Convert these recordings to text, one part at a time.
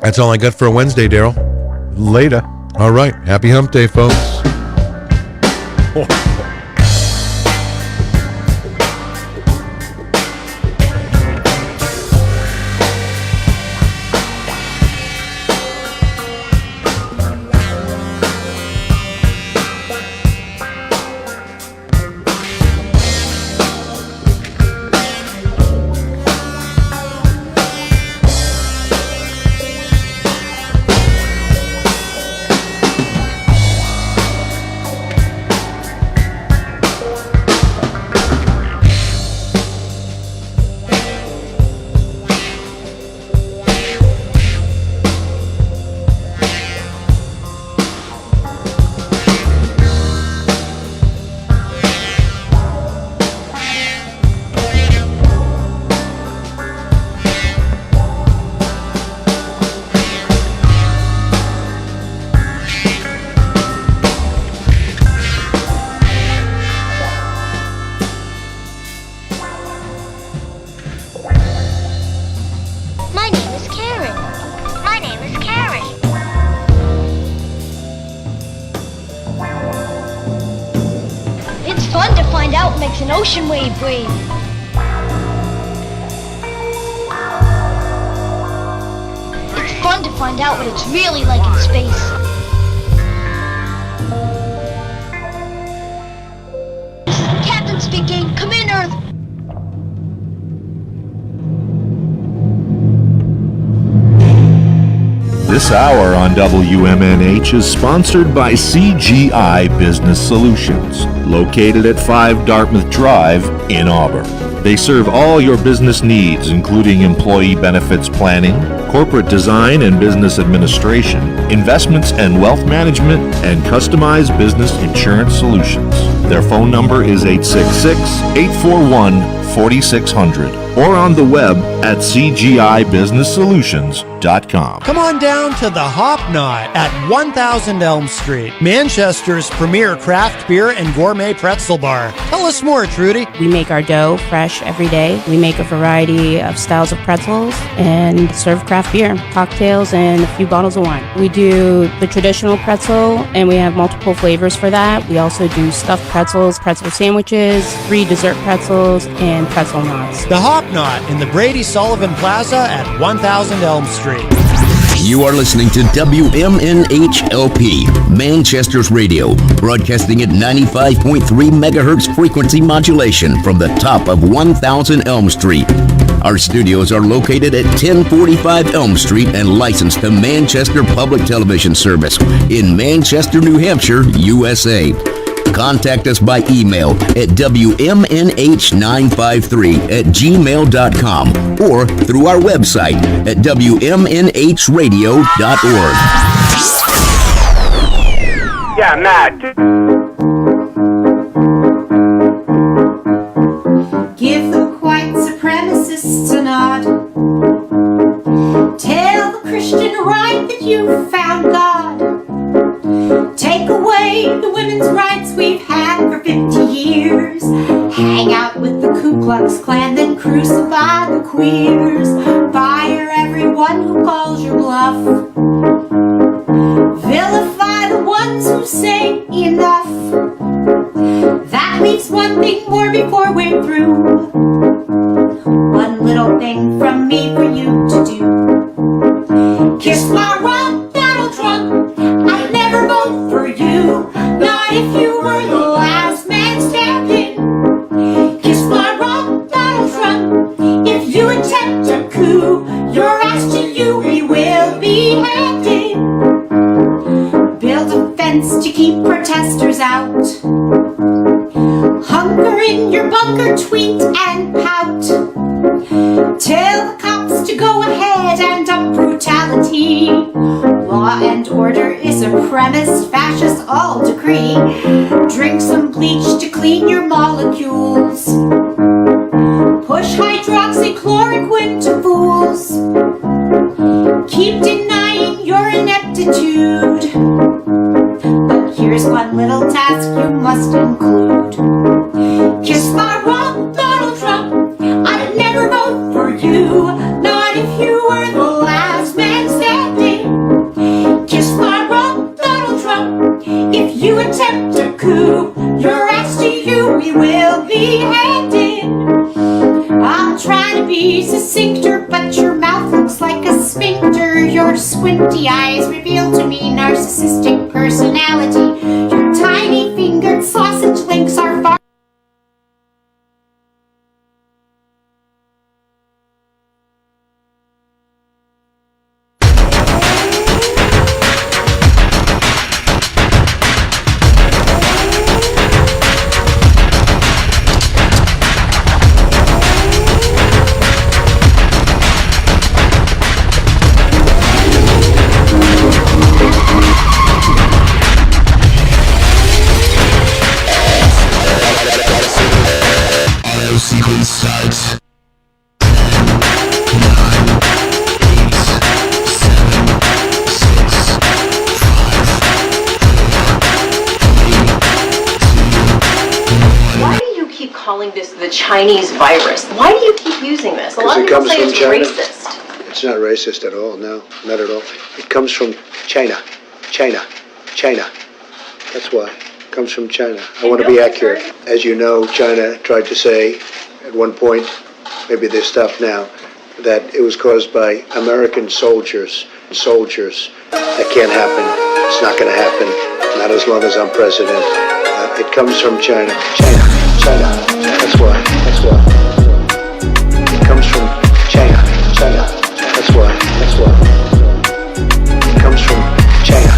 That's all I got for a Wednesday, Daryl. Later. All right. Happy hump day, folks. An ocean wave breathe. It's fun to find out what it's really like in space. Captain speaking. Come in, Earth. This hour on WMNH is sponsored by CGI Business Solutions, located at 5 Dartmouth Drive in Auburn. They serve all your business needs, including employee benefits planning, corporate design and business administration, investments and wealth management, and customized business insurance solutions. Their phone number is 866-841-4600 or on the web at cgibusinesssolutions.com. Come on down to the Hop Knot at 1000 Elm Street, Manchester's premier craft beer and gourmet pretzel bar. Tell us more, Trudy. We make our dough fresh every day. We make a variety of styles of pretzels and serve craft beer, cocktails, and a few bottles of wine. We do the traditional pretzel, and we have multiple flavors for that. We also do stuffed pretzels, pretzel sandwiches, 3 dessert pretzels, and pretzel knots. The Hop Knot in the Brady Sullivan Plaza at 1000 Elm Street. You are listening to WMNHLP, Manchester's radio, broadcasting at 95.3 megahertz frequency modulation from the top of 1000 Elm Street. Our studios are located at 1045 Elm Street and licensed to Manchester Public Television Service in Manchester, New Hampshire, USA. Contact us by email at WMNH953@gmail.com or through our website at WMNHradio.org. Yeah, Matt. Give the white supremacists a nod. Tell the Christian right that you found God. Take away the women's rights we've had for 50 years. Hang out with the Ku Klux Klan, then crucify the queers. Fire everyone who calls your bluff. Vilify the ones who say enough. That leaves one thing more before we're through. One little thing from me for you to do. Kiss my rump, Donald Trump. I'd never vote for you, not if you were the last man standing. Kiss my rump, Donald Trump. If you attempt a coup, your ass to you we will be handing. Build a fence to keep protesters out. Hunker in your bunker, tweet and pout. Tell the cops to go ahead and up brutality. Law and order is a premise fascists all decree. Drink some bleach to clean your molecules. Push hydroxychloroquine to fools. Keep denying your ineptitude. But here's one little task you must include. Kiss my rump, Donald Trump. I'd never vote for you, not if you were the last man standing. Your squinty eyes reveal to me narcissistic personality. Your tiny fingered sausage links are far. Sequence starts. 10, 9, 8, 7, 6, 5, 4, 3, 2, 1. Why do you keep calling this the Chinese virus? Why do you keep using this? A lot of people say it's racist. It's not racist at all, no, not at all. It comes from China. China. That's why. It comes from China. I want to be accurate. As you know, China tried to say at one point, maybe they stopped now, that it was caused by American soldiers. That can't happen. It's not going to happen. Not as long as I'm president. It comes from China. China. That's why. It comes from China. That's why. It comes from China.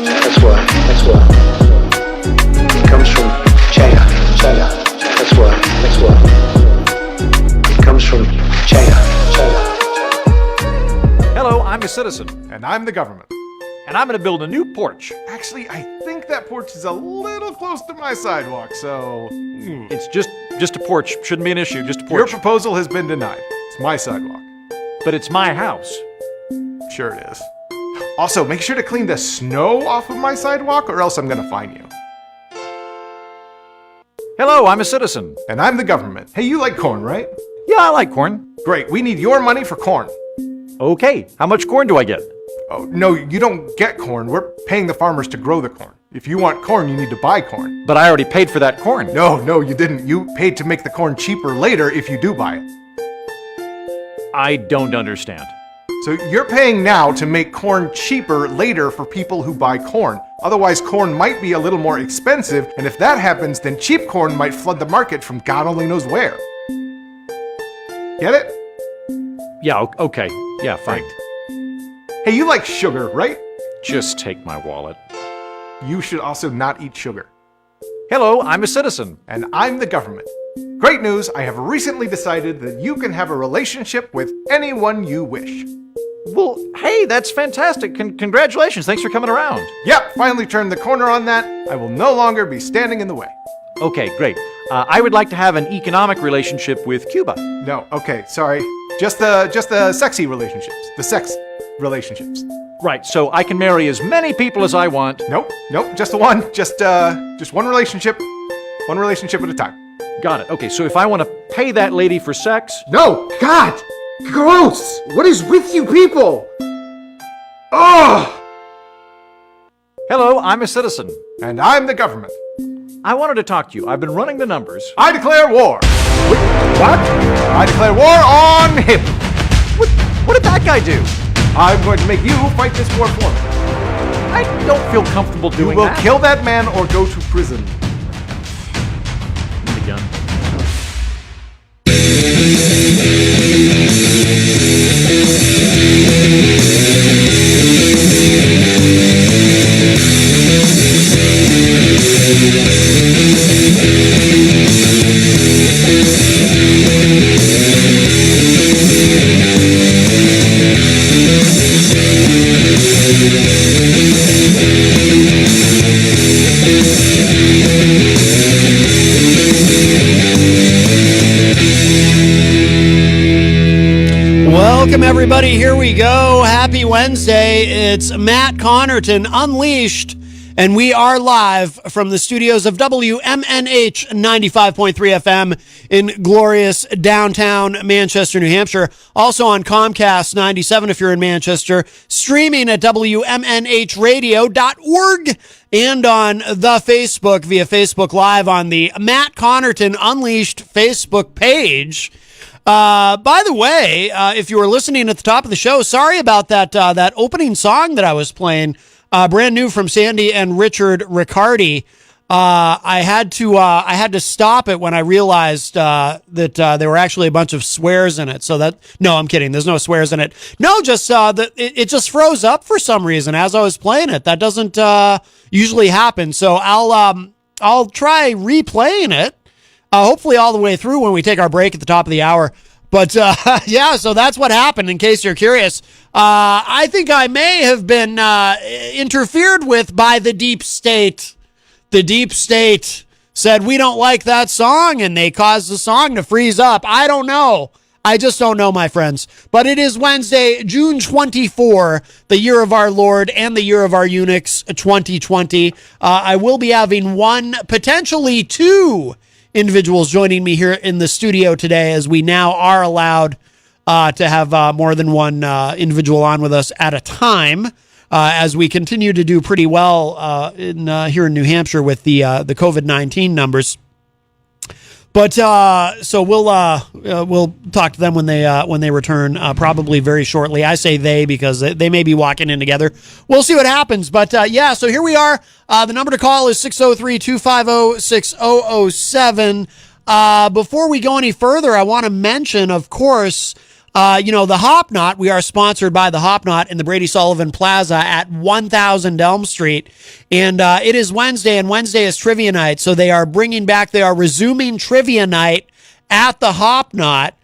That's why. It comes from China. That's why. It comes from China. Hello, I'm a citizen. And I'm the government. And I'm going to build a new porch. Actually, I think that porch is a little close to my sidewalk, so... It's just a porch. Shouldn't be an issue, just a Your porch. proposal has been denied. It's my sidewalk. But it's my house. Sure it is. Also, make sure to clean the snow off of my sidewalk, or else I'm gonna fine you. Hello, I'm a citizen. And I'm the government. Hey, you like corn, right? Yeah, I like corn. Great, we need your money for corn. Okay, how much corn do I get? Oh, no, you don't get corn. We're paying the farmers to grow the corn. If you want corn, you need to buy corn. But I already paid for that corn. No, you didn't. You paid to make the corn cheaper later if you do buy it. I don't understand. So you're paying now to make corn cheaper later for people who buy corn. Otherwise, corn might be a little more expensive, and if that happens, then cheap corn might flood the market from God only knows where. Get it? Yeah, okay. Yeah, fine. Hey, you like sugar, right? Just take my wallet. You should also not eat sugar. Hello, I'm a citizen. And I'm the government. Great news, I have recently decided that you can have a relationship with anyone you wish. Well, hey, that's fantastic. Congratulations. Thanks for coming around. Yep, finally turned the corner on that. I will no longer be standing in the way. Okay, great. I would like to have an economic relationship with Cuba. No, okay, sorry. Just the sexy relationships. The sex relationships. Right, so I can marry as many people as I want. Nope, just the one. Just one relationship. One relationship at a time. Got it. Okay, so if I want to pay that lady for sex... No! God! Gross! What is with you people? Oh! Hello, I'm a citizen. And I'm the government. I wanted to talk to you. I've been running the numbers. I declare war. Wait, what? I declare war on him. What did that guy do? I'm going to make you fight this war for me. I don't feel comfortable doing that. You will kill that man or go to prison. The gun. Welcome, everybody. Here we go. Happy Wednesday. It's Matt Connerton Unleashed, and we are live from the studios of WMNH 95.3 FM in glorious downtown Manchester, New Hampshire. Also on Comcast 97 if you're in Manchester, streaming at WMNHradio.org, and on the Facebook via Facebook Live on the Matt Connerton Unleashed Facebook page. By the way, if you were listening at the top of the show, sorry about that opening song that I was playing, brand new from Sandy and Richard Riccardi. I had to stop it when I realized that there were actually a bunch of swears in it. No, I'm kidding. There's no swears in it. No, just that it just froze up for some reason as I was playing it. That doesn't usually happen. So I'll try replaying it. Hopefully all the way through when we take our break at the top of the hour. But yeah, so that's what happened, in case you're curious. I think I may have been interfered with by the deep state. The deep state said, we don't like that song, and they caused the song to freeze up. I don't know. I just don't know, my friends. But it is Wednesday, June 24, the year of our Lord and the year of our eunuchs, 2020. I will be having one, potentially two individuals joining me here in the studio today, as we now are allowed to have more than one individual on with us at a time, as we continue to do pretty well here in New Hampshire with the COVID-19 numbers. But so we'll talk to them when they return, probably very shortly. I say they because they may be walking in together. We'll see what happens. But yeah, so here we are. The number to call is 603-250-6007. Before we go any further, I want to mention, of course, the Hop Knot. We are sponsored by the Hop Knot in the Brady Sullivan Plaza at 1000 Elm Street. And it is Wednesday, and Wednesday is trivia night. So they are resuming trivia night at the Hop Knot.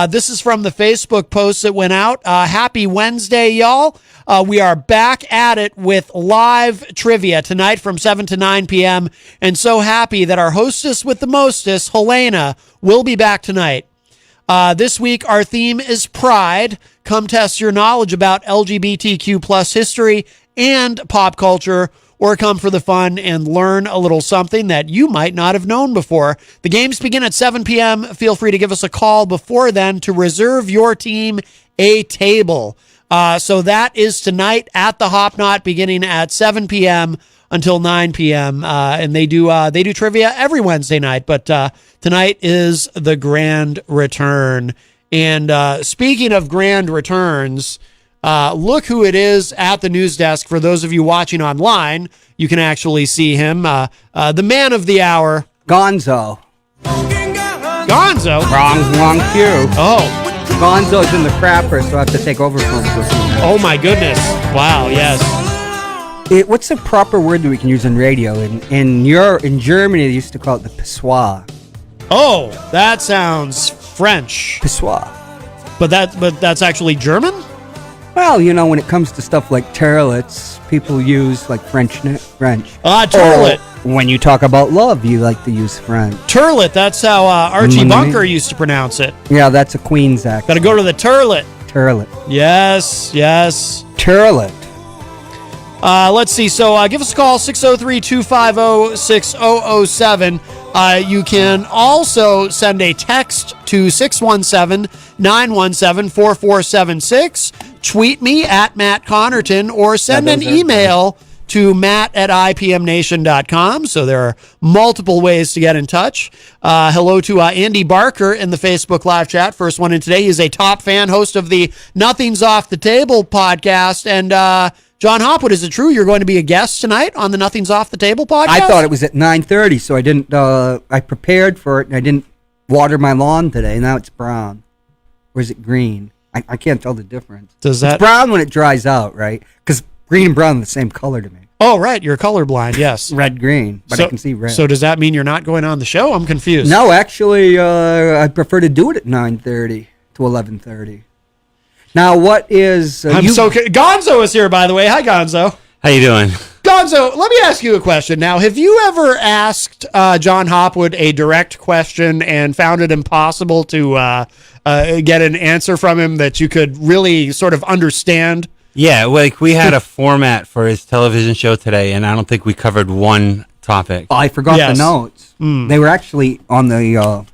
This is from the Facebook post that went out. Happy Wednesday, y'all. We are back at it with live trivia tonight from 7 to 9 p.m. And so happy that our hostess with the mostest, Helena, will be back tonight. This week, our theme is Pride. Come test your knowledge about LGBTQ plus history and pop culture, or come for the fun and learn a little something that you might not have known before. The games begin at 7 p.m. Feel free to give us a call before then to reserve your team a table. So that is tonight at the Hop Knot, beginning at 7 p.m. until 9 p.m. And they do trivia every Wednesday night, but tonight is the grand return. And speaking of grand returns, look who it is at the news desk. For those of you watching online, you can actually see him, the man of the hour, Gonzo. Gonzo? Wrong cue. Oh. Gonzo's in the crapper, so I have to take over from him. Oh my goodness. Wow, yes. What's the proper word that we can use in radio? In Germany, they used to call it the pissoir. Oh, that sounds French. Pissoir. But that's actually German? Well, when it comes to stuff like turlets, people use like French. Turlet. Or when you talk about love, you like to use French. Turlet, that's how Archie Bunker used to pronounce it. Yeah, that's a Queen's accent. Gotta go to the turlet. Turlet. Yes. Turlet. Let's see. So give us a call, 603-250-6007. You can also send a text to 617-917-4476. Tweet me at Matt Connerton, or send an email to matt@ipmnation.com. So there are multiple ways to get in touch. Hello to Andy Barker in the Facebook live chat. First one in today. He's a top fan, host of the Nothing's Off the Table podcast. And John Hopwood, is it true you're going to be a guest tonight on the Nothing's Off the Table podcast? I thought it was at 9:30, so I didn't. I prepared for it, and I didn't water my lawn today. Now it's brown, or is it green? I can't tell the difference. It's brown when it dries out, right? Because green and brown are the same color to me. Oh, right. You're colorblind. Yes. Red, green, but I can see red. So does that mean you're not going on the show? I'm confused. No, actually, I prefer to do it at 9:30 to 11:30. Now, what is... Gonzo is here, by the way. Hi, Gonzo. How you doing? Gonzo, let me ask you a question. Now, have you ever asked John Hopwood a direct question and found it impossible to get an answer from him that you could really sort of understand? Yeah, like we had a format for his television show today, and I don't think we covered one topic. I forgot the notes. They were actually on the...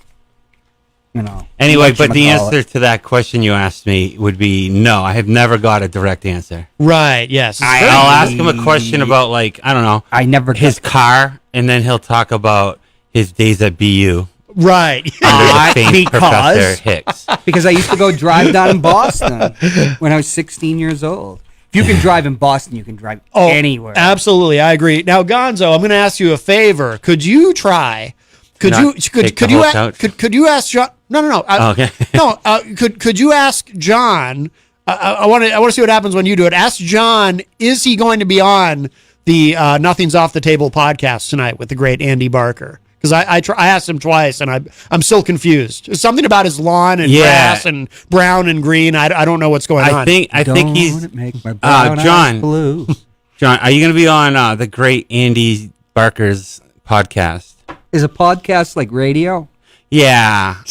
Anyway, but the answer to that question you asked me would be no. I have never got a direct answer. Right, yes. I'll ask him a question about, like, I don't know. I never his car, and then he'll talk about his days at BU. Right. Professor Hicks. Because I used to go drive down in Boston when I was 16 years old. If you can drive in Boston, you can drive anywhere. Absolutely, I agree. Now, Gonzo, I'm going to ask you a favor. Could you try? Could you ask John? No. Okay. Could you ask John? I want to see what happens when you do it. Ask John, is he going to be on the Nothing's Off the Table podcast tonight with the great Andy Barker? Because I asked him twice, and I'm still confused. There's something about his lawn and grass and brown and green. I don't know what's going on. I think he's John. Blue. John, are you going to be on the great Andy Barker's podcast? Is a podcast like radio? Yeah.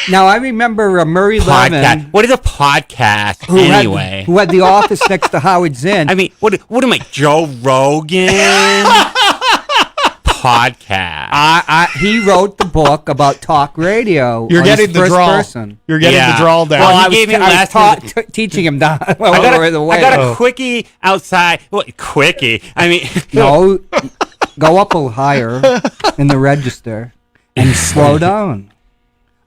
Now I remember Murray Levin. What is a podcast anyway? Who had the office next to Howard Zinn? I mean, what am I, Joe Rogan? Podcast. He wrote the book about talk radio. You're getting the drawl. Person. You're getting the drawl down. Well, I was teaching him down. I got a quickie outside. What quickie? I mean, no. Go up a little higher in the register and slow down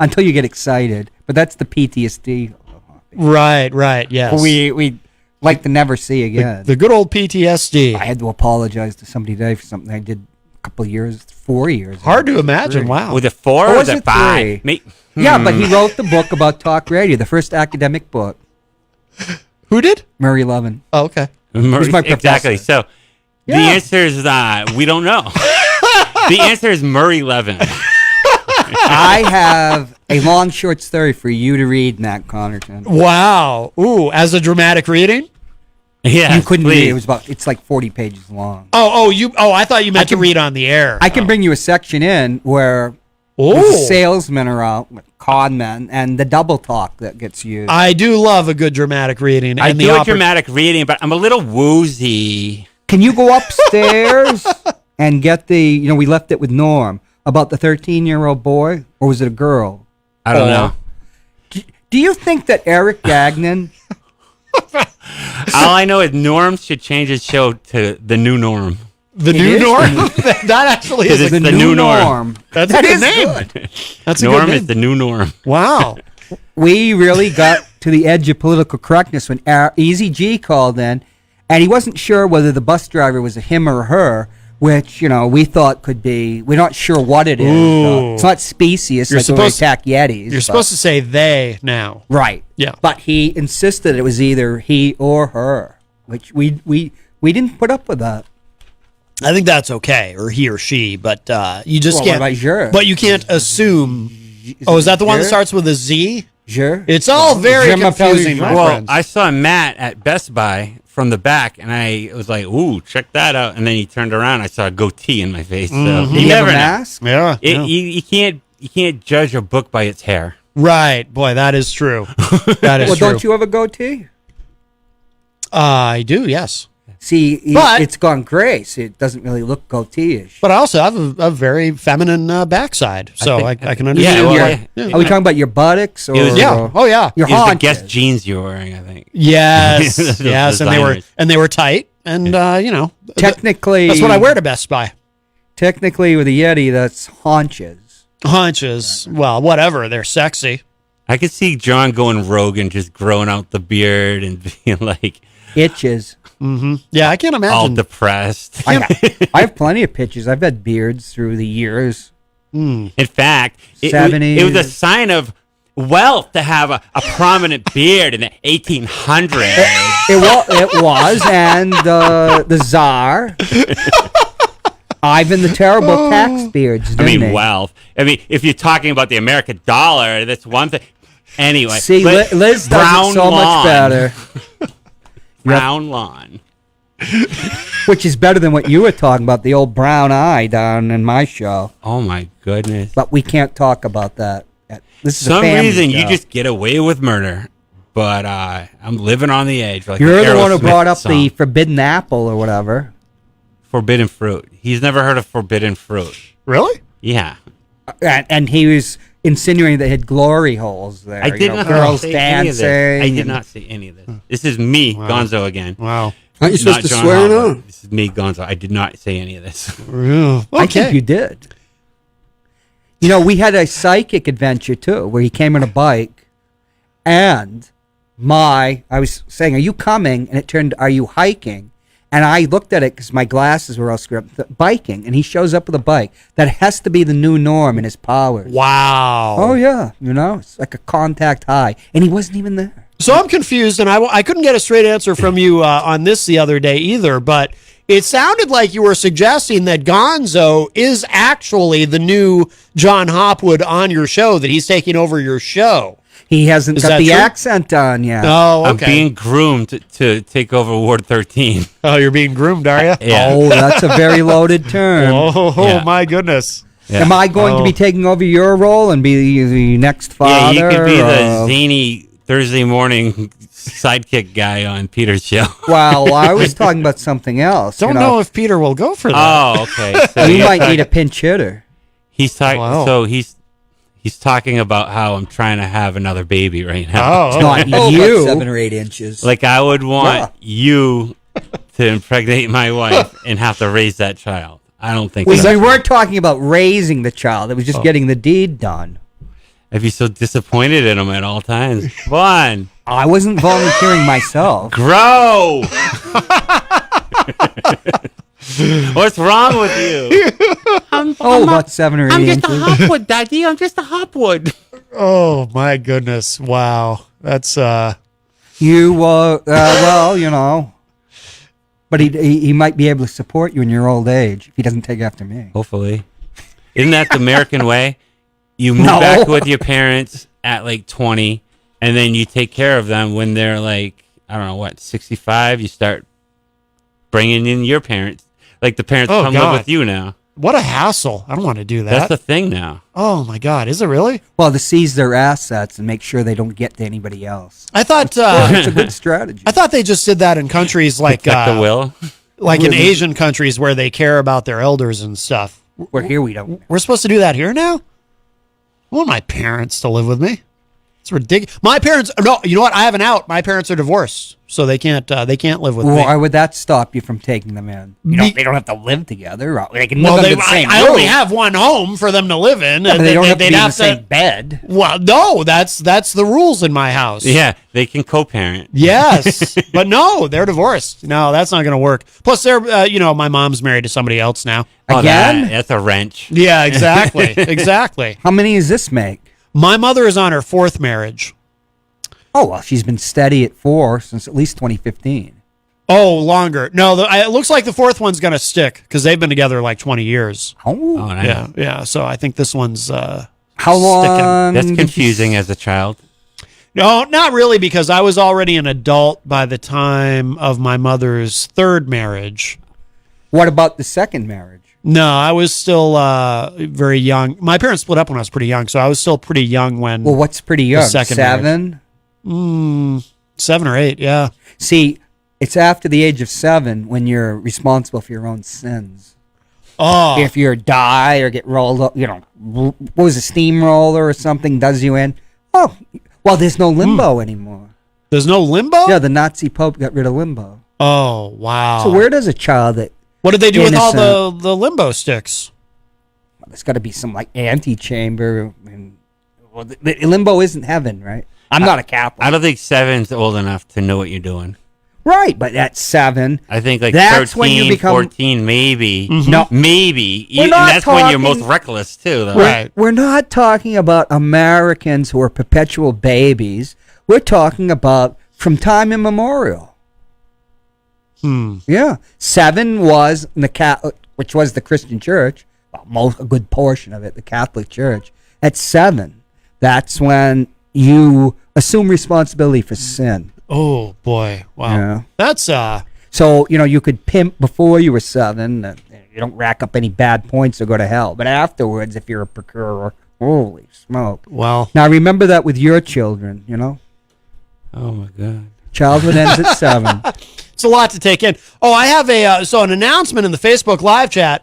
until you get excited. But that's the PTSD. Right. Yes. We like to never see again. The good old PTSD. I had to apologize to somebody today for something I did a couple of years, 4 years. Hard to imagine. Wow. Was it 4 or was it 5? Yeah, but he wrote the book about talk radio, the first academic book. Who did? Murray Levin. Oh, okay. He's my professor. Exactly. So the answer is we don't know. The answer is Murray Levin. I have a long short story for you to read, Matt Connerton. Wow. Ooh, as a dramatic reading? Yeah. You couldn't read it. It's like 40 pages long. I thought you meant to read on the air. I can bring you a section in where the salesmen are out with con men and the double talk that gets used. I do love a good dramatic reading. I do a dramatic reading, but I'm a little woozy. Can you go upstairs and get we left it with Norm, about the 13-year-old boy, or was it a girl? I don't know. Do you think that Eric Gagnon... All I know is Norm should change his show to The New Norm. The New Norm? That actually is the new norm. That's a good name. That's a good Norm name. is the new norm. Wow. We really got to the edge of political correctness when Easy G called in, and he wasn't sure whether the bus driver was a him or her, which, we thought could be. We're not sure what it is. It's not specious like when we attack Yetis. You're supposed to say they now. Right. Yeah. But he insisted it was either he or her, which we didn't put up with that. I think that's okay, or he or she, but you just can't. What about Jer? But you can't assume. Is that the one that starts with a Z? Jer? It's all very confusing. Well, friends. I saw Matt at Best Buy from the back, and I was like, "Ooh, check that out!" And then he turned around, I saw a goatee in my face. So you never mask? Yeah. You can't judge a book by its hair. Right, boy, that is true. That is true. Well, don't you have a goatee? I do, yes. See, it's gone gray, so it doesn't really look goatee-ish. But I also have a very feminine backside, so I can understand. Are we talking about your buttocks? Or, yeah. Oh, yeah. Your haunches. The Guess jeans you were wearing, I think. Yes. Yes, and they were tight, and technically, that's what I wear to Best Buy. Technically, with a Yeti, that's haunches. Haunches. Well, whatever. They're sexy. I could see John going rogue and just growing out the beard and being like itches. Mm-hmm. Yeah, I can't imagine. All depressed. I have plenty of pictures. I've had beards through the years. In fact, it was a sign of wealth to have a prominent beard in the 1800s. It was, and the Tsar, Ivan the Terrible, tax beards. Wealth. I mean, if you're talking about the American dollar, that's one thing. Anyway, see, Liz does it so much better. Brown lawn. Which is better than what you were talking about, the old brown eye down in my show. Oh, my goodness. But we can't talk about that. This is some reason show. You just get away with murder. But I'm living on the edge. Like you're the one who brought up the forbidden apple or whatever. Forbidden fruit. He's never heard of forbidden fruit. Really? Yeah. And he was insinuating they had glory holes there. I did not girls say dancing. I did not say any of this. This is me, Gonzo, again. Wow. Aren't you supposed to swear now? This is me, Gonzo. I did not say any of this. Okay. I think you did. You know, we had a psychic adventure too, where he came on a bike, and I was saying, "Are you coming?" And it turned, "Are you hiking?" And I looked at it because my glasses were all screwed up. Biking, and he shows up with a bike. That has to be the new norm in his powers. Wow. Oh yeah, you know, it's like a contact high, and he wasn't even there. So I'm confused, and I couldn't get a straight answer from you on this the other day either, but it sounded like you were suggesting that Gonzo is actually the new John Hopwood on your show, that he's taking over your show. He hasn't got the accent on yet. Oh, okay. I'm being groomed to take over Ward 13. Oh, you're being groomed, are you? Yeah. Oh, that's a very loaded term. Oh, my goodness. Yeah. Am I going to be taking over your role and be the next father? Yeah, you could be the zany Thursday morning sidekick guy on Peter's show. Well, I was talking about something else. Don't know if Peter will go for that. Oh, okay. So you might need a pinch hitter. He's talking. So he's talking about how I'm trying to have another baby right now. It's not you. About 7 or 8 inches. Like I would want you to impregnate my wife and have to raise that child. I don't think. We weren't talking about raising the child. It was just getting the deed done. I'd be so disappointed in him at all times. Come on. I wasn't volunteering myself. Grow. What's wrong with you? About 7 or 8 inches. I'm just a hopwood, Daddy. I'm just a hopwood. Oh, my goodness. Wow. That's, You, well, you know. But he might be able to support you in your old age if he doesn't take after me. Hopefully. Isn't that the American way? You move back with your parents at like 20, and then you take care of them when they're like, I don't know, what, 65? You start bringing in your parents. Like the parents come live with you now. What a hassle. I don't want to do that. That's the thing now. Oh, my God. Is it really? Well, to seize their assets and make sure they don't get to anybody else. I thought... it's a good strategy. I thought they just did that in countries like... the will? Like in Asian countries where they care about their elders and stuff. Where here we don't. We're supposed to do that here now? I want my parents to live with me. It's ridiculous. My parents... No, you know what? I have an out. My parents are divorced, so they can't live with me. Why would that stop you from taking them in? They don't have to live together. They can live under the same I roof. only have one home for them to live in. Yeah, but they don't have to be in the same bed. Well, no, that's the rules in my house. Yeah, they can co-parent. Yes, but no, they're divorced. No, that's not going to work. Plus, they're my mom's married to somebody else now. Again? That's a wrench. Yeah, exactly, exactly. How many does this make? My mother is on her 4th marriage. Oh, well, she's been steady at 4 since at least 2015. Oh, longer. No, it looks like the 4th one's going to stick because they've been together like 20 years. Oh, nice. Yeah. So I think this one's how long? That's confusing as a child. No, not really, because I was already an adult by the time of my mother's 3rd marriage. What about the 2nd marriage? No, I was still very young. My parents split up when I was pretty young, so I was still pretty young when. Well, what's pretty young? 7? 7 or 8, yeah. See, it's after the age of 7 when you're responsible for your own sins. Oh. If you die or get rolled up, what was a steamroller or something does you in? Oh, well, there's no limbo anymore. There's no limbo? Yeah, the Nazi Pope got rid of limbo. Oh, wow. So where does a child that... What did they do with all the limbo sticks? Well, there's got to be some like antechamber. The limbo isn't heaven, right? I'm not a Catholic. I don't think 7's old enough to know what you're doing. Right, but at 7, I think like that's 13, when you become 14, maybe. Mm-hmm. No, maybe. And that's when you're most reckless too, though. Right. We're not talking about Americans who are perpetual babies. We're talking about from time immemorial. Yeah, 7 was which was the Christian Church, a good portion of it, the Catholic Church. At 7, that's when you assume responsibility for sin. Oh boy! Wow, yeah. That's So you could pimp before you were 7. You don't rack up any bad points or go to hell. But afterwards, if you're a procurer, holy smoke! Well, now remember that with your children. Oh my God! Childhood ends at 7. It's a lot to take in. Oh, I have an announcement in the Facebook live chat.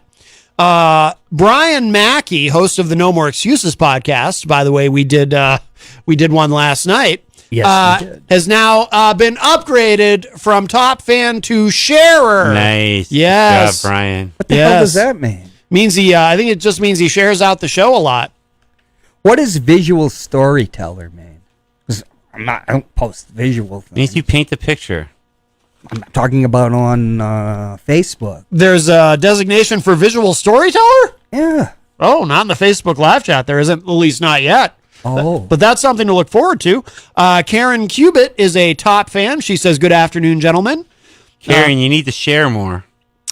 Brian Mackey, host of the No More Excuses podcast. By the way, we did one last night. Yes, we did. Has now been upgraded from top fan to sharer. Nice. Yes, Good job, Brian. What the hell does that mean? Means he. I think it just means he shares out the show a lot. What does visual storyteller mean? 'Cause I don't post visual things. Means you paint the picture. I'm not talking about on Facebook. There's a designation for visual storyteller? Yeah. Oh, not in the Facebook live chat. There isn't, at least not yet. Oh. But that's something to look forward to. Karen Cubitt is a top fan. She says, good afternoon, gentlemen. Karen, you need to share more.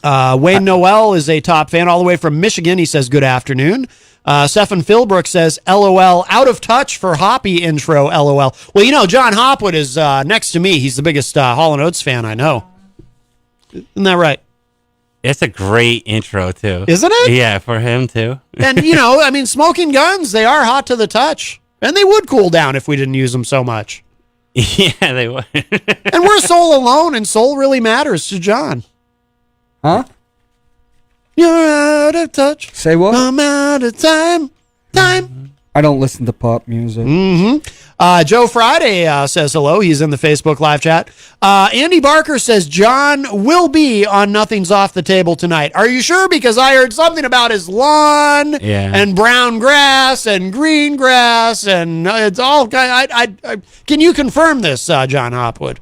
Wayne Noel is a top fan all the way from Michigan. He says, good afternoon. Stephen Philbrook says, LOL, out of touch for Hoppy intro, LOL. Well, you know, John Hopwood is next to me. He's the biggest Hall & Oates fan I know. Isn't that right? It's a great intro, too. Isn't it? Yeah, for him, too. And, you know, I mean, Smoking Guns, they are hot to the touch. And they would cool down if we didn't use them so much. Yeah, they would. And we're soul alone, and soul really matters to John. Huh? You're out of touch. Say what? I'm out of time. I don't listen to pop music. Joe Friday says hello. He's in the Facebook live chat. Andy Barker says John will be on Nothing's Off the Table tonight. Are you sure? Because I heard something about his lawn and brown grass and green grass and it's all. Can you confirm this, John Hopwood?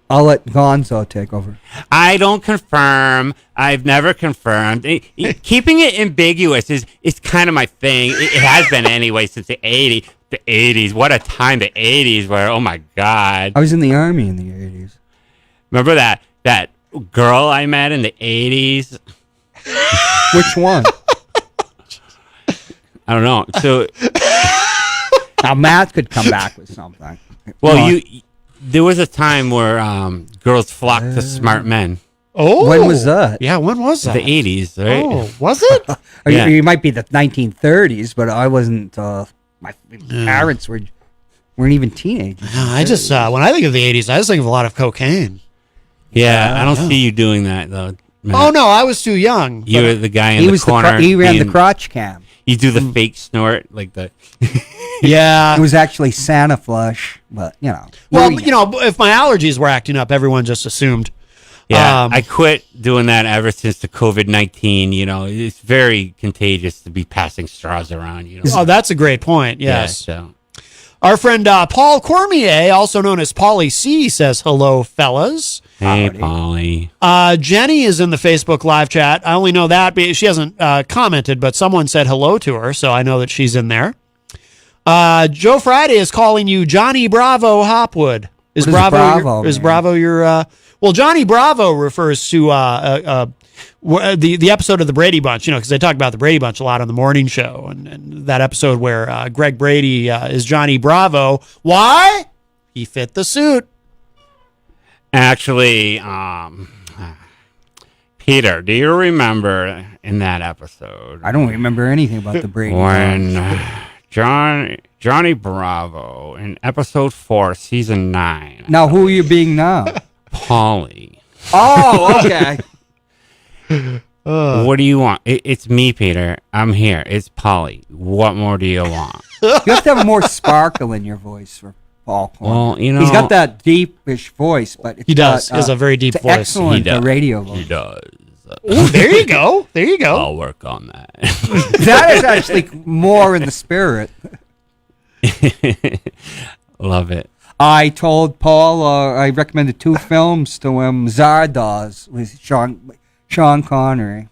I'll let Gonzo take over. I don't confirm. I've never confirmed. Keeping it ambiguous is kind of my thing. It has been anyway since the 80s. The 80s. What a time the 80s were. Oh, my God. I was in the Army in the 80s. Remember that girl I met in the 80s? Which one? I don't know. So now Matt could come back with something. Well, there was a time where girls flocked to smart men. Oh, when was that? Yeah, when was that? The 80s, right? Oh, was it? Yeah. You might be the 1930s, but I wasn't. My parents weren't even teenagers. I just when I think of the 80s, I just think of a lot of cocaine. Yeah, I don't see you doing that though. Matt. Oh no, I was too young. You were the guy in the corner. He ran the crotch cam. You do the fake snort like the. Yeah, it was actually Santa flush, but you know. Well, you know, if my allergies were acting up, everyone just assumed. Yeah, I quit doing that ever since the COVID-19. You know, it's very contagious to be passing straws around. You know. Oh, that's a great point. Yes. Yeah, so. Our friend Paul Cormier, also known as Paulie C, says hello, fellas. Hey, Paulie. Jenny is in the Facebook live chat. I only know that because she hasn't commented, but someone said hello to her, so I know that she's in there. Joe Friday is calling you Johnny Bravo Hopwood. Is Bravo your well, Johnny Bravo refers to the episode of the Brady Bunch, you know, because they talk about the Brady Bunch a lot on the morning show, and that episode where Greg Brady is Johnny Bravo. Why? He fit the suit. Actually, Peter, do you remember in that episode? I don't remember anything about the Brady when Johnny Bravo in episode 4, season 9. Now, who are you being now? Polly. Oh, okay. What do you want? It's me, Peter. I'm here. It's Polly. What more do you want? You have to have more sparkle in your voice for Paul Cormier. Well, you know, he's got that deepish voice, but he does. He has a very deep voice. Excellent radio voice. He does. Ooh, there you go. There you go. I'll work on that. That is actually more in the spirit. Love it. I told Paul I recommended 2 films to him: Zardoz with Sean Connery,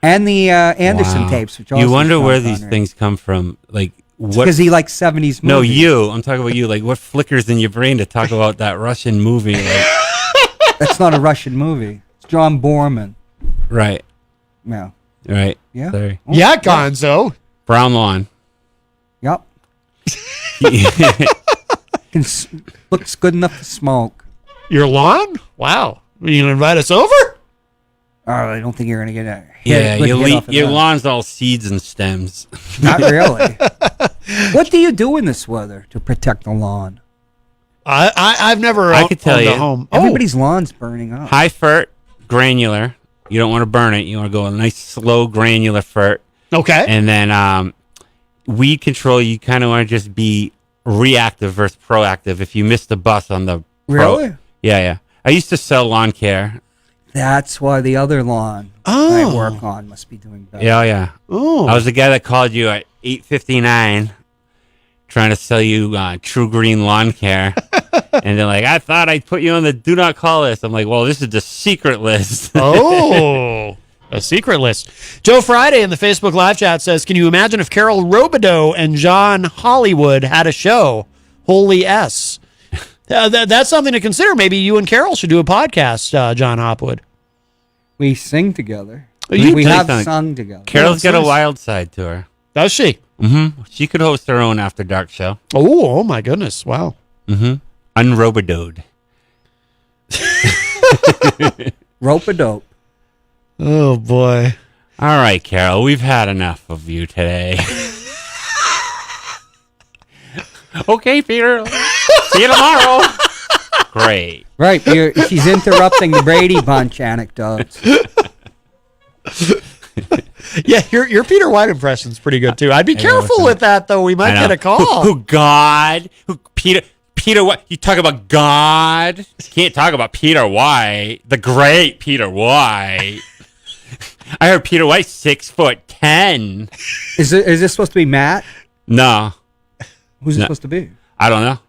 and the Anderson tapes. Which you wonder where these things come from, like what? Because he likes 70s movies. No, you. I'm talking about you. Like what flickers in your brain to talk about that Russian movie? Like, that's not a Russian movie. It's John Borman. Right. Yeah. Right. Yeah. Sorry. Yeah, Gonzo. Brown lawn. Yep. Looks good enough to smoke. Your lawn? Wow. Are you gonna invite us over? I don't think you're gonna get a your lawn's all seeds and stems. Not really. What do you do in this weather to protect the lawn? I've never. I could tell you. Home. Everybody's lawn's burning up. High fert, granular. You don't want to burn it. You want to go a nice slow granular fert. Okay. And then weed control. You kind of want to just be reactive versus proactive. If you miss the bus on the really, yeah. I used to sell lawn care. That's why the other lawn I work on must be doing better. Yeah. Oh, I was the guy that called you at 8:59 trying to sell you True Green lawn care. And they're like, I thought I'd put you on the do not call list. I'm like, well, this is the secret list. Oh, a secret list. Joe Friday in the Facebook live chat says, can you imagine if Carol Robideau and John Hollywood had a show? Holy S. That's something to consider. Maybe you and Carol should do a podcast, John Hopwood. We sing together. We have sung together. Carol's got a wild side to her. Does she? Mm-hmm. She could host her own After Dark show. Oh my goodness. Wow. Mm-hmm. Unrobidoed. Rope-a-dope. Oh, boy. All right, Carol, we've had enough of you today. Okay, Peter. See you tomorrow. Great. Right. She's interrupting the Brady Bunch anecdotes. Yeah, your Peter White impression's pretty good, too. I'd be careful with that, though. We might get a call. Who Peter White. You talk about God. You can't talk about Peter White. The great Peter White. I heard Peter White's 6'10". Is this supposed to be Matt? No. Who's it supposed to be? I don't know.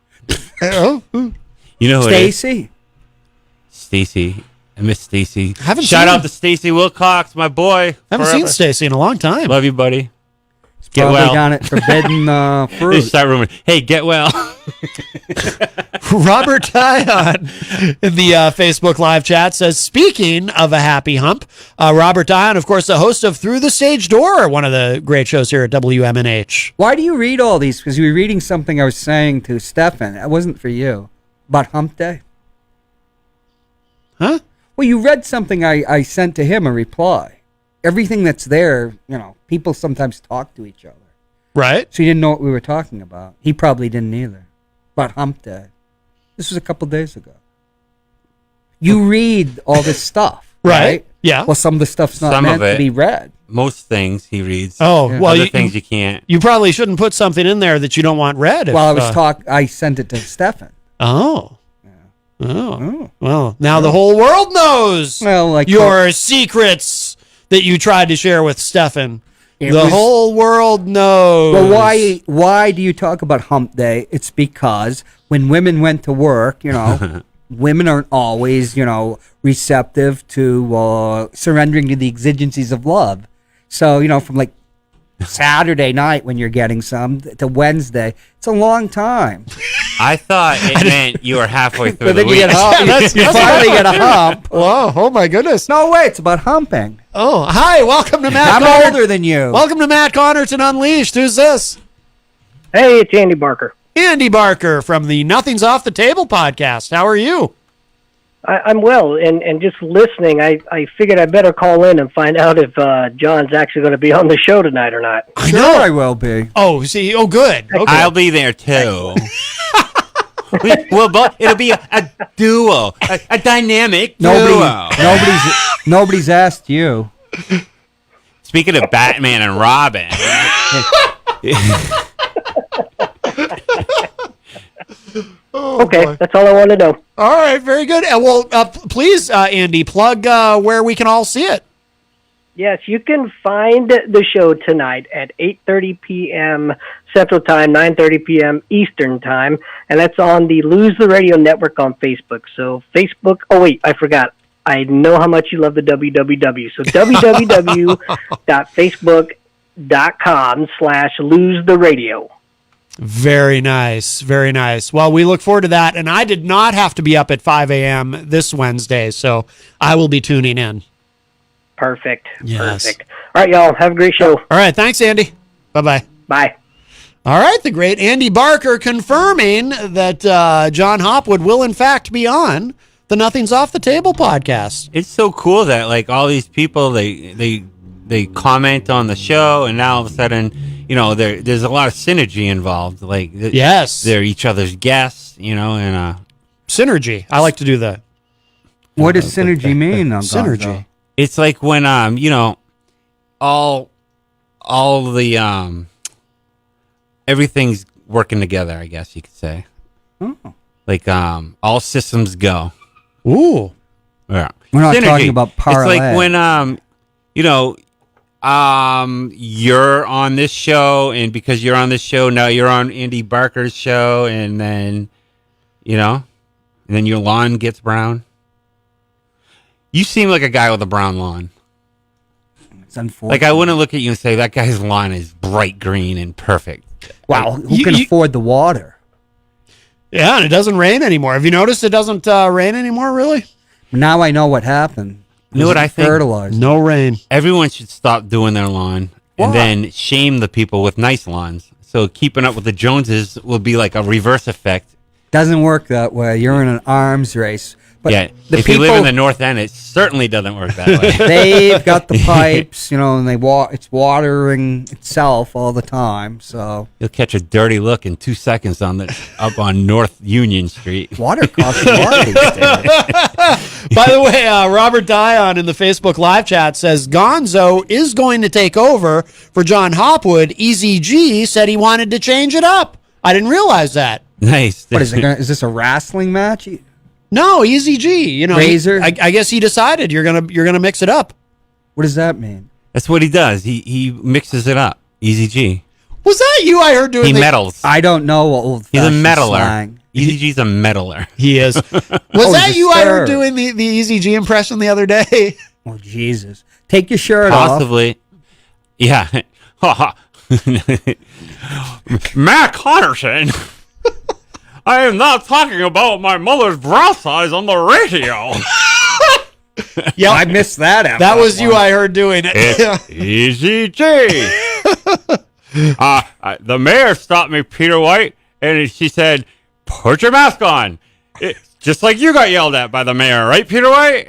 You know who Stacy? Stacy. I miss Stacy. Shout out to Stacy Wilcox, my boy. Haven't seen Stacy in a long time. Love you, buddy. Get well. Down at Forbidden Fruit. Start rumors. Hey, get well. Robert Dion in the Facebook live chat says, speaking of a happy hump, Robert Dion, of course, the host of Through the Stage Door, one of the great shows here at WMNH. Why do you read all these? Because you were reading something I was saying to Stefan. It wasn't for you. About hump day. Huh? Well, you read something I sent to him, a reply. Everything that's there, people sometimes talk to each other. Right. So you didn't know what we were talking about. He probably didn't either. About hump day. This was a couple days ago. You read all this stuff. Right? Yeah. Well, some of the stuff's not meant to be read. Most things he reads. Oh, well, other things you can't. You probably shouldn't put something in there that you don't want read. I sent it to Stefan. Oh. Well, now the whole world knows your secrets that you tried to share with Stefan. Whole world knows. Well, why do you talk about hump day? It's because when women went to work, women aren't always, receptive to surrendering to the exigencies of love. So, from like Saturday night when you're getting some to Wednesday, it's a long time. I thought it meant you were halfway through the week. You finally get a hump. Whoa, oh my goodness. No way, it's about humping. Oh, hi, welcome to Matt I'm older than you. Welcome to Matt Connerton Unleashed. Who's this? Hey, it's Andy Barker. Andy Barker from the Nothing's Off the Table podcast. How are you? I'm well, and just listening, I figured I better call in and find out if John's actually going to be on the show tonight or not. Sure, I will be. Oh, see, good. Okay. I'll be there too. It'll be a duo, a dynamic duo. Nobody's asked you. Speaking of Batman and Robin. Okay, that's all I want to know. All right, very good. Well, please, Andy, plug where we can all see it. Yes, you can find the show tonight at 8:30 p.m. Central Time, 9:30 p.m. Eastern Time, and that's on the Lose the Radio Network on Facebook. So Facebook, oh wait, I forgot. I know how much you love the www. So www.facebook.com/lose the radio. Very nice. Very nice. Well, we look forward to that. And I did not have to be up at 5 a.m. this Wednesday, so I will be tuning in. Perfect. Yes. Perfect. All right, y'all. Have a great show. All right. Thanks, Andy. Bye-bye. Bye. All right. The great Andy Barker confirming that John Hopwood will, in fact, be on the Nothing's Off the Table podcast. It's so cool that, like, all these people, they comment on the show, and now all of a sudden, there's a lot of synergy involved. Like, yes, they're each other's guests, and synergy. I like to do that. What does synergy mean? Synergy. It's like when all the everything's working together, I guess you could say. Oh. Like all systems go. Ooh. Yeah. We're not talking about parlay. It's like when you're on this show, and because you're on this show, now you're on Andy Barker's show, and then, and then your lawn gets brown. You seem like a guy with a brown lawn. It's unfortunate. Like, I wouldn't look at you and say, that guy's lawn is bright green and perfect. Wow, who can afford the water? Yeah, and it doesn't rain anymore. Have you noticed it doesn't rain anymore, really? Now I know what happened. You know what I think? Fertilized. No rain. Everyone should stop doing their lawn and then shame the people with nice lawns. So keeping up with the Joneses will be like a reverse effect. Doesn't work that way. You're in an arms race. But yeah, the if you live in the North End, it certainly doesn't work that way. They've got the pipes, and it's watering itself all the time. So you'll catch a dirty look in 2 seconds up on North Union Street. Water costs a lot these days. By the way, Robert Dion in the Facebook live chat says Gonzo is going to take over for John Hopwood. Easy G said he wanted to change it up. I didn't realize that. Nice. What is it? Is this a wrestling match? No, Easy G. Razor. I guess he decided you're gonna mix it up. What does that mean? That's what he does. He mixes it up. Easy G. Was that you? I heard doing. He metals. I don't know old. He's a metaler. Slang. Easy G's a metaler. He is. Was that you? I heard doing the Easy G impression the other day. Oh Jesus! Take your shirt Possibly. Yeah. Matt Connerton. I am not talking about my mother's bra size on the radio. Yeah, I missed that. That was you. I heard doing it. It's Easy G. The mayor stopped me, Peter White, and she said, "Put your mask on." Just like you got yelled at by the mayor, right, Peter White?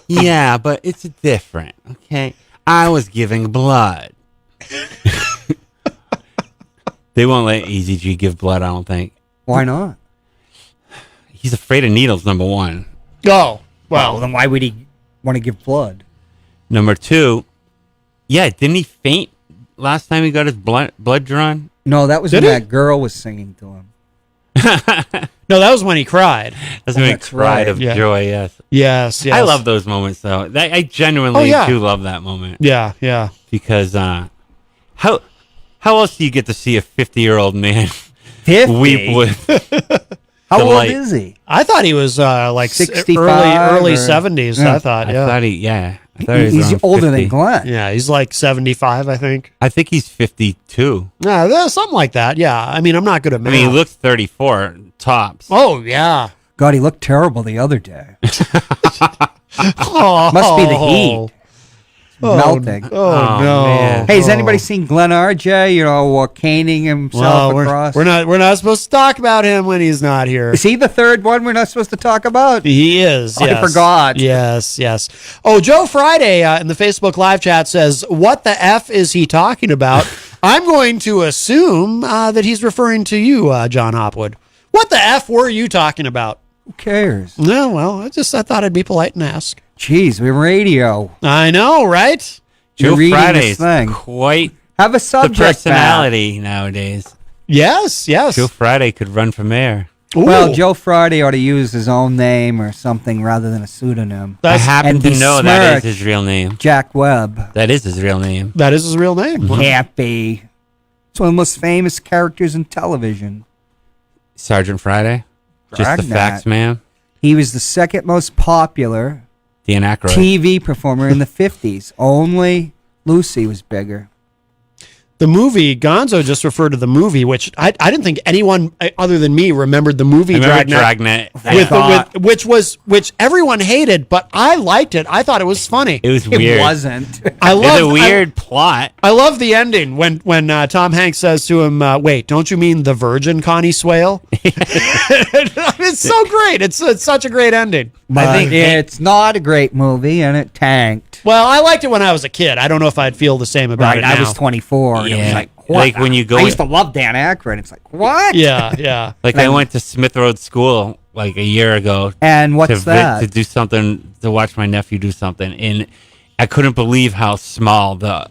Yeah, but it's different. Okay, I was giving blood. They won't let Easy G give blood, I don't think. Why not? He's afraid of needles, number one. Oh, well, then why would he want to give blood? Number two, yeah, didn't he faint last time he got his blood drawn? No, that was when that girl was singing to him. No, that was when he cried. That's when he cried of joy, yes. Yes. I love those moments, though. I genuinely do love that moment. Yeah, yeah. Because how else do you get to see a 50-year-old man 50? weep with How old delight? is he? I thought he was like 65 early or- 70s. Yeah. I thought, I yeah. thought he was He's around older 50. than Glenn. Yeah, he's like 75, I think. I think he's 52. Yeah, something like that. Yeah, I mean, I'm not good at I math. mean, he looks 34 tops. Oh, yeah. God, he looked terrible the other day. Oh, Must be the heat. Melting. Oh, no. man. Hey, has anybody seen Glenn RJ? Caning himself Well, across? we're not supposed to talk about him when he's not here. Is he the third one we're not supposed to talk about? He is. I Yes. forgot. Yes, yes. Oh, Joe Friday in the Facebook live chat says, "What the F is he talking about?" I'm going to assume that he's referring to you, John Hopwood. What the F were you talking about? Who cares? No, well, I thought I'd be polite and ask. Jeez, we're radio. I know, right? Joe You're reading Friday's this thing. quite Have a the subject personality nowadays. Yes, yes. Joe Friday could run for mayor. back. Well, Ooh. Joe Friday ought to use his own name or something rather than a pseudonym. I happen and to know that is besmirch his real name. Jack Webb. That is his real name. That is his real name. Can't be. It's one of the most famous characters in television. Sergeant Friday? Just the Dragnet. facts, ma'am. He was the second most popular Dan Aykroyd. TV performer in the 50s. Only Lucy was bigger. The movie, Gonzo just referred to the movie, which I didn't think anyone other than me remembered the movie I remember Dragnet. Dragnet. Which everyone hated, but I liked it. I thought it was funny. It was weird. It wasn't. I It's love a weird plot. I love the ending when Tom Hanks says to him, "Wait, don't you mean the Virgin Connie Swale?" It's so great. It's such a great ending. But it's not a great movie, and it tanked. Well, I liked it when I was a kid. I don't know if I'd feel the same about Right, it now. I was 24, and it was Yeah. like, what? Like when you go I in- used to love Dan Aykroyd. It's like, what? Yeah, yeah. Like I went to Smith Road School like a year ago. And what's to that? To do something, to watch my nephew do something. And I couldn't believe how small the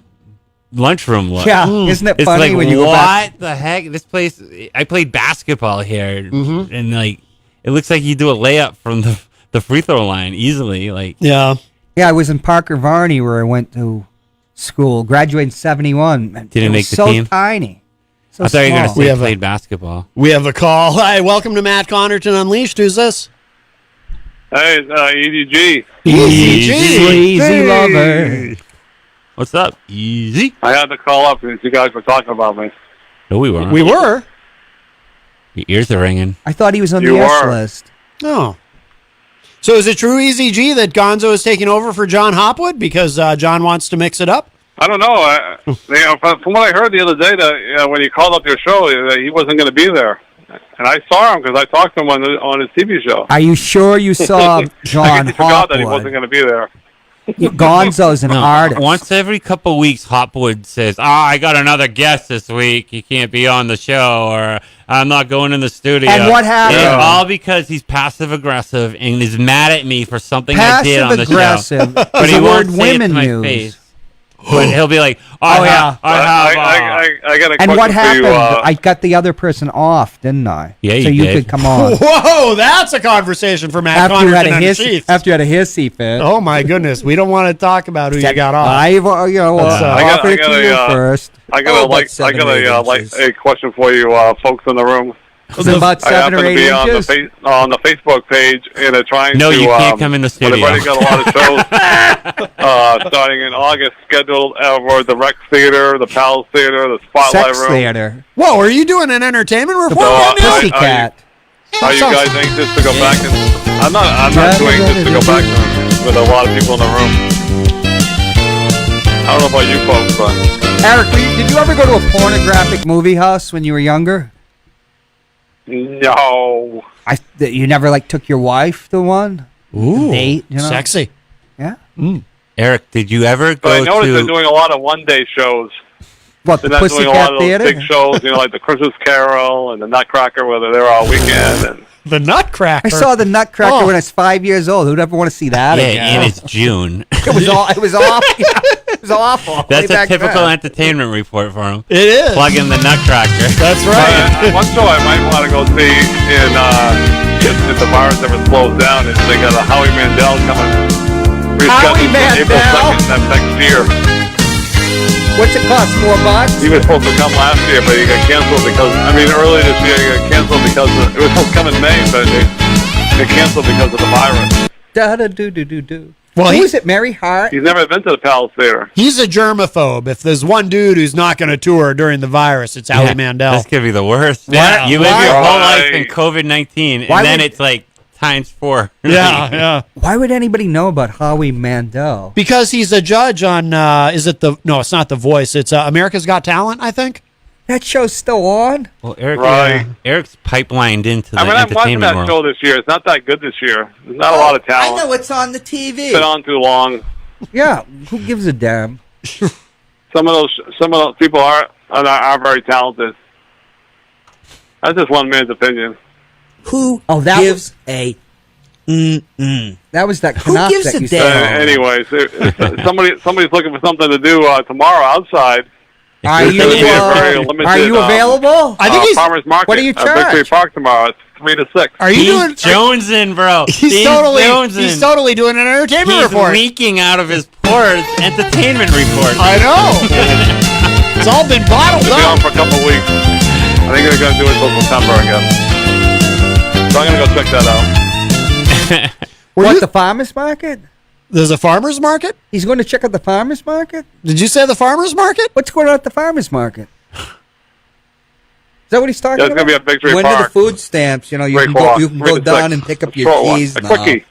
lunchroom was. Yeah, isn't it It's funny like, when you go back? what the heck? This place, I played basketball here. And like, it looks like you do a layup from the free throw line easily. Like, Yeah. Yeah, I was in Parker Varney where I went to school. Graduated in 71. Didn't make the so team? Tiny. So I thought you were going to small. say you played basketball. We have a call. Hi, welcome to Matt Connerton Unleashed. Who's this? Hey, it's EDG. Easy lover. What's up? Easy. I had to call up because you guys were talking about me. No, we weren't. We were. Your ears are ringing. I thought he was on You the S were. list. Oh. So is it true, Easy G, that Gonzo is taking over for John Hopwood because John wants to mix it up? I don't know. From what I heard the other day, that when he called up your show, that he wasn't going to be there. And I saw him because I talked to him on his TV show. Are you sure you saw I John guess he forgot that he wasn't Hopwood? going to be there. Gonzo's an artist. Once every couple weeks, Hopwood says, I got another guest this week. He can't be on the show, or I'm not going in the studio. And what happened? And all because he's passive-aggressive and is mad at me for something I did on the show. Passive-aggressive But is he the won't word say it to women my use. face. But he'll be like, I have. I got a And question what for happened? you. I got the other person off, didn't I? Yeah, so you you did. could come on. Whoa, that's a conversation for Matt after you had Connerton a Unsheathed. after you had a hissy fit. Oh, my goodness. We don't want to talk about who you got off. I've offered it to you first. I got a question for you, folks in the room. Is it about I 7 happen or to 8 be inches? on the Facebook page and trying No, to. you can't come in the studio. They've already got a lot of shows starting in August scheduled for the Rex Theater, the Palace Theater, the Spotlight Sex Room. theater. Whoa, are you doing an entertainment report? So, Pussycat. Are you guys anxious to go back? I'm not too anxious to go back with a lot of people in the room. I don't know about you folks, but Eric, did you ever go to a pornographic movie house when you were younger? no. You never took your wife to one? Ooh, date, sexy. Yeah. Eric, did you ever But I go noticed they're to... doing a lot of one-day shows. What, They're the not doing a lot Pussycat of those Theater? big shows, like the Christmas Carol and the Nutcracker, where they're there all weekend. And The Nutcracker. I saw the Nutcracker when I was 5 years old. Who'd ever want to see that Yeah, again? and it's June. It was awful. It was awful. That's way a back typical then. entertainment report for him. It is. Plug in the Nutcracker. That's right. one show I might want to go see if the virus ever slows down is they got a Howie Mandel coming. Howie Rescheduled for April Mandel? 2nd of next year. What's it cost? $4? He was supposed to come last year, but he got canceled early this year he got canceled because it was supposed to come in May, but it got canceled because of the virus. Da-da-do-do-do-do. Well, Who is it, Mary Hart? He's never been to the Palace Theater. He's a germaphobe. If there's one dude who's not going to tour during the virus, it's Howie Mandel. This could be the worst. Why- You live your why- whole life in COVID-19, Why and then would- it's like times 4. Yeah. Why would anybody know about Howie Mandel? Because he's a judge on, no, it's not The Voice. It's America's Got Talent, I think. That show's still on? Well, Eric, Right. Eric's pipelined into the I'm watching entertainment that world. show this year. It's not that good this year. There's not a lot of talent. I know it's on the TV. It's been on too long. Yeah, who gives a damn? Some of those people are very talented. That's just one man's opinion. Who gives a That was that Who Canuck gives that a you damn? said. Anyways, if somebody's looking for something to do tomorrow outside. Are you, There's gonna be a very limited, are you available? I think he's farmers market. What do you at Victory charge? Park tomorrow. It's 3 to 6. Are you He's doing jonesing, bro. He's totally doing an entertainment He's report. leaking out of his pores entertainment report. I know. It's all been bottled It'll be on up. for a couple of weeks. I think they're going to do it until September again. So I'm going to go check that out. What, the farmer's market? There's a farmer's market? He's going to check out the farmer's market? Did you say the farmer's market? What's going on at the farmer's market? Is that what he's talking Yeah, it's about? gonna be at Victory When do the Park. food stamps, you can Great go, walk. you can 3 go to down 6. and pick up your Short one. cheese A now. quickie.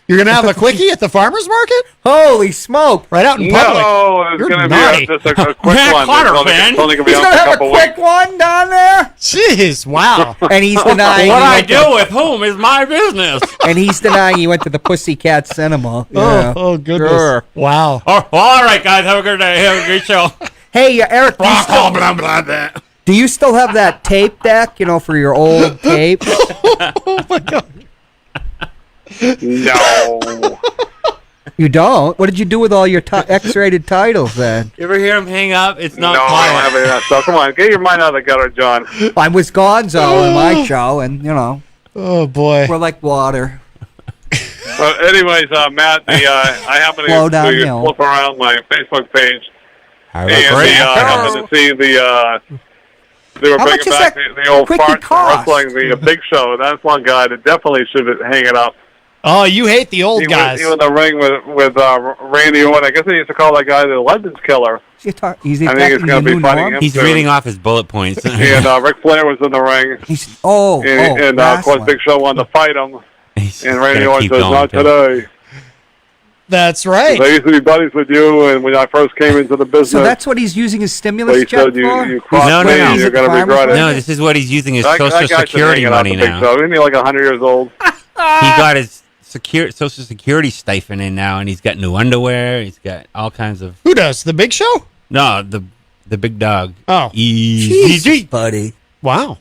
You're going to have a quickie at the farmer's market? Holy smoke. Right out in public. No, it's You're going to naughty. be just a quick one. Carter, It's man. only going to be He's on going for to a have a couple of quick weeks. one down there? Jeez, wow. And he's denying What he I went to- do with whom is my business. And he's denying he went to the Pussycat Cinema. Oh, goodness. Sure. Wow. Oh, all right, guys. Have a good day. Have a great show. Hey, Eric, Blah. do you still have that tape deck, for your old tape? Oh, my God. No. You don't? What did you do with all your X-rated titles then? You ever hear him hang up? It's not No, I don't quiet. have any of that stuff. Come on, get your mind out of the gutter, John. I was Gonzo in my show, and, Oh, boy. we're like water. Anyways, Matt, I happen Slow to downhill. flip around my Facebook page, Have and a great I happened to see they were How much bringing is back that the old quickie fart cost? wrestling, the Big Show. That's one guy that definitely should hang it up. Oh, you hate the old guys. He was in the ring with Randy Orton. I guess they used to call that guy the Legends Killer. He's I think it's going to be fighting him He's soon. reading off his bullet points. And Ric Flair was in the ring. And of course, Big Show wanted to fight him. And Randy Orton says, not today. That's right. I used to be buddies with you, and when I first came into the business. So that's what he's using his stimulus He check said for? you crossed me, you're going to regret it. No, this is what he's using his That Social guy should Security hang it out money the Big now. Show. Isn't he like 100 years old? He got his Social Security stipend in now, and he's got new underwear. He's got all kinds of. Who does? The Big Show? No, the big dog. Oh, Jeez, buddy. Wow.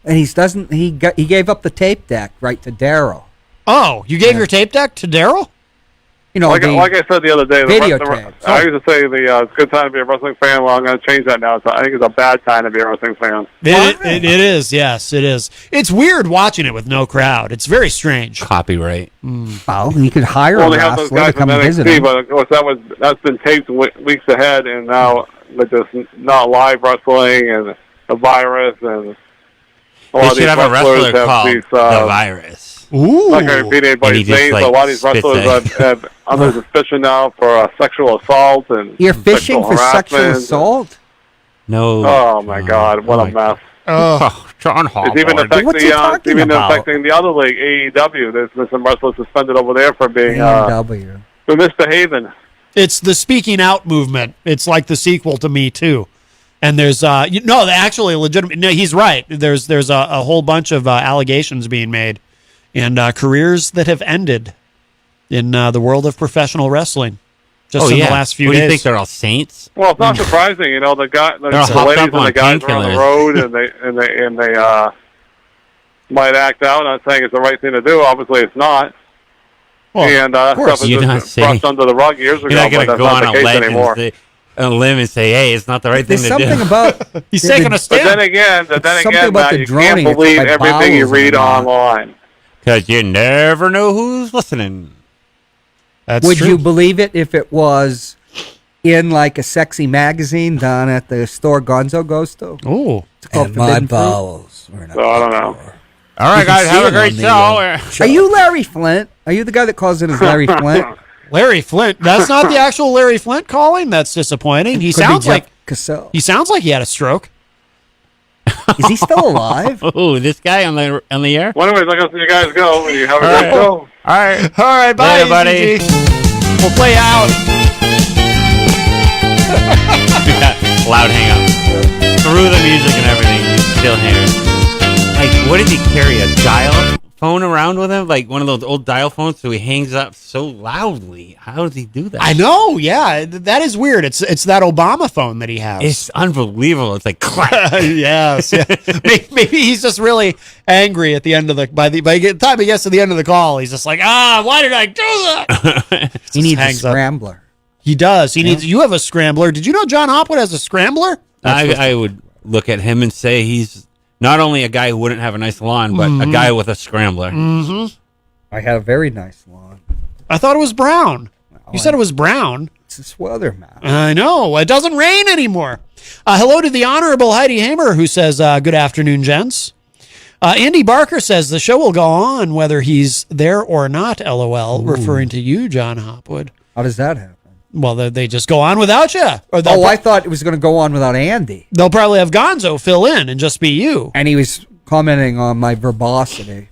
And he gave up the tape deck right to Daryl. Oh, you gave your tape deck to Daryl? You know, like I said the other day, videotape. I used to say it's a good time to be a wrestling fan. Well, I'm going to change that now. I think it's a bad time to be a wrestling fan. It is, yes, it is. It's weird watching it with no crowd. It's very strange. Copyright. Well, you could hire Well, a they have those wrestler guys to come from visit NXT, him. but of course that's been taped weeks ahead, and now with this not live wrestling and the virus and a lot They of should these have a wrestlers wrestler have called these, The Virus. Ooh. I'm not going to repeat anybody's And he just, names, like, but a lot of these spits wrestlers at have under suspicion now for sexual assault and You're fishing for sexual harassment. assault? No. Oh my God! What a mess! Oh, John Hall. It's even affecting the other league, AEW. There's been some wrestlers suspended over there for being AEW. for misbehaving. It's the speaking out movement. It's like the sequel to Me Too. And there's actually legitimate. No, he's right. There's a whole bunch of allegations being made, and careers that have ended in the world of professional wrestling. Just in the last few What days. do you think they're all saints? Well, it's not surprising, the all ladies hopped and up on the guys are on the painkillers. road, and they might act out. I'm not saying it's the right thing to do. Obviously, it's not. Well, and of course, stuff you're is not just saying- brushed under the rug years ago. You're not but going to that's go on not a the case anymore. limb and say, hey, it's not the right thing There's to do. something about He's taking a But stand. then again, something about Matt, the you droning. can't It's believe like everything you bowels read and all. online. Because you never know who's listening. That's Would true. you believe it if it was in like a sexy magazine down at the store Gonzo goes to? Oh, It's called Forbidden Fruit. So I don't know. All right, You can guys, see have a him great on the, show. Are you Larry Flint? Are you the guy that calls in as Larry Flint? Larry Flint. That's not the actual Larry Flint calling. That's disappointing. He Could be sounds Jeff like Cassell. he sounds like he had a stroke. Is he still alive? Oh, this guy on the air? Well, anyways, I guess you guys go. And you have a All great right. show. All right. All right, bye, Later, buddy. ECG. We'll play out. Loud hang up. Through the music and everything, you still hear it. Like, what did he carry? A dial phone around with him? Like one of those old dial phones, so he hangs up so loudly. How does he do that? I know. Yeah, that is weird. It's that Obama phone that he has. It's unbelievable. It's like clack. Yes. Yeah. Maybe he's just really angry at the end of by the time he gets to the end of the call. He's just like, why did I do that? He needs a hangs up. scrambler. He does. He needs. You have a scrambler. Did you know John Hopwood has a scrambler? I would look at him and say he's not only a guy who wouldn't have a nice lawn, but a guy with a scrambler. Mm-hmm. I had a very nice lawn. I thought it was brown. You said it was brown. It's this weather, man. I know. It doesn't rain anymore. Hello to the Honorable Heidi Hamer, who says, good afternoon, gents. Andy Barker says the show will go on whether he's there or not, LOL, referring to you, John Hopwood. How does that happen? Well, they just go on without you. Or I thought it was going to go on without Andy. They'll probably have Gonzo fill in and just be you. And he was commenting on my verbosity.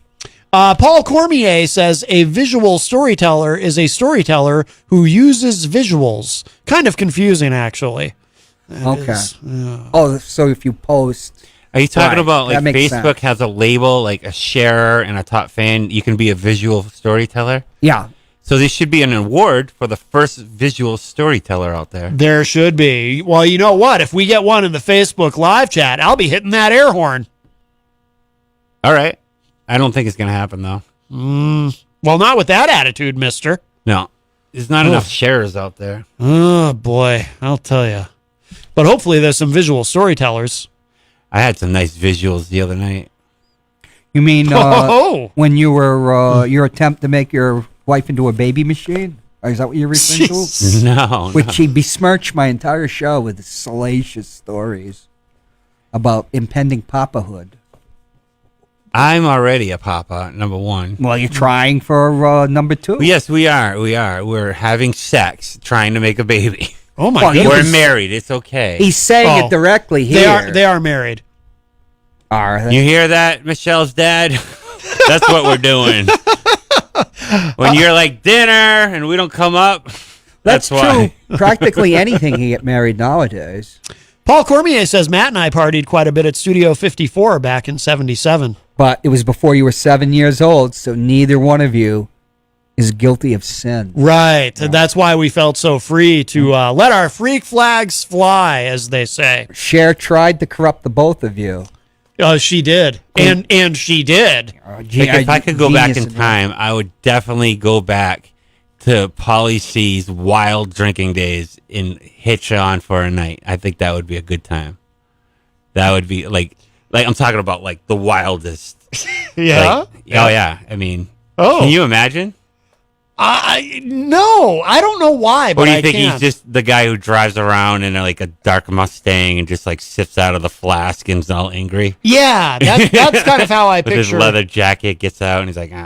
Paul Cormier says a visual storyteller is a storyteller who uses visuals. Kind of confusing, actually. Okay. Oh, so if you post... Are you talking Right. about like That makes Facebook sense. has a label, like a sharer and a top fan? You can be a visual storyteller. Yeah. So there should be an award for the first visual storyteller out there. There should be. Well, you know what? If we get one in the Facebook live chat, I'll be hitting that air horn. All right. I don't think it's going to happen, though. Well, not with that attitude, mister. No. There's not enough sharers out there. Oh, boy. I'll tell you. But hopefully there's some visual storytellers. I had some nice visuals the other night. You mean Oh. when you were your attempt to make your wife into a baby machine? Or is that what you're referring to? No. Which he besmirched my entire show with salacious stories about impending papahood. I'm already a papa, number one. Well, you're trying for number two. Yes, we are. We're having sex, trying to make a baby. Oh my Well, goodness. We're married. It's okay. He's saying it directly here. They are married. Are they? You hear that, Michelle's dad? That's what we're doing. When you're like dinner and we don't come up, that's why. True. Practically anything can get married nowadays. Paul Cormier says Matt and I partied quite a bit at Studio 54 back in '77. But it was before you were 7 years old, so neither one of you is guilty of sin. Right. Yeah. That's why we felt so free to let our freak flags fly, as they say. Cher tried to corrupt the both of you. She did. And she did. If I could go back in time, I would definitely go back to Pauly C's wild drinking days and hitch on for a night. I think that would be a good time. That would be like I'm talking about like the wildest. Yeah? Oh yeah. I mean, can you imagine? No, I don't know why, but or do you think he's just the guy who drives around in like a dark Mustang and just like sips out of the flask and is all angry? Yeah, that's kind of how I With picture. his leather jacket, gets out and he's like, should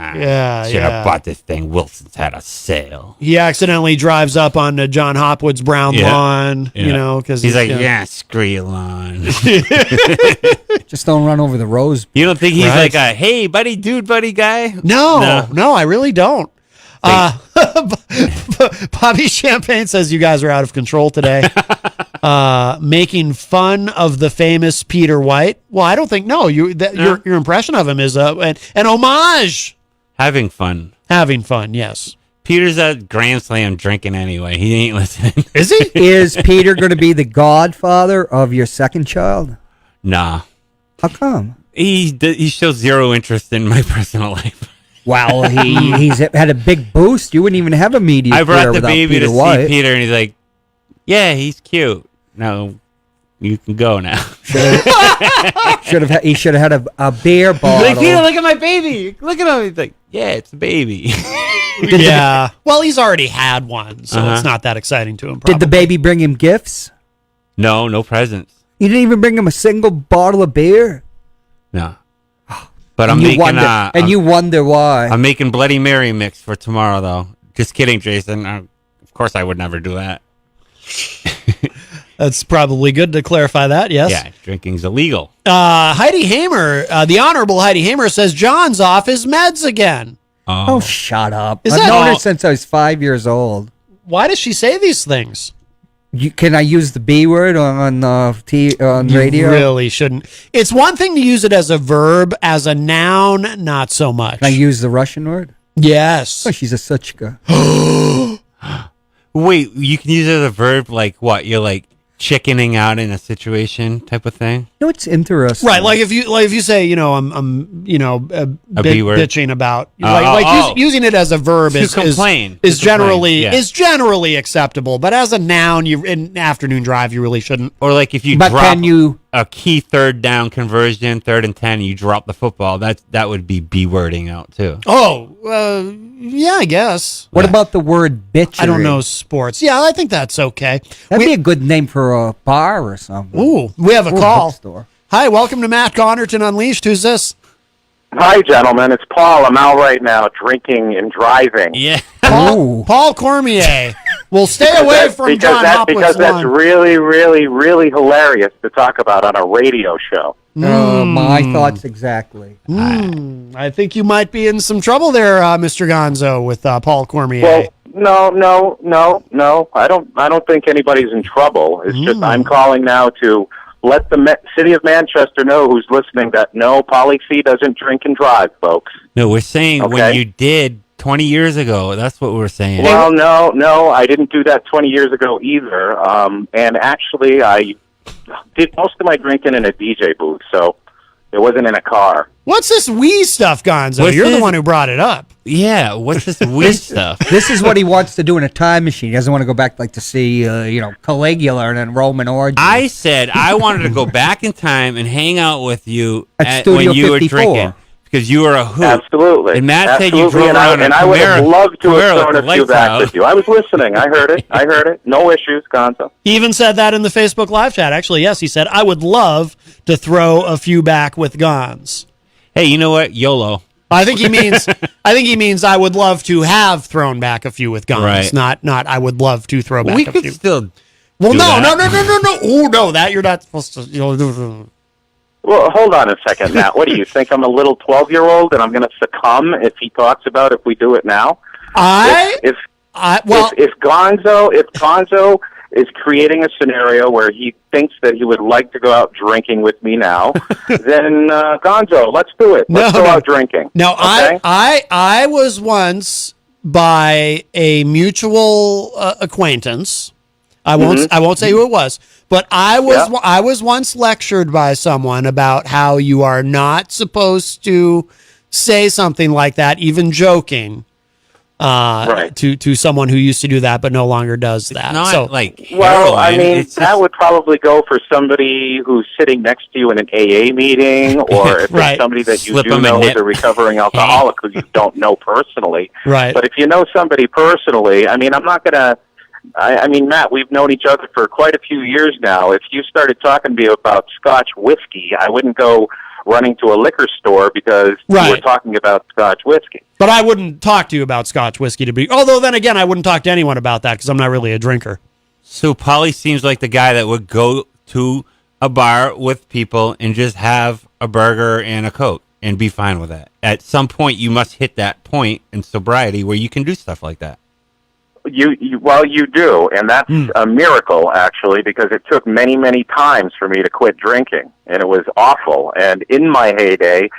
have bought this thing. Wilson's had a sale. He accidentally drives up on John Hopwood's brown lawn, you know, because he's like, screw your lawn. Just don't run over the rose. You don't think he's like a hey buddy, dude, buddy guy? No, I really don't. Bobby Champagne says you guys are out of control today. Making fun of the famous Peter White. Well, I don't think your impression of him is an homage. Having fun, yes. Peter's at Grand Slam drinking anyway. He ain't listening. Is he? Is Peter going to be the godfather of your second child? Nah. How come? He shows zero interest in my personal life. Wow, he's had a big boost. You wouldn't even have a media I brought career the without baby Peter to White. see Peter, and he's like, "Yeah, he's cute. No, you can go now." He should have had a beer bottle. Like, Peter, look at my baby. Look at him. He's like, "Yeah, it's a baby." Yeah. Well, he's already had one, so it's not that exciting to him. Probably. Did the baby bring him gifts? No presents. You didn't even bring him a single bottle of beer? No. But you wonder why. I'm making Bloody Mary mix for tomorrow, though. Just kidding, Jason. Of course, I would never do that. That's probably good to clarify that, yes? Yeah, drinking's illegal. Heidi Hamer, the Honorable Heidi Hamer, says John's off his meds again. Oh, shut up. Is I've that known all? her since I was 5 years old. Why does she say these things? Can I use the B word on radio? You really shouldn't. It's one thing to use it as a verb, as a noun, not so much. Can I use the Russian word? Yes. Oh, she's a suchka. Wait, you can use it as a verb like what? You're like chickening out in a situation type of thing? No, it's interesting. Right, like if you say, I'm B word? bitching about using it as a verb To complain. is generally Yeah. is generally acceptable, but as a noun, in afternoon drive, you really shouldn't. Or like if you But drop can you- a key third down conversion, 3rd and 10, you drop the football, that would be B-wording out too. Oh, yeah, I guess. What about the word bitch? I don't know sports. Yeah, I think that's okay. That'd be a good name for a bar or something. Ooh, we have a Or call. bookstore. Hi, welcome to Matt Connerton Unleashed. Who's this? Hi, gentlemen. It's Paul. I'm out right now drinking and driving. Yeah. Paul Cormier. We'll stay away from John Hopwood's because that's lawn. really, really, really hilarious to talk about on a radio show. My thoughts exactly. I think you might be in some trouble there, Mr. Gonzo, with Paul Cormier. Well, no. I don't think anybody's in trouble. It's just I'm calling now to let the city of Manchester know who's listening that no, Pauly C doesn't drink and drive, folks. No, we're saying when Okay. you did 20 years ago. That's what we're saying. Well, no, I didn't do that 20 years ago either. And actually, I did most of my drinking in a DJ booth, so it wasn't in a car. What's this wee stuff, Gonzo? What's You're the this- one who brought it up. Yeah, what's this weird stuff? This is what he wants to do in a time machine. He doesn't want to go back to see, Caligula and then Roman orgy. I said I wanted to go back in time and hang out with you At Studio when you 54. were drinking. because you were a hoot. Absolutely. And Matt said you Absolutely. drove around and I would have loved to have thrown a few lights back out. with you. I was listening. I heard it. No issues, Gonzo. He even said that in the Facebook live chat. Actually, yes, he said, I would love to throw a few back with Gons. Hey, you know what? YOLO. I think he means I would love to have thrown back a few with Gons, Right. not I would love to throw back We a could few. still. Well, do no. that. Oh, no, that you're not supposed to. Well, hold on a second, Matt. What do you think? I'm a little 12-year-old and I'm going to succumb if he talks about if we do it now? If Gonzo is creating a scenario where he thinks that he would like to go out drinking with me now, then Gonzo, let's do it. Let's go out drinking. No, okay? I was once by a mutual acquaintance. I won't say who it was, but I was once lectured by someone about how you are not supposed to say something like that, even joking, to someone who used to do that but no longer does that. Not like well, I heroin. mean, It's that would probably go for somebody who's sitting next to you in an AA meeting, or if Right. it's somebody that you Slip do 'em a know is nip. a recovering alcoholic who you don't know personally. Right. But if you know somebody personally, I mean, I'm not going to... I mean, Matt, we've known each other for quite a few years now. If you started talking to me about Scotch whiskey, I wouldn't go running to a liquor store because you were talking about Scotch whiskey. But I wouldn't talk to you about Scotch whiskey although then again, I wouldn't talk to anyone about that because I'm not really a drinker. So Paulie seems like the guy that would go to a bar with people and just have a burger and a Coke and be fine with that. At some point, you must hit that point in sobriety where you can do stuff like that. You do, and that's a miracle, actually, because it took many, many times for me to quit drinking, and it was awful. And in my heyday,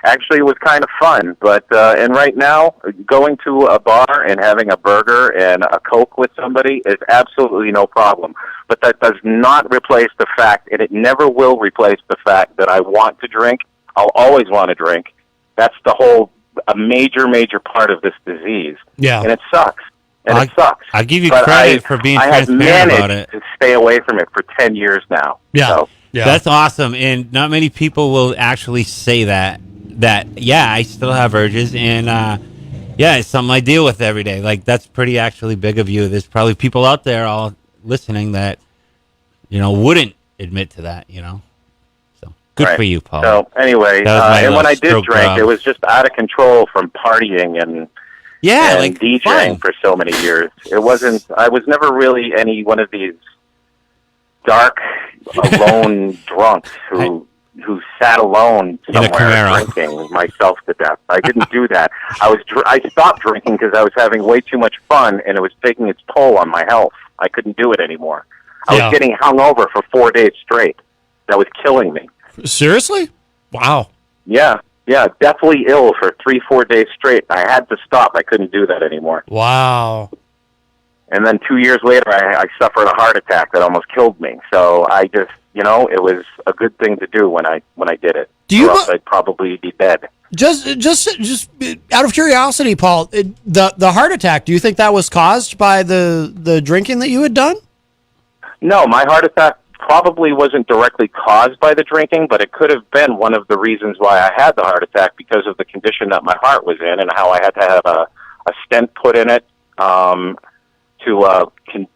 actually, it was kind of fun. But and right now, going to a bar and having a burger and a Coke with somebody is absolutely no problem. But that does not replace the fact, and it never will replace the fact that I want to drink. I'll always want to drink. That's a major part of this disease. Yeah. And it sucks. And it sucks. I give you But credit for being I have transparent managed about it. to stay away from it for 10 years now. Yeah. So, That's awesome. And not many people will actually say that, yeah, I still have urges. And, yeah, it's something I deal with every day. Like, that's pretty actually big of you. There's probably people out there all listening that, wouldn't admit to that, So, good for you, Paul. So, anyway, That was my and when little I did stroke drink, job. it was just out of control from partying and DJing fun. for so many years. I was never really any one of these dark, alone drunks who sat alone somewhere Camaro. drinking myself to death. I didn't do that. I stopped drinking because I was having way too much fun, and it was taking its toll on my health. I couldn't do it anymore. I was getting hungover for 4 days straight. That was killing me. Seriously? Wow. Yeah, deathly ill for 3-4 days straight. I had to stop. I couldn't do that anymore. Wow. And then 2 years later, I suffered a heart attack that almost killed me. So I just, it was a good thing to do when I did it. Or else I'd probably be dead. Just out of curiosity, Paul, the heart attack, do you think that was caused by the drinking that you had done? No, my heart attack probably wasn't directly caused by the drinking, but it could have been one of the reasons why I had the heart attack because of the condition that my heart was in and how I had to have a stent put in it to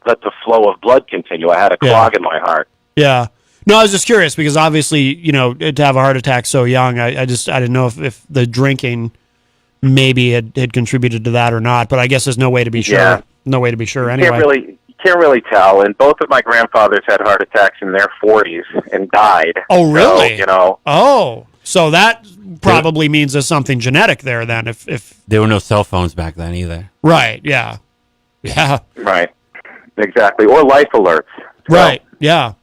let the flow of blood continue. I had a clog in my heart. Yeah. No, I was just curious because obviously, to have a heart attack so young, I didn't know if the drinking maybe had contributed to that or not, but I guess there's no way to be sure. Yeah. No way to be sure anyway. Can't really tell. And both of my grandfathers had heart attacks in their 40s and died. Oh, really? So, Oh, so that probably means there's something genetic there then. If there were no cell phones back then either. Right. Yeah. Yeah. Right. Exactly. Or life alerts. So, Right. Yeah.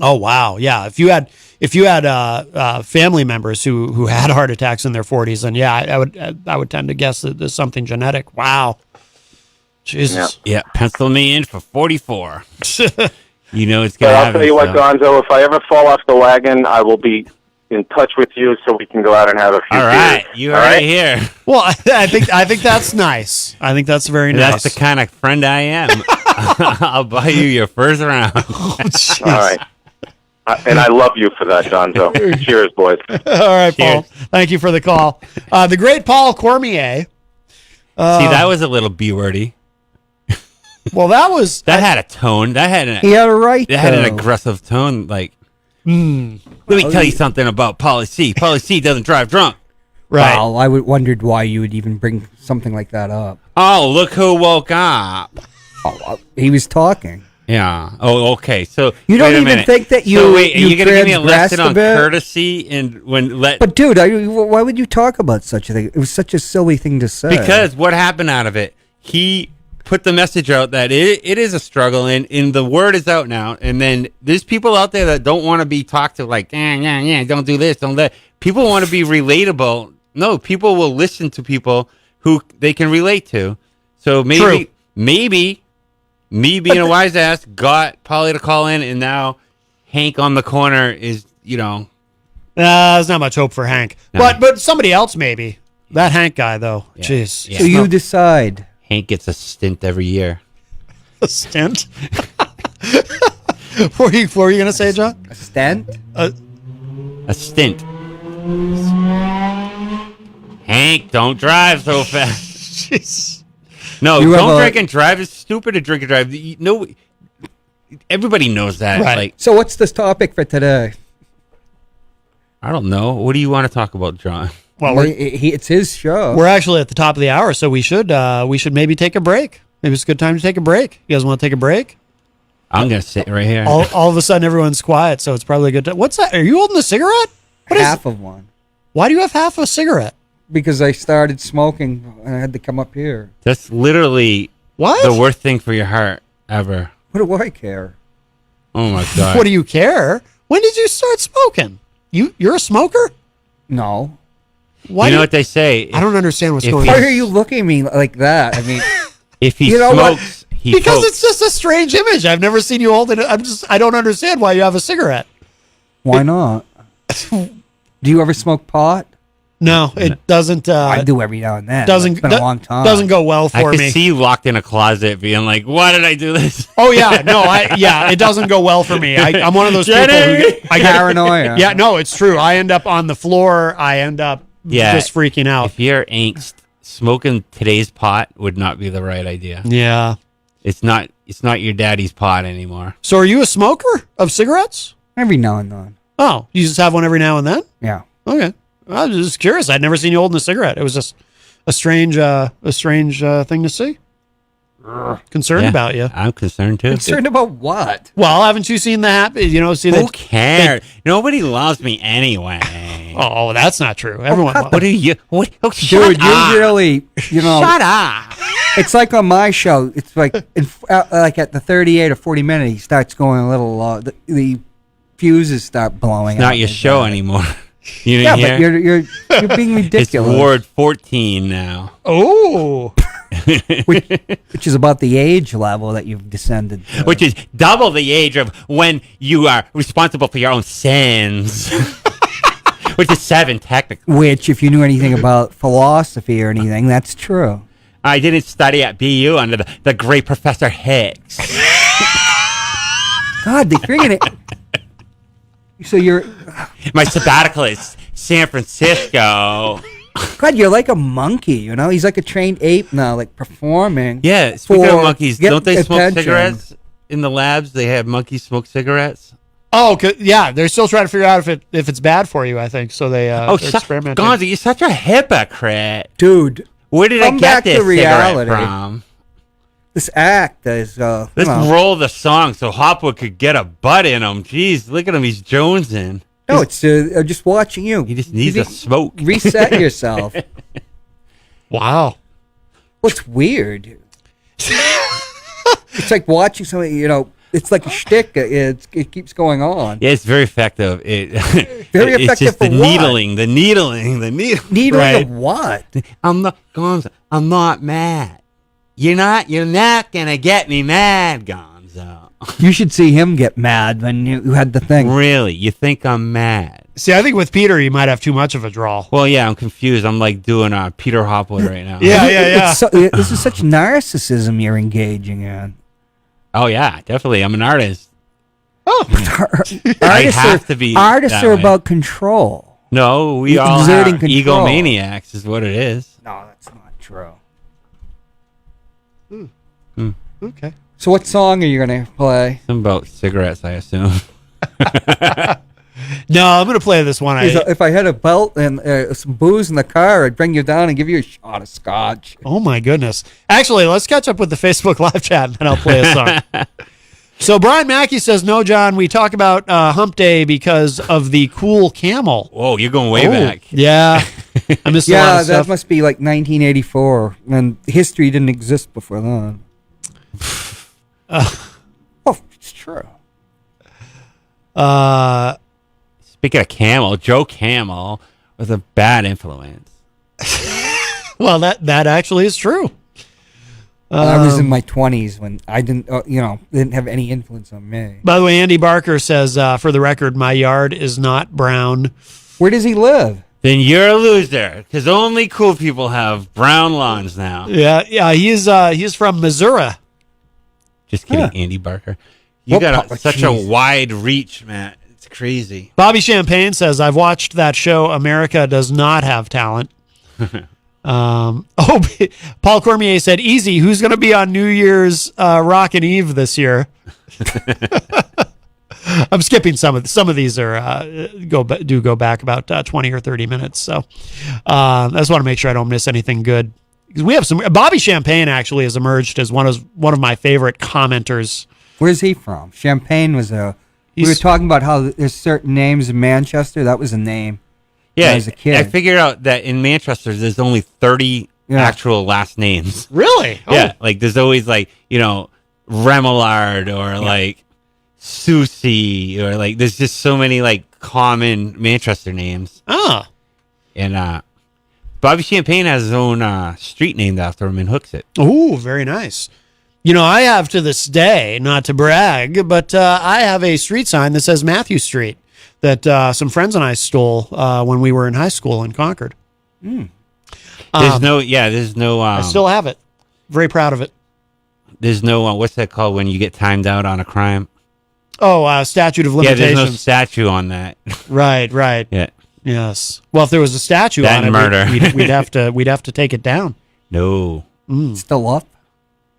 Oh wow. Yeah. If you had family members who had heart attacks in their 40s, then yeah, I would tend to guess that there's something genetic. Wow. Jesus. Yeah. Pencil me in for 44. It's But gonna I'll happen. tell you what, Gonzo, if I ever fall off the wagon, I will be in touch with you so we can go out and have a few All right, beers. you heard it here. Well, I think that's nice. I think that's very nice. That's the kind of friend I am. I'll buy you your first round. All right. And I love you for that, Gonzo. Cheers, boys. All right, Paul. Thank you for the call. The great Paul Cormier. See, that was a little B-wordy. Well, that had a tone. That had he had a right. That had an aggressive tone. Like, let me tell you something about Pauly C. Pauly C doesn't drive drunk. Right. Well, I wondered why you would even bring something like that up. Oh, look who woke up. Oh, he was talking. Yeah. Oh, okay. So you don't even think that you. So wait, are you going to give me a transgressed lesson on bit? courtesy and when let? But dude, why would you talk about such a thing? It was such a silly thing to say. Because what happened out of it? He put the message out that it is a struggle, and the word is out now. And then there's people out there that don't want to be talked to like, yeah, don't do this, don't that. People want to be relatable. No, people will listen to people who they can relate to. So maybe me being a wise ass got Pauly to call in, and now Hank on the corner is, there's not much hope for Hank. No. But somebody else maybe. That Hank guy, though. Yeah. Jeez. Yeah. So you decide. Hank gets a stint every year. A stint? What were you going to say, John? A stent? A stint. Hank, don't drive so fast. Jeez. No, don't drink and drive. It's stupid to drink and drive. No, everybody knows that. Right. Like, so what's the topic for today? I don't know. What do you want to talk about, John? Well, it's his show. We're actually at the top of the hour, so we should maybe take a break. Maybe it's a good time to take a break. You guys want to take a break? I'm going to sit right here. All of a sudden, everyone's quiet, so it's probably a good time. What's that? Are you holding a cigarette? Half of one. Why do you have half a cigarette? Because I started smoking and I had to come up here. That's literally the worst thing for your heart ever. What do I care? Oh, my God. What do you care? When did you start smoking? You're a smoker? No. Why? You know what they say? I don't understand what's going Why on. are you looking at me like that? I mean, if he smokes, he because pokes. it's just a strange image. I've never seen you hold it. I don't understand why you have a cigarette. Why not? Do you ever smoke pot? No, it doesn't. I do every now and then. Doesn't. It's been a long time. Doesn't go well for I me. can see you locked in a closet being like, why did I do this? Oh, yeah. No, it doesn't go well for me. I'm one of those people who I get paranoia. Yeah, no, it's true. I end up on the floor. I end up just freaking out. If you're angst, smoking today's pot would not be the right idea. Yeah. It's not your daddy's pot anymore. So are you a smoker of cigarettes? Every now and then. Oh, you just have one every now and then? Yeah. Okay. I was just curious. I'd never seen you holding a cigarette. It was just a strange thing to see. Concerned about you. I'm concerned too. Concerned about what? Well, haven't you seen the happy? Who cares? Nobody loves me anyway. Oh, that's not true. Everyone. What are you? What? Oh, Dude, you really, shut up. It's like on my show. It's like like at the 38 or 40 minute, he starts going a little. The fuses start blowing. It's not your show anymore. You didn't hear? But you're being ridiculous. It's Ward 14 now. Oh. which is about the age level that you've descended to. Which is double the age of when you are responsible for your own sins. Which is 7 technically. Which, if you knew anything about philosophy or anything, that's true. I didn't study at BU under the great Professor Hicks. God, they're bringing it. So you're... My sabbatical is San Francisco. God, you're like a monkey, you know? He's like a trained ape now, like performing. Yeah, speaking of monkeys, don't they smoke cigarettes in the labs? They have monkeys smoke cigarettes? Oh, yeah, they're still trying to figure out if it's bad for you, I think. So they experimenting. Gonzo, you're such a hypocrite. Dude. Where did I get this cigarette from? This act is... Let's roll the song so Hopwood could get a butt in him. Jeez, look at him. He's jonesing. No, it's just watching you. He just needs a smoke. Reset yourself. Wow. What's weird? It's like watching something, it's like a shtick. It keeps going on. Yeah, it's very effective. Very effective it's just for the what? needling. Needling right? of what? I'm not mad. You're not gonna get me mad, Gonzo. You should see him get mad when you had the thing. Really? You think I'm mad? See, I think with Peter, you might have too much of a drawl. Well, yeah, I'm confused. I'm like doing Peter Hopwood right now. Yeah. This is such narcissism you're engaging in. Oh, yeah, definitely. I'm an artist. I have to be. Artists that are way. about control. No, we all Exerting have control. egomaniacs, is what it is. No, that's not true. Okay. So what song are you going to play? Something about cigarettes, I assume. No, I'm going to play this one. If I had a belt and some booze in the car, I'd bring you down and give you a shot of scotch. Oh, my goodness. Actually, let's catch up with the Facebook live chat, and then I'll play a song. So Brian Mackey says, no, John, we talk about Hump Day because of the cool camel. Whoa, you're going way back. Yeah. I missed a lot Yeah, of that stuff. must be like 1984, and history didn't exist before then. Oh, it's true. Speaking of Camel, Joe Camel was a bad influence. Well, that actually is true. I was in my 20s when I didn't, didn't have any influence on me. By the way, Andy Barker says, for the record, my yard is not brown. Where does he live? Then you're a loser, because only cool people have brown lawns now. Yeah, he's from Missouri. Just kidding, Andy Barker. You got such a wide reach, man. It's crazy. Bobby Champagne says, I've watched that show, America Does Not Have Talent. Paul Cormier said, easy, who's going to be on New Year's Rockin' Eve this year? I'm skipping some of these are go back about 20 or 30 minutes. So I just want to make sure I don't miss anything good. Because we have some. Bobby Champagne actually has emerged as one of my favorite commenters. Where's he from? Champagne was we were talking about how there's certain names in Manchester. That was a name. Yeah, as a kid. I figured out that in Manchester there's only 30 actual last names. Really? Yeah, like there's always Remillard or like Susie or like there's just so many like common Manchester names. Ah. And Bobby Champagne has his own street named after him in Hooksett. Oh, very nice. I have to this day, not to brag, but I have a street sign that says Matthew Street that some friends and I stole when we were in high school in Concord. There's no. I still have it. Very proud of it. There's no. What's that called when you get timed out on a crime? Oh, statute of limitations. Yeah, there's no statue on that. Right. Yeah. Yes. Well, if there was a statue That on it, murder. we'd have to take it down. No. Still up?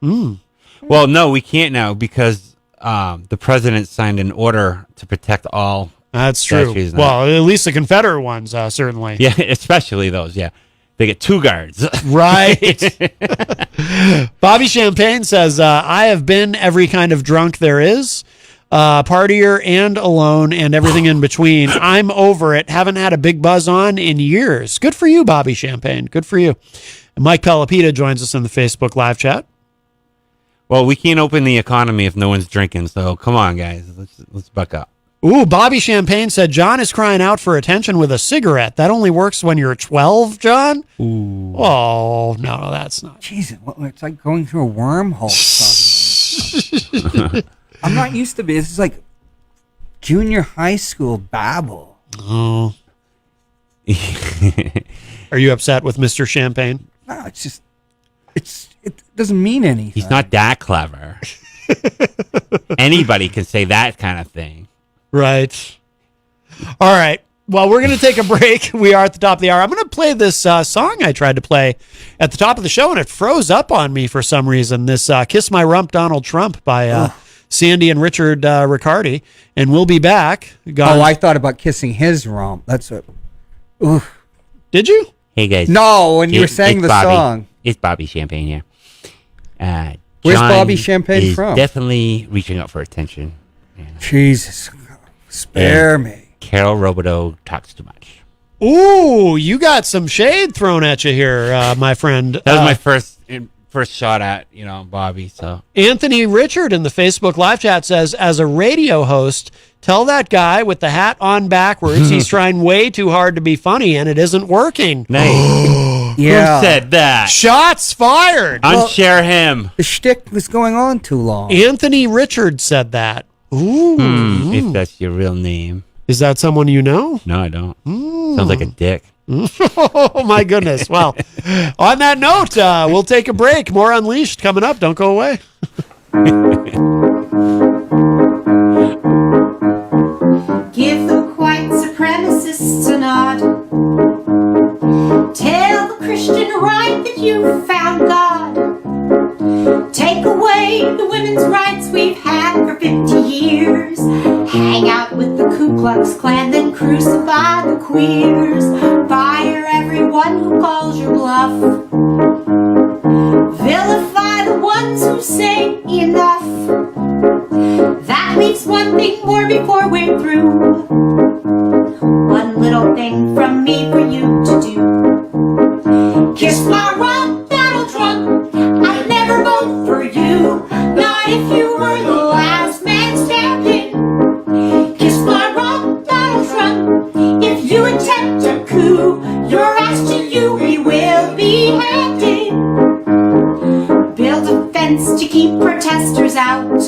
Well, no, we can't now because the president signed an order to protect all. That's true. statues now. Well, at least the Confederate ones, certainly. Yeah, especially those. Yeah, they get 2 guards. Right. Bobby Champagne says, I have been every kind of drunk there is, partier and alone and everything in between. I'm over it. Haven't had a big buzz on in years. Good for you, Bobby Champagne. Good for you. And Mike Pelopita joins us in the Facebook live chat. Well, we can't open the economy if no one's drinking. So come on, guys, let's buck up. Ooh, Bobby Champagne said, John is crying out for attention with a cigarette. That only works when you're 12, John? Ooh. Oh, no, that's not. Jeez, it's like going through a wormhole. I'm not used to it. This is like junior high school babble. Oh. Are you upset with Mr. Champagne? No, it's just, it doesn't mean anything. He's not that clever. Anybody can say that kind of thing. Right. All right. Well, we're going to take a break. We are at the top of the hour. I'm going to play this song I tried to play at the top of the show, and it froze up on me for some reason. This Kiss My Rump, Donald Trump by Sandy and Richard Riccardi. And we'll be back. Oh, I thought about kissing his rump. That's what. Oof. Did you? Hey, guys. No, when you were saying the Bobby. song. It's Bobby Champagne here. Where's John Bobby Champagne is from? Definitely reaching out for attention. Jesus. Spare me. Carol Robideau talks too much. Ooh, you got some shade thrown at you here, my friend. That was my first shot at, Bobby. So Anthony Richard in the Facebook live chat says, as a radio host, tell that guy with the hat on backwards he's trying way too hard to be funny and it isn't working. Nice. Yeah. Who said that? Shots fired. Unshare him. The shtick was going on too long. Anthony Richard said that. Ooh. If that's your real name. Is that someone you know? No, I don't. Sounds like a dick. Oh, my goodness. Well, on that note, we'll take a break. More Unleashed coming up. Don't go away. fellow queers. Fire everyone who calls your bluff. Vilify the ones who say enough. That leaves one thing more before we're through. One little thing from me for you to do. Kiss my rump, Donald Trump. I'd never vote for you, not if you were the last man standing. Kiss my rump, Donald Trump. If you attempt a coup, your ass to you we will be handing. Build a fence to keep protesters out.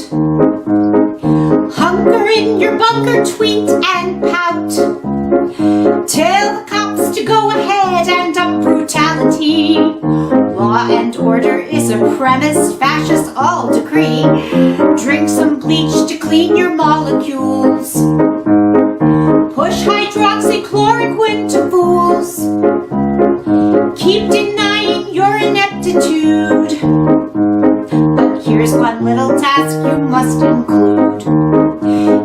Hunker in your bunker, tweet and pout. Tell the cops to go ahead and up brutality. Law and order is a premise fascists all decree. Drink some bleach to clean your molecules. Push hydroxychloroquine to fools. Keep denying your ineptitude. But here's one little task you must include.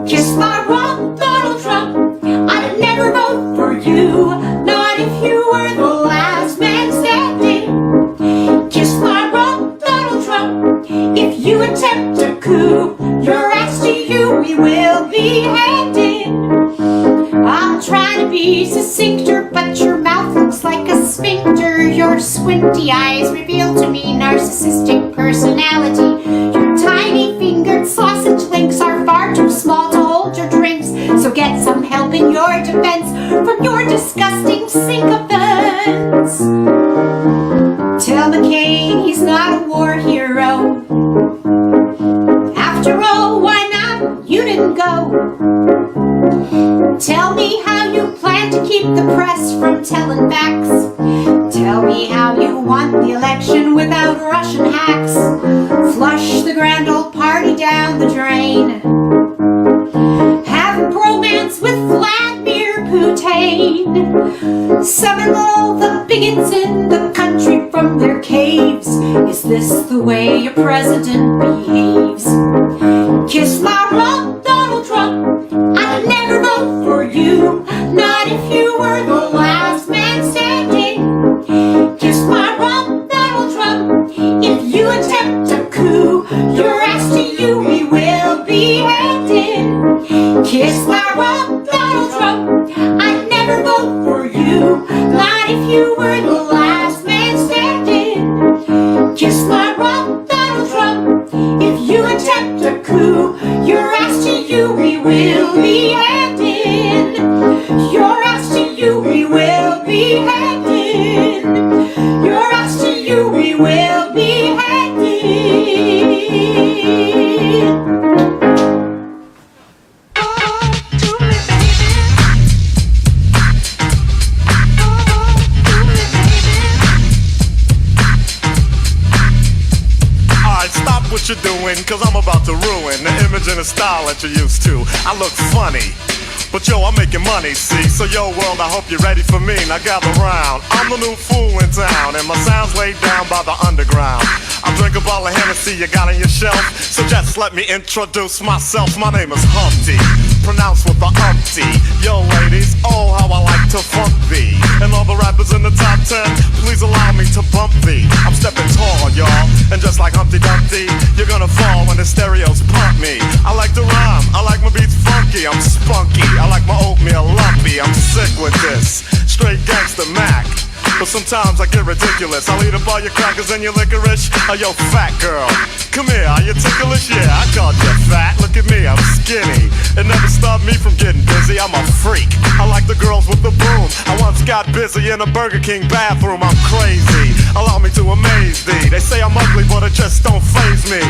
Kiss my rump, Donald Trump. I'd never vote for you, not if you were the last man standing. Kiss my rump, Donald Trump. If you attempt a coup, your ass to you we will be handing. I'm trying to be succincter, but your mouth looks like a sphincter. Your squinty eyes reveal to me narcissistic personality. Your tiny-fingered sausage links are far too small to hold your drinks. So get some help in your defense from your disgusting sycophants. Tell McCain he's not a war hero. After all, why not? You didn't go. Tell me how you plan to keep the press from telling facts. Tell me how you want the election without Russian hacks. Flush the grand old party down the drain. Have a bromance with Vladimir Putin. Summon all the bigots in the country from their caves. Is this the way your president behaves? Kiss my rump, Donald Trump. I'd never vote for you, not if you were the last man standing. Kiss my rump, Donald Trump. If you attempt a coup, your ass to you we will be handing. Kiss my rump, Donald Trump. I'd never vote for you, not if you were the last man standing. Kiss my rump, Donald Trump. If you attempt a coup, your ass to you we will be handing. Your ass to you we will be handing. Your ass to you we will be handing. Stop what you're doing, cause I'm about to ruin the image and the style that you're used to. I look funny, but yo, I'm making money, see? So yo, world, I hope you're ready for me. Now gather round. I'm the new fool in town, and my sound's laid down by the underground. I drink a bottle of Hennessy you got on your shelf, so just let me introduce myself. My name is Humpty, pronounced with the umpty. Yo, ladies, oh, how I like to funk thee. And all the rappers in the top 10, please allow me to bump thee. I'm stepping tall, y'all, and just like Humpty Dumpty, you're gonna fall when the stereos pump me. I like to rhyme, I like my beats funky, I'm spunky. I like my oatmeal lumpy, I'm sick with this. Straight gangster Mac. But sometimes I get ridiculous. I'll eat up all your crackers and your licorice. Oh, yo, fat girl, come here, are you ticklish? Yeah, I called you fat. Look at me, I'm skinny. It never stopped me from getting busy. I'm a freak. I like the girls with the boom. I once got busy in a Burger King bathroom. I'm crazy. Allow me to amaze thee. They say I'm ugly, but it just don't faze me.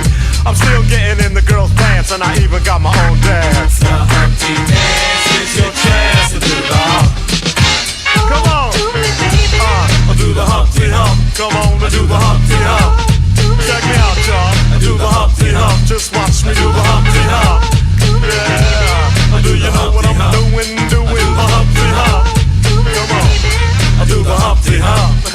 I'm still getting in the girls' pants, and I even got my own dance. The Humpty Dance is your chance to do the hump. Come on. Do the Humpty Hump, come on and do the Humpty Hump. Check me out, y'all, do the Humpty Hump. Just watch me do the Humpty Hump. Yeah, do you know what I'm doing the Humpty Hump? Come on, do the Humpty Hump,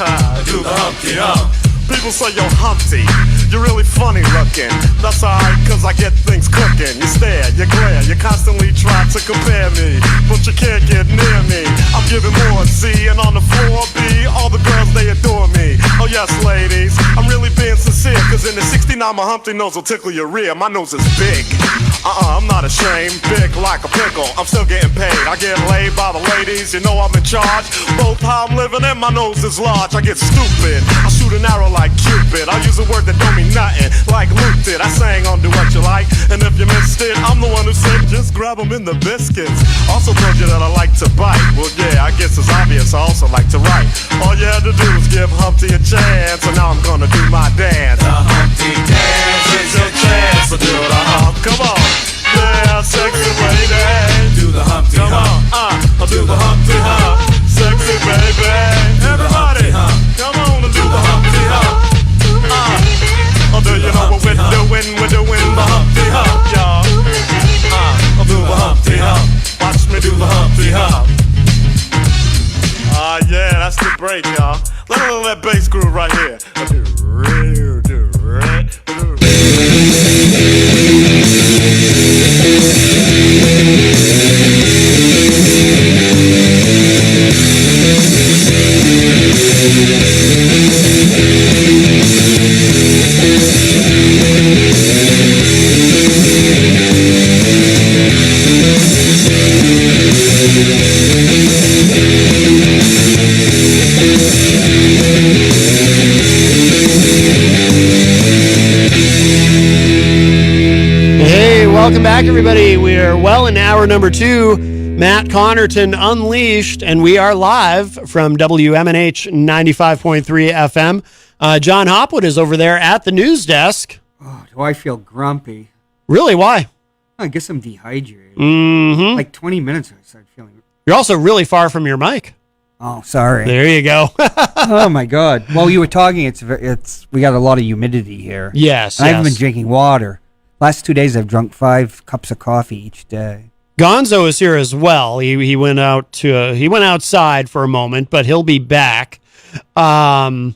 do the Humpty Hump. People say, yo, Humpty, you're really funny looking. That's alright, cause Cause I get things cooking. You stare, you glare, you constantly try to compare me, but you can't get near me. I'm giving more C, and on the floor B, all the girls, they adore me. Oh yes, ladies, I'm really being sincere, cause in the 69 my Humpty nose will tickle your rear. My nose is big. I'm not ashamed, big like a pickle. I'm still getting paid. I get laid by the ladies, you know I'm in charge. Both how I'm living and my nose is large. I get stupid, I shoot an arrow like Cupid. I use a word that don't mean nothing, like Luke did. I sang on Do What You Like, and if you missed it, I'm the one who said just grab them in the biscuits. Also told you that I like to bite. Well yeah, I guess it's obvious I also like to write. All you had to do was give Humpty a chance, and now I'm gonna do my dance. The Humpty dance is your chance to do the hump. Come on, yeah, sexy lady. Do the Humpty Come on, I'll do the Humpty Hump. Sexy baby, everybody, come on and do the Humpty Hump. Oh, do you know what we're doing? We're doing the Humpty Hump, y'all. I'll do the Humpty Hump. Watch me do the Humpty Hump. Yeah, that's the break, y'all. Let me know that bass groove right here. Welcome back, everybody. We're well in hour number 2. Matt Connerton Unleashed, and we are live from WMNH 95.3 FM. John Hopwood is over there at the news desk. Oh, do I feel grumpy? Really? Why? I guess I'm dehydrated. Mm-hmm. Like 20 minutes I started feeling. You're also really far from your mic. Oh, sorry. There you go. Oh my God. While you were talking, it's we got a lot of humidity here. Yes. I haven't been drinking water. Last 2 days I've drunk 5 cups of coffee each day. Gonzo is here as well. He went out to he went outside for a moment, but he'll be back. How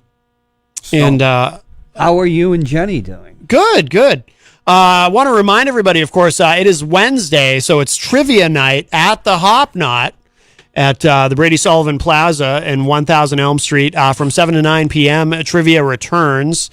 are you and Jenny doing? Good. I want to remind everybody, of course, it is Wednesday, so it's trivia night at the Hop Knot at the Brady Sullivan Plaza in 1000 Elm Street from 7 to 9 p.m. Trivia returns.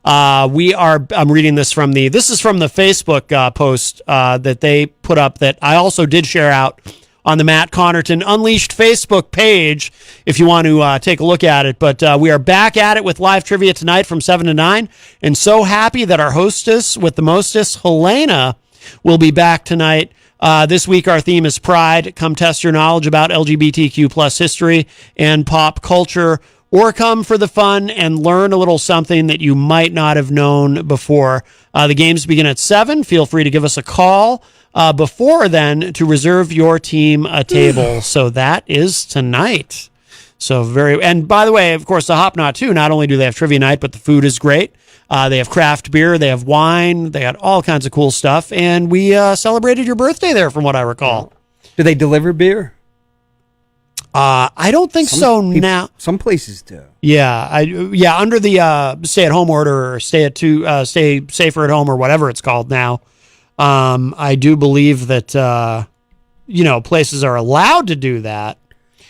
I'm reading this from the Facebook post that they put up that I also did share out on the Matt Connerton Unleashed Facebook page if you want to take a look at it. But we are back at it with live trivia tonight from 7 to 9. And so happy that our hostess with the mostest, Helena, will be back tonight. This week our theme is Pride. Come test your knowledge about LGBTQ plus history and pop culture, or come for the fun and learn a little something that you might not have known before. The games begin at 7. Feel free to give us a call before then to reserve your team a table. So that is tonight. And by the way, of course, the Hop Knot too, not only do they have trivia night, but the food is great. They have craft beer, they have wine, they got all kinds of cool stuff. And we celebrated your birthday there, from what I recall. Do they deliver beer? I don't think now. Some places do. Yeah, under the stay-at-home order, or stay safer at home, or whatever it's called now. I do believe that places are allowed to do that.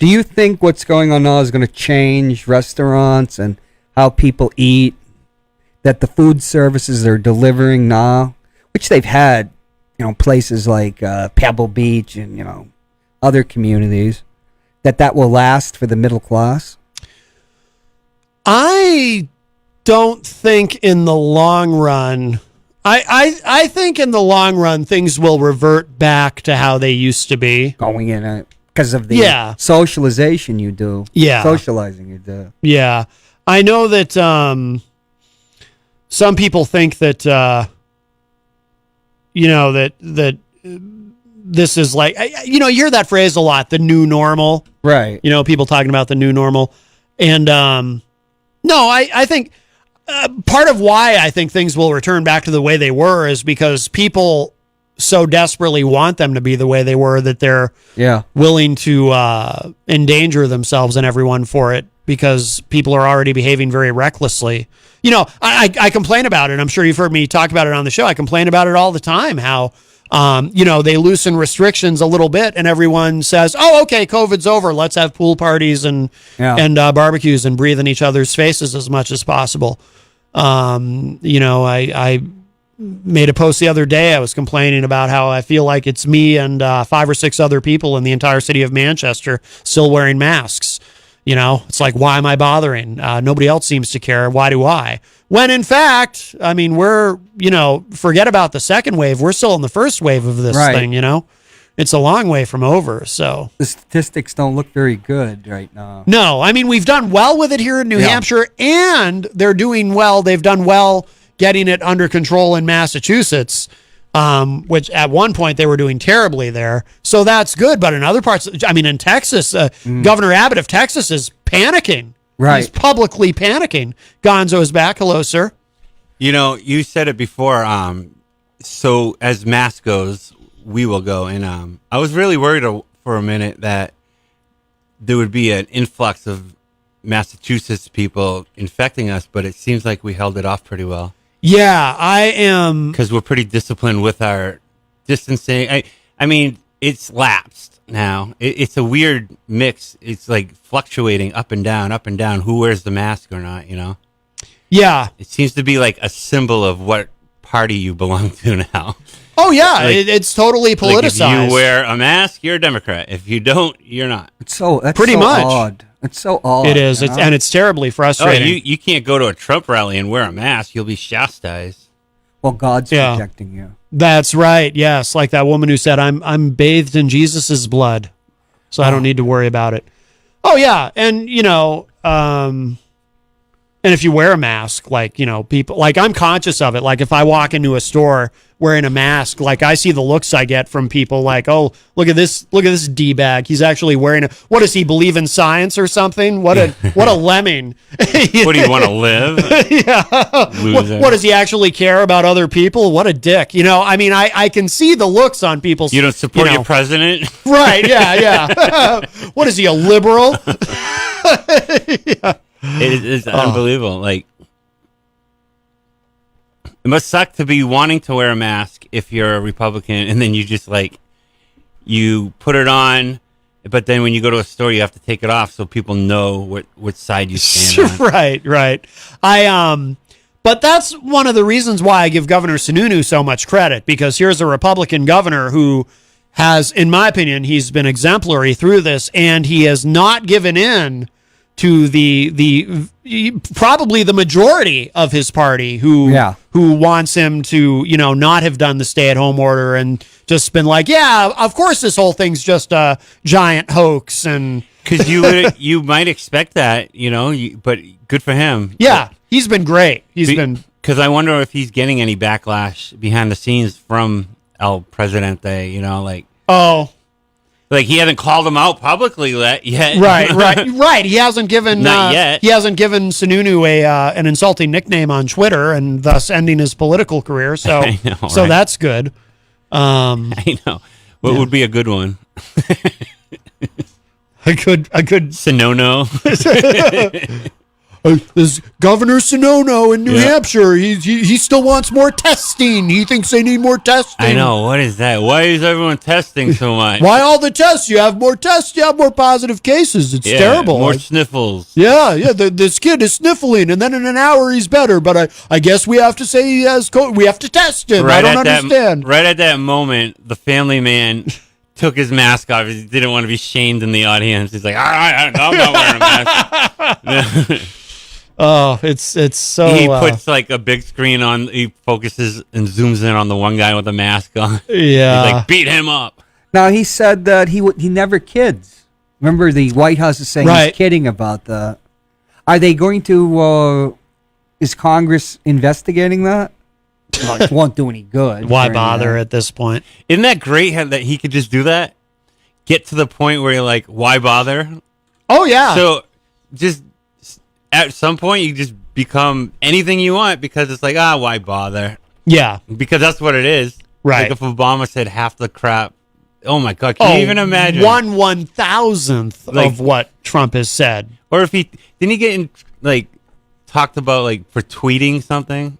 Do you think what's going on now is going to change restaurants and how people eat? That the food services they're delivering now, which they've had, places like Pebble Beach and other communities, that will last for the middle class? I don't think in the long run. I think in the long run things will revert back to how they used to be. Going in because of the socialization you do. Yeah. Socializing you do. Yeah. I know that some people think that that this is like, you hear that phrase a lot, the new normal. Right. People talking about the new normal. And no, I think part of why I think things will return back to the way they were is because people so desperately want them to be the way they were that they're willing to endanger themselves and everyone for it. because people are already behaving very recklessly. You know, I complain about it. I'm sure you've heard me talk about it on the show. I complain about it all the time, how, you know, they loosen restrictions a little bit and everyone says, oh, okay, COVID's over. Let's have pool parties and barbecues and breathe in each other's faces as much as possible. You know, I made a post the other day. I was complaining about how I feel like it's me and 5 or 6 other people in the entire city of Manchester still wearing masks. You know, it's like, why am I bothering? Nobody else seems to care. Why do I? When in fact, I mean, we're, you know, forget about the second wave. We're still in the first wave of this thing, you know? It's a long way from over, so. The statistics don't look very good right now. No, I mean, we've done well with it here in New Hampshire, and they're doing well. They've done well getting it under control in Massachusetts, which at one point they were doing terribly there. So that's good. But in other parts, I mean, in Texas, Governor Abbott of Texas is panicking. Right. He's publicly panicking. Gonzo is back. Hello, sir. You know, you said it before. So as mass goes, we will go. And I was really worried for a minute that there would be an influx of Massachusetts people infecting us, but it seems like we held it off pretty well. Yeah, I am. Because we're pretty disciplined with our distancing. I mean, it's lapsed now. It's a weird mix. It's like fluctuating up and down, who wears the mask or not, you know? Yeah. It seems to be like a symbol of what party you belong to now. Oh, yeah. Like, it's totally politicized. Like if you wear a mask, you're a Democrat. If you don't, you're not. That's pretty so much odd. It's so odd. It is, and it's terribly frustrating. Oh, you can't go to a Trump rally and wear a mask. You'll be chastised. Well, God's protecting you. That's right. Yes, like that woman who said, "I'm bathed in Jesus's blood, so I don't need to worry about it." Oh yeah, and you know, and if you wear a mask, like, you know, people, like, I'm conscious of it. Like if I walk into a store wearing a mask, like I see the looks I get from people like, oh, look at this D-bag. He's actually wearing a, what does he believe in, science or something? What a lemming. What do you want to live? Yeah. What does he actually care about other people? What a dick. You know, I mean, I can see the looks on people's. You don't support your president? Right. Yeah. What is he, a liberal? Yeah. It's unbelievable. Like, it must suck to be wanting to wear a mask if you're a Republican, and then you just like, you put it on, but then when you go to a store, you have to take it off so people know what side you stand on. Right. But that's one of the reasons why I give Governor Sununu so much credit, because here's a Republican governor who has, in my opinion, he's been exemplary through this, and he has not given in to the probably the majority of his party who wants him to, you know, not have done the stay-at-home order and just been like, yeah, of course this whole thing's just a giant hoax. And because you might expect that, you know, but good for him. Yeah, he's been great. Because I wonder if he's getting any backlash behind the scenes from El Presidente, you know, like, like he hasn't called him out publicly yet. Right. He hasn't given not yet. He hasn't given Sununu an insulting nickname on Twitter, and thus ending his political career. So, I know, so right? that's good. I know. What would be a good one? a good Sonono. There's Governor Sununu in New Hampshire. He still wants more testing. He thinks they need more testing. I know. What is that? Why is everyone testing so much? Why all the tests? You have more tests. You have more positive cases. It's terrible. More sniffles. Yeah. This kid is sniffling, and then in an hour he's better. But I guess we have to say he has COVID. We have to test him. I don't understand. Right at that moment, the family man took his mask off. He didn't want to be shamed in the audience. He's like, all right, I'm not wearing a mask. Oh, it's so. He puts like a big screen on. He focuses and zooms in on the one guy with the mask on. Yeah, he's like, beat him up. Now he said that he never kids. Remember, the White House is saying he's kidding about that. Are they going to? Is Congress investigating that? Well, it won't do any good. Why bother at this point? Isn't that great that he could just do that? Get to the point where you're like, why bother? Oh yeah. So just. At some point, you just become anything you want because it's like, why bother? Yeah. Because that's what it is. Right. Like if Obama said half the crap oh my God, can you even imagine? 1/1000th of what Trump has said. Or if didn't he get in, like, talked about, like, for tweeting something?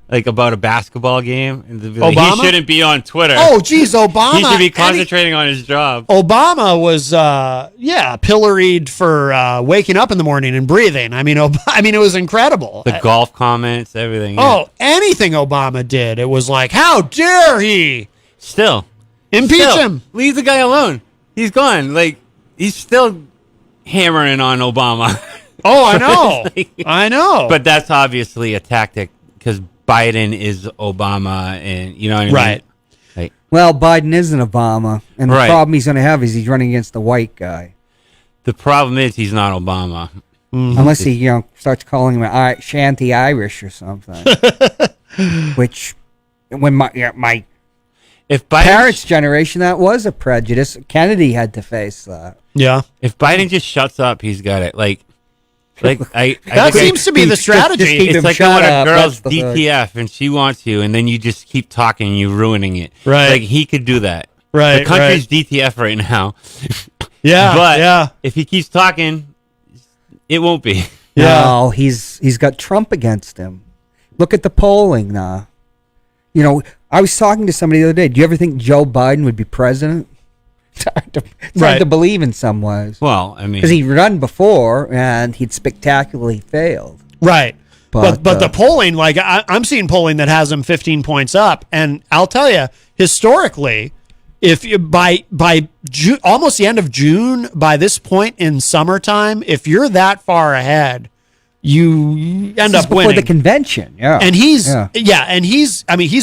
Like, about a basketball game? And like, Obama? he shouldn't be on Twitter. Oh, geez, Obama. He should be concentrating on his job. Obama was, pilloried for waking up in the morning and breathing. I mean, it was incredible. The golf comments, everything. Oh, anything Obama did, it was like, how dare he? Still. Impeach him. Leave the guy alone. He's gone. Like, he's still hammering on Obama. Oh, I know. I know. But that's obviously a tactic because Biden is Obama, and you know what I mean? Right. Like, well, Biden isn't Obama, and the problem he's going to have is he's running against the white guy. The problem is he's not Obama. Mm-hmm. Unless he, starts calling him Shanty Irish or something. Which, when my if parents' generation, that was a prejudice. Kennedy had to face that. Yeah. If Biden just shuts up, he's got it. That seems to be the strategy. It's like when a girl's DTF and she wants you, and then you just keep talking and you're ruining it. Right. Like, he could do that. Right. The country's DTF right now. Yeah. But if he keeps talking, it won't be. Yeah. No, he's got Trump against him. Look at the polling now. I was talking to somebody the other day. Do you ever think Joe Biden would be president? It's hard to believe in some ways. Well, I mean, because he'd run before and he'd spectacularly failed. Right. But the polling, like I'm seeing polling that has him 15 points up, and I'll tell you, historically, if you, by June, almost the end of June, by this point in summertime, if you're that far ahead, you end up winning before the convention. Yeah. And he's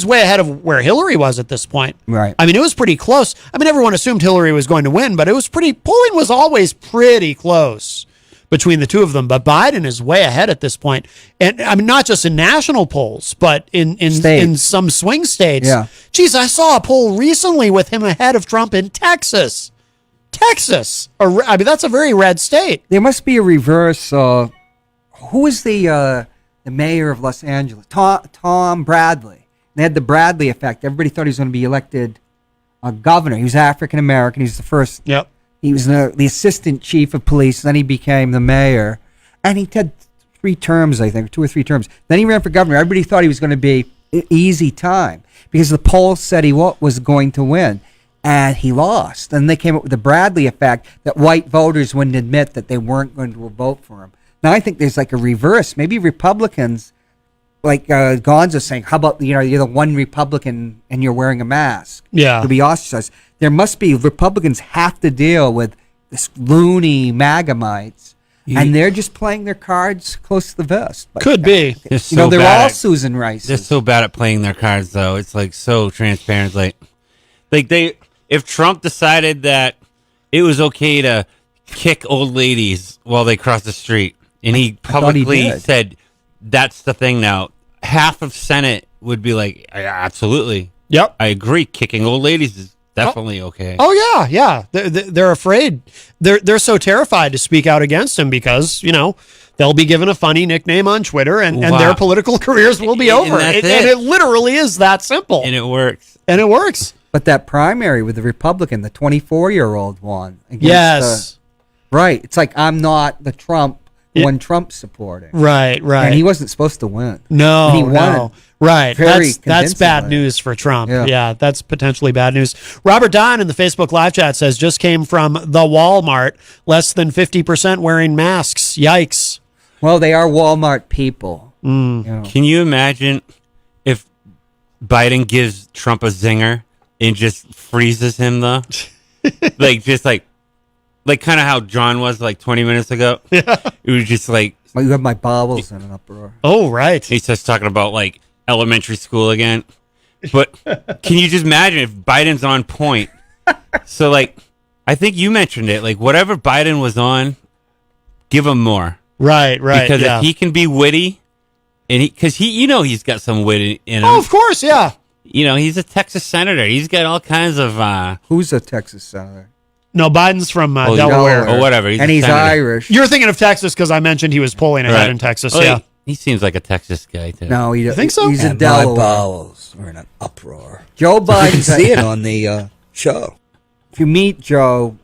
way ahead of where Hillary was at this point. Right. I mean, it was pretty close. I mean, everyone assumed Hillary was going to win, but polling was always pretty close between the two of them. But Biden is way ahead at this point. And I mean, not just in national polls, but in some swing states. Yeah. Geez, I saw a poll recently with him ahead of Trump in Texas. I mean, that's a very red state. There must be a reverse. Who is the mayor of Los Angeles? Tom Bradley. They had the Bradley effect. Everybody thought he was going to be elected governor. He was African American. He was the first. Yep. He was the assistant chief of police. Then he became the mayor, and he had 3 terms, I think, 2 or 3 terms. Then he ran for governor. Everybody thought he was going to be an easy time because the polls said he was going to win, and he lost. And they came up with the Bradley effect that white voters wouldn't admit that they weren't going to vote for him. Now I think there's like a reverse. Maybe Republicans, like Gonzo's saying, how about you're the one Republican and you're wearing a mask? Yeah, to be ostracized. There must be Republicans have to deal with this loony MAGA-mites, and they're just playing their cards close to the vest. But, could be. They're all Susan Rice. They're so bad at playing their cards, though. It's like so transparent. If Trump decided that it was okay to kick old ladies while they cross the street, and he publicly said that's the thing now, half of Senate would be like, absolutely. Yep. I agree. Kicking old ladies is definitely okay. Oh yeah. They're afraid. They're so terrified to speak out against him because, they'll be given a funny nickname on Twitter and their political careers will be over. And it literally is that simple. And it works. But that primary with the Republican, the 24-year-old won. Yes. Right. It's like, I'm not the one Trump's supporting. Right. And he wasn't supposed to win. No, and he won. Right. That's bad news for Trump. Yeah, that's potentially bad news. Robert Don in the Facebook live chat says, just came from the Walmart, less than 50% wearing masks. Yikes. Well, they are Walmart people. Can you imagine if Biden gives Trump a zinger and just freezes him, though? Like kind of how John was like 20 minutes ago. Yeah. It was just like... Well, you have my bowels in an uproar. Oh, right. He starts talking about like elementary school again. But can you just imagine if Biden's on point? So like, I think you mentioned it. Like whatever Biden was on, give him more. Right. Because if he can be witty, and he's got some wit in him. Oh, of course, yeah. He's a Texas senator. He's got all kinds of... Who's a Texas senator? No, Biden's from Delaware. Or whatever. He's Irish. You're thinking of Texas because I mentioned he was polling ahead in Texas. Well, yeah. He seems like a Texas guy, too. No, you think so? He's a Delaware. My bowels are in an uproar. Joe Biden. See it on the show. if you meet Joe,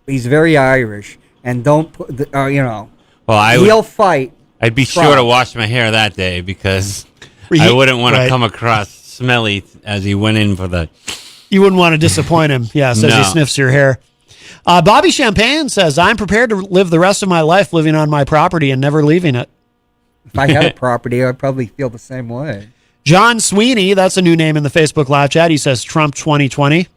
he's very Irish, and don't put, Well, he'll fight. I'd be Trump. sure to wash my hair that day because I wouldn't want to come across smelly as he went in for the... You wouldn't want to disappoint him, yes, as he sniffs your hair. Bobby Champagne says, I'm prepared to live the rest of my life living on my property and never leaving it. If I had a property, I'd probably feel the same way. John Sweeney, that's a new name in the Facebook live chat. He says Trump 2020.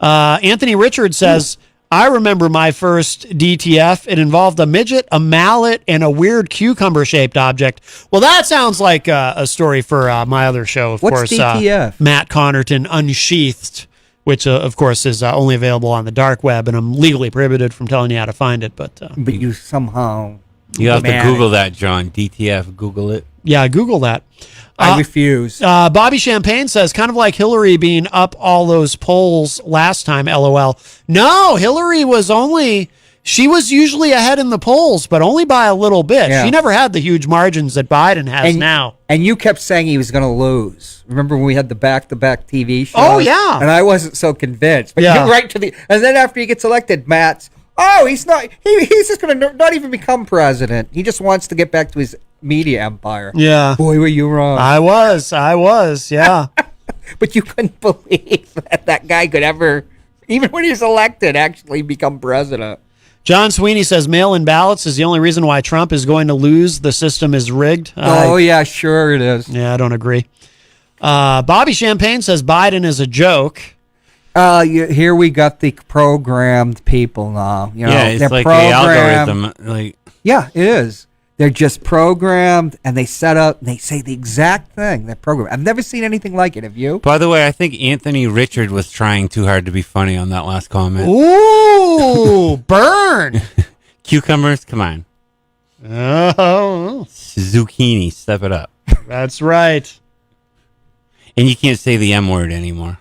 Anthony Richards says, I remember my first DTF. It involved a midget, a mallet, and a weird cucumber-shaped object. Well, that sounds like a story for my other show, of What's course. DTF? Matt Connerton Unsheathed, which, of course, is only available on the dark web, and I'm legally prohibited from telling you how to find it. But you somehow... You have to Google that, John. DTF, Google it. Yeah, Google that. I refuse. Bobby Champagne says, kind of like Hillary being up all those polls last time, LOL. No, Hillary she was usually ahead in the polls, but only by a little bit. Yeah. She never had the huge margins that Biden has now. And you kept saying he was going to lose. Remember when we had the back-to-back TV shows? Oh, yeah. And I wasn't so convinced. But Yeah. you're right to the... And then after he gets elected, Matt's... Oh, he's not... He's just going to not even become president. He just wants to get back to his media empire. Yeah. Boy, were you wrong. I was, yeah. But you couldn't believe that guy could ever, even when he's elected, actually become president. John Sweeney says mail-in ballots is the only reason why Trump is going to lose. The system is rigged. Yeah, sure it is. Yeah, I don't agree. Bobby Champagne says Biden is a joke. Here we got the programmed people now. It's they're like programmed. the algorithm. Yeah, it is. They're just programmed, and they set up, and they say the exact thing. They're programmed. I've never seen anything like it. Have you? By the way, I think Anthony Richard was trying too hard to be funny on that last comment. Ooh, burn. Cucumbers, come on. Oh. Zucchini, step it up. That's right. And you can't say the M word anymore.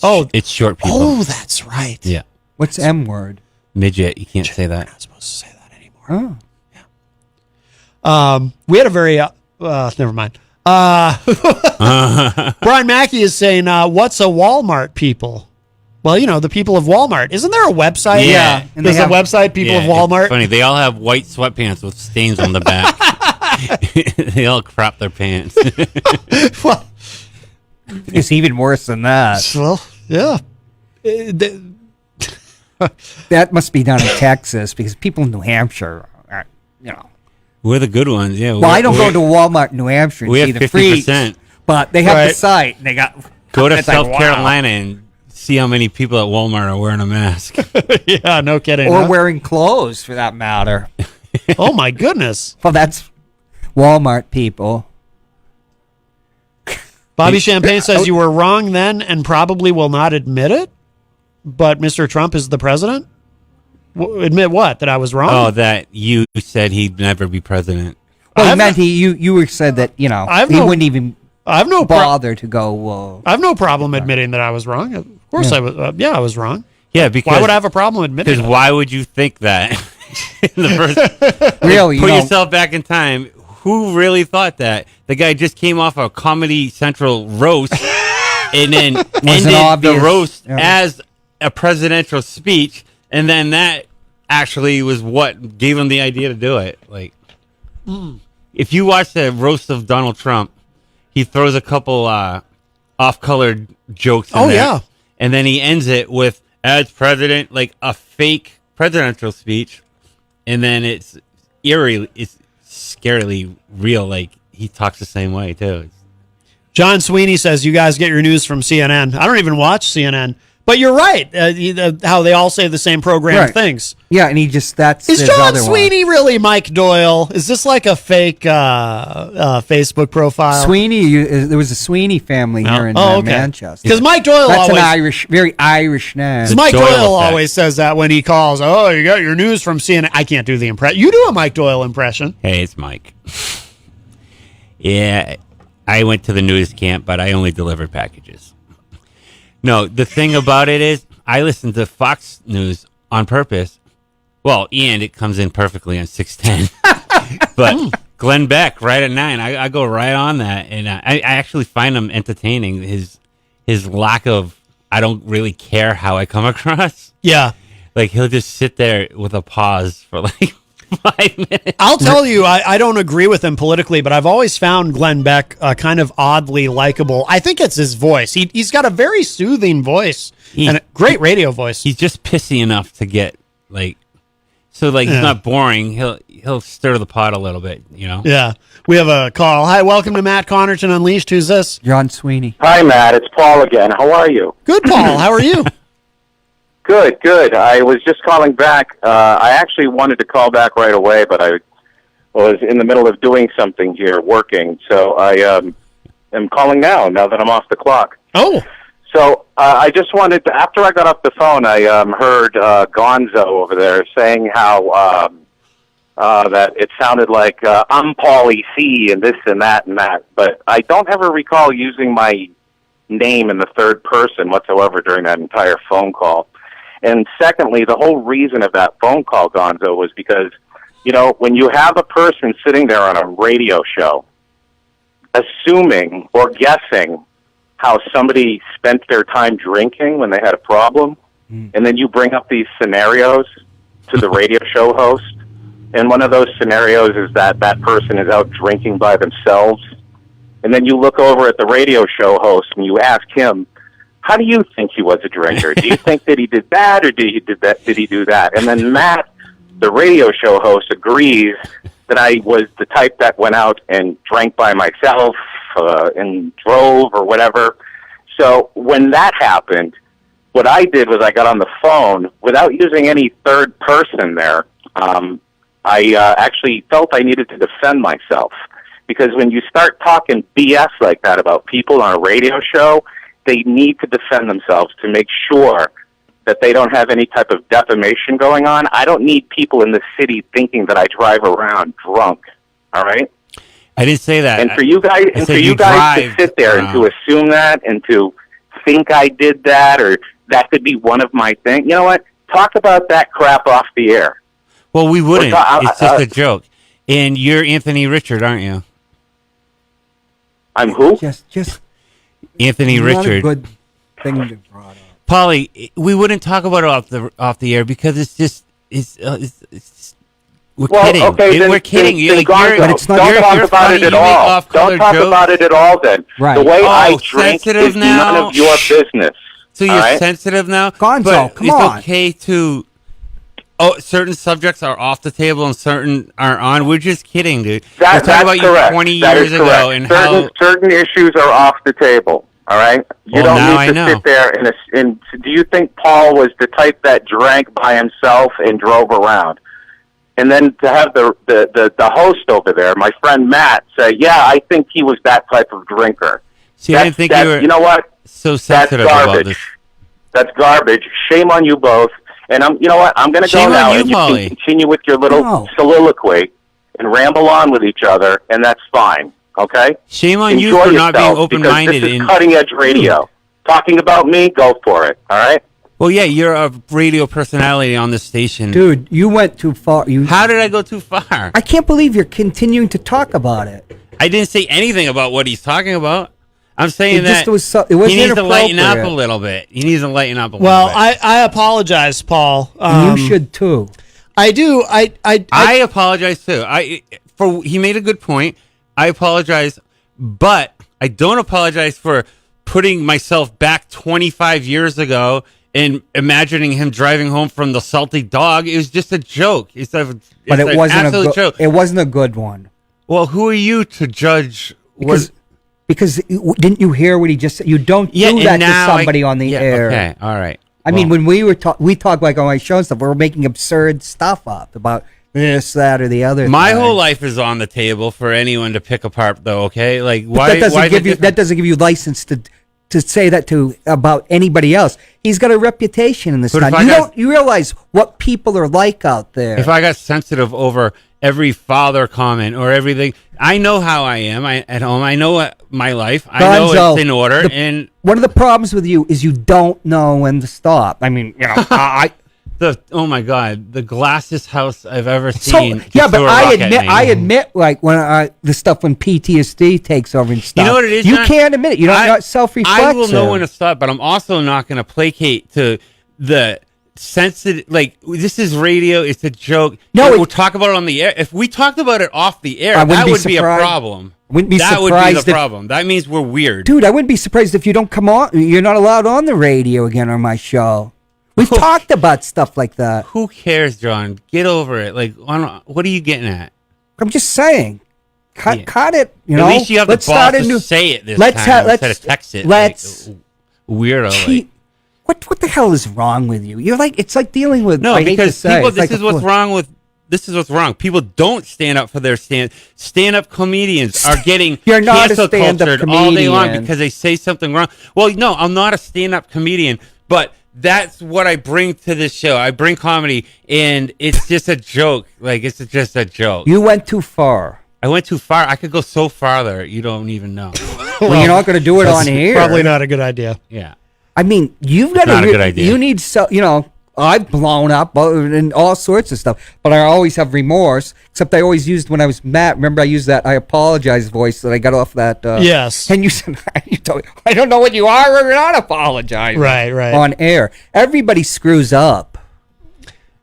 It's short people. Oh, that's right. Yeah. What's M word? Midget. You can't say that. You're not supposed to say that anymore. Oh. We had a very, never mind. Brian Mackey is saying, what's a Walmart people? Well, the people of Walmart. Isn't there a website? Yeah. There's a website, people of Walmart. It's funny. They all have white sweatpants with stains on the back. They all crop their pants. Well, it's even worse than that. Well, yeah. That must be done in Texas because people in New Hampshire are, We're the good ones, yeah. Well, I don't go to Walmart in New Hampshire and we see have the 50%. freaks, but they have the site. And they got go to it's South like, wow. Carolina and see how many people at Walmart are wearing a mask. Yeah, no kidding. Or wearing clothes, for that matter. Oh, my goodness. Well, that's Walmart people. Bobby Champagne says you were wrong then and probably will not admit it, but Mr. Trump is the president? Admit what? That I was wrong? Oh, that you said he'd never be president. Well, he meant you said that, he wouldn't even bother to go. I have no problem admitting that I was wrong. Of course I was. I was wrong. Yeah, because why would I have a problem admitting? Because why would you think that? In the first, really, put yourself back in time. Who really thought that? The guy just came off a Comedy Central roast and then ended the roast as a presidential speech, and then that actually was what gave him the idea to do it. Like, if you watch the roast of Donald Trump, he throws a couple off-colored jokes in there, and then he ends it with, as president, like a fake presidential speech, and then it's scarily real. Like, he talks the same way too. John Sweeney says you guys get your news from CNN. I don't even watch CNN, but you're right. How they all say the same programmed things. Yeah, and that's is his John other Sweeney really Mike Doyle? Is this like a fake Facebook profile? Sweeney, there was a Sweeney family here in Manchester. Because Mike Doyle that's very Irish name. Because Mike Doyle always says that when he calls. Oh, you got your news from CNN. I can't do the impression. You do a Mike Doyle impression. Hey, it's Mike. Yeah, I went to the news camp, but I only delivered packages. No, the thing about it is, I listen to Fox News on purpose. Well, and it comes in perfectly on 610. But Glenn Beck, right at 9, I go right on that, and I actually find him entertaining. His lack of I don't really care how I come across. Yeah. Like, he'll just sit there with a pause for like 5 minutes. I'll tell you, I don't agree with him politically, but I've always found Glenn Beck kind of oddly likable. I think it's his voice. He's got a very soothing voice and a great radio voice. He's just pissy enough to get like, so like he's not boring. He'll stir the pot a little bit, you know. Yeah. We have a call. Hi, welcome to Matt Connerton Unleashed. Who's this? John Sweeney. Hi, Matt. It's Paul again. How are you? Good, Paul. How are you? Good. I was just calling back. I actually wanted to call back right away, but I was in the middle of doing something here, working. So I am calling now that I'm off the clock. Oh. So I just wanted to, after I got off the phone, I heard Gonzo over there saying how that it sounded like I'm Paulie C and this and that and that. But I don't ever recall using my name in the third person whatsoever during that entire phone call. And secondly, the whole reason of that phone call, Gonzo, was because, you know, when you have a person sitting there on a radio show, assuming or guessing how somebody spent their time drinking when they had a problem, and then you bring up these scenarios to the radio show host, and one of those scenarios is that that person is out drinking by themselves, and then you look over at the radio show host and you ask him, how do you think he was a drinker? Do you think that he did that, or did he do that? And then Matt, the radio show host, agrees that I was the type that went out and drank by myself and drove or whatever. So when that happened, what I did was I got on the phone without using any third person there. I actually felt I needed to defend myself, because when you start talking BS like that about people on a radio show, they need to defend themselves to make sure that they don't have any type of defamation going on. I don't need people in the city thinking that I drive around drunk. All right? I didn't say that. And for you guys, to sit there and to assume that and to think I did that, or that could be one of my things. You know what? Talk about that crap off the air. Well, we wouldn't. It's just a joke. And you're Anthony Richard, aren't you? I'm who? Just Anthony not Richard. a good thing to brought up. Paulie, we wouldn't talk about it off the air because it's just we're kidding. Okay, we're kidding. Then but it's not. Don't talk about it at all. Don't talk about it at all. Then the way I drink is none of your business. So you're sensitive now, Gonzo. Come on. It's okay to. Oh, certain subjects are off the table and certain are on. We're just kidding, dude. That's about correct. You 20 years ago and certain issues are off the table. All right, you don't need to sit there and. Do you think Paul was the type that drank by himself and drove around? And then to have the host over there, my friend Matt, say, "Yeah, I think he was that type of drinker." See, I didn't think you were. You know what? So sensitive about this. That's garbage. Shame on you both. And you know what? I'm going to go now, and you can continue with your little soliloquy and ramble on with each other, and that's fine. Okay? Shame on you for not being open-minded. This is cutting-edge radio. Talking about me, go for it. All right? Well, yeah, you're a radio personality on this station. Dude, you went too far. How did I go too far? I can't believe you're continuing to talk about it. I didn't say anything about what he's talking about. I'm saying that it was he needs to lighten up a little bit. He needs to lighten up a little bit. Well, I apologize, Paul. You should too. I do. I apologize too. He made a good point. I apologize, but I don't apologize for putting myself back 25 years ago and imagining him driving home from the Salty Dog. It was just a joke. It wasn't a joke. It wasn't a good one. Well, who are you to judge? Because didn't you hear what he just said? You don't do that to somebody on the air. Okay, all right. I mean, when we talk like on my show and stuff, we're making absurd stuff up about this, that, or the other. My whole life is on the table for anyone to pick apart, though. Okay, like why? That doesn't give you license to say that to about anybody else. He's got a reputation in this town. You realize what people are like out there. If I got sensitive over every father comment or everything, I know how I am at home. I know my life. I know it's in order. And one of the problems with you is you don't know when to stop. I mean, you know, Oh my God, the glassest house I've ever So, seen. yeah, but threw a rock at me. I admit, like when the stuff when PTSD takes over and stuff. You know what it is? You John? can't admit it. You're not self-reflexive. I will know when to stop, but I'm also not going to placate to the sensitive. Like, this is radio. It's a joke. No, we'll talk about it on the air. If we talked about it off the air, I wouldn't that be would be a surprised. problem. Wouldn't be That would surprised be the if- problem. That means we're weird. Dude, I wouldn't be surprised if you don't come on. You're not allowed on the radio again on my show. We've talked about stuff like that. Who cares, John? Get over it. Like, what are you getting at? I'm just saying. Cut it. You At know. least you have Let's the balls start a to new. say it this let's time let's instead of text it. Let's. like, weirdo. Gee, what the hell is wrong with you? You're like it's like dealing with. No, I hate to because say, people. it's This like is what's wrong with. This is what's wrong. People don't stand up for their stand-up comedians are getting You're not a cancel stand-up cultured all day long comedian. because they say something wrong. Well, no, I'm not a stand-up comedian, but that's what I bring to this show. I bring comedy, and it's just a joke. Like, it's just a joke. You went too far. I went too far. I could go so farther. You don't even know. Well, you're not going to do it That's on here. Probably not a good idea. Yeah. I mean, you've got Not a good idea. You need so you know. I've blown up and all sorts of stuff, but I always have remorse. Except I always used when I was Matt. Remember, I used that I apologize voice that I got off that. Yes. And you said, you told me, I don't know what you are or not apologizing. Right. On air, everybody screws up.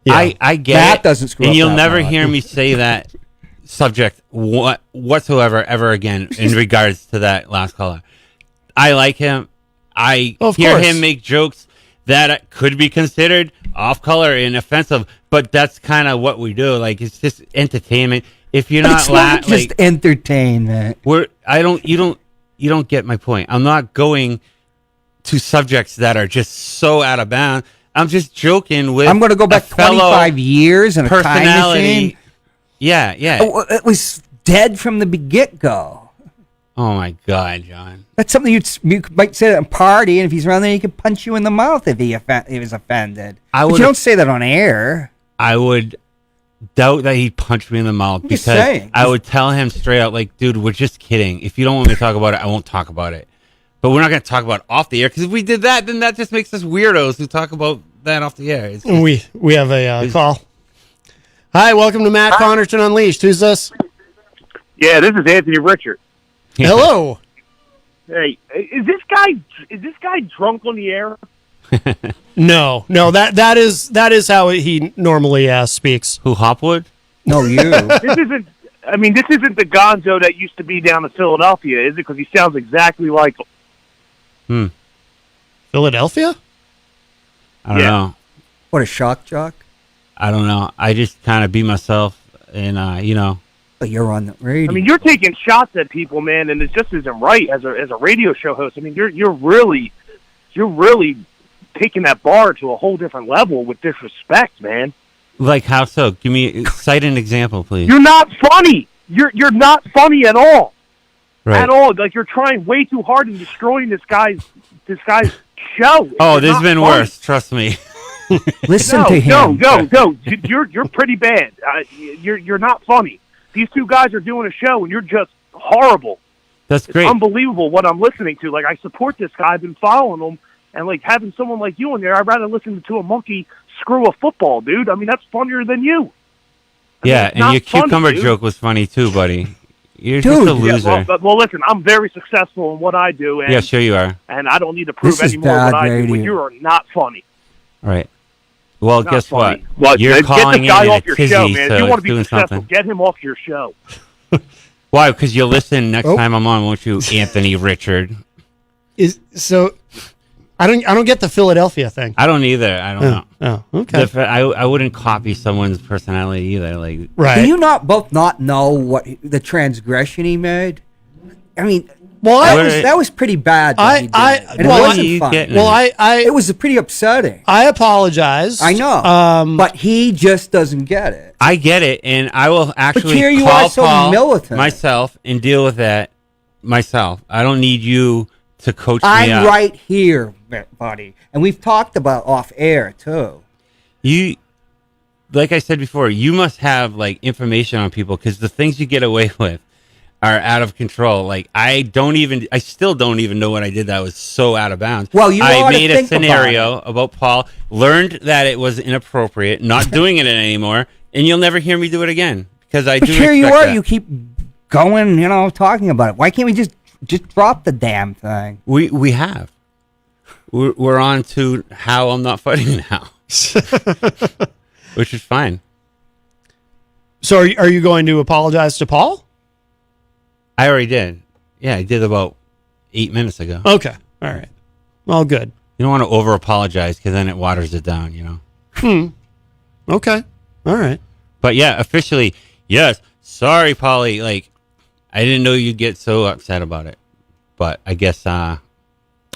I get Matt it. doesn't screw and up you'll that never much. hear me say that subject whatsoever ever again in regards to that last caller. I like him. I Of hear course. him make jokes that could be considered off color and offensive, but that's kind of what we do. Like, it's just entertainment. If you're not It's not just entertainment. you don't get my point. I'm not going to subjects that are just so out of bounds. I'm just joking with. I'm going to go back a fellow 25 years in a time machine. Yeah. It was dead from the get-go. Oh my God, John. That's something you might say at a party, and if he's around there, he can punch you in the mouth if he was offended. But you don't say that on air. I would doubt that he'd punch me in the mouth I'm just because saying. I would tell him straight out, like, dude, we're just kidding. If you don't want me to talk about it, I won't talk about it. But we're not going to talk about it off the air, because if we did that, then that just makes us weirdos who talk about that off the air. It's just- We have a call. Hi, welcome to Matt Connerton Unleashed. Who's this? Yeah, this is Anthony Richard. Hello. Hey, is this guy drunk on the air? No, that is how he normally speaks. Who, Hopwood? No, you. This isn't. I mean, this isn't the Gonzo that used to be down in Philadelphia, is it? Because he sounds exactly like him. Philadelphia? I don't know. What a shock jock. I don't know. I just kind of be myself, and But you're on the radio. I mean, you're taking shots at people, man, and it just isn't right as a radio show host. I mean, you're really taking that bar to a whole different level with disrespect, man. Like, how so? Cite an example, please. You're not funny. You're not funny at all. Right. At all. Like, you're trying way too hard and destroying this guy's show. Oh, It's this has not been funny. worse. Trust me. Listen to him. No. You're pretty bad. You're not funny. These two guys are doing a show, and you're just horrible. That's great. It's unbelievable what I'm listening to. Like, I support this guy. I've been following him, and like having someone like you in there, I'd rather listen to a monkey screw a football, dude. I mean, that's funnier than you. Yeah, it's and not your funny, cucumber dude. joke was funny too, buddy. You're just a Yeah, loser. well, listen, I'm very successful in what I do, and Yeah, sure you are. and I don't need to prove This is any more what bad I do. But radio. you are not funny. All right. Well, Not guess funny. what? Well, You're get calling this guy in off a your tizzy, show, man. so If you want it's to be doing successful, something. get him off your show. Why? Because you'll listen next Oh. time I'm on, won't you, Anthony Richard? I don't get the Philadelphia thing. I don't either. I don't know. Oh, okay. I wouldn't copy someone's personality either. Like, Do you both not know what the transgression he made? I mean, Well, that was pretty bad. What he did. And it well, wasn't fun. It was pretty upsetting. I apologize. I know, but he just doesn't get it. I get it, and I will actually here you call are so Paul militant. myself and deal with that myself. I don't need you to coach me I'm up. right here, buddy, and we've talked about off air too. You, like I said before, you must have like information on people, because the things you get away with are out of control. Like I still don't even know what I did that was so out of bounds. Well, I made a scenario about Paul, learned that it was inappropriate, not doing it anymore, and you'll never hear me do it again because I But do. here you respect are, that. you keep going, talking about it. Why can't we just drop the damn thing? We have. We're on to how I'm not fighting now, which is fine. So are you going to apologize to Paul? I already did. Yeah, I did about 8 minutes ago. Okay. All right. Well, good. You don't want to over apologize because then it waters it down, Okay. All right. But yeah, officially, yes. Sorry, Paulie. Like, I didn't know you'd get so upset about it. But I guess, well,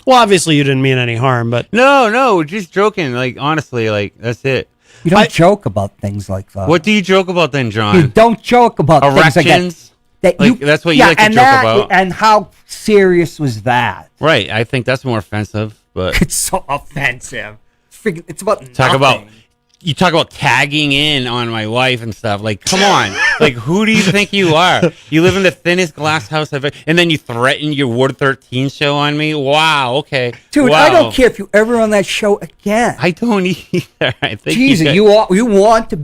obviously you didn't mean any harm, but. No, just joking. Like, honestly, like, that's it. You don't joke about things like that. What do you joke about then, John? You don't joke about things like erections? that. That's what you like to joke about. And how serious was that? Right. I think that's more offensive, but. It's so offensive. It's about You talk about tagging in on my wife and stuff. Like, come on. Like, who do you think you are? You live in the thinnest glass house I've ever... And then you threaten your Ward 13 show on me? Wow, okay. Dude, wow. I don't care if you're ever on that show again. I don't either. I think Jesus, you want to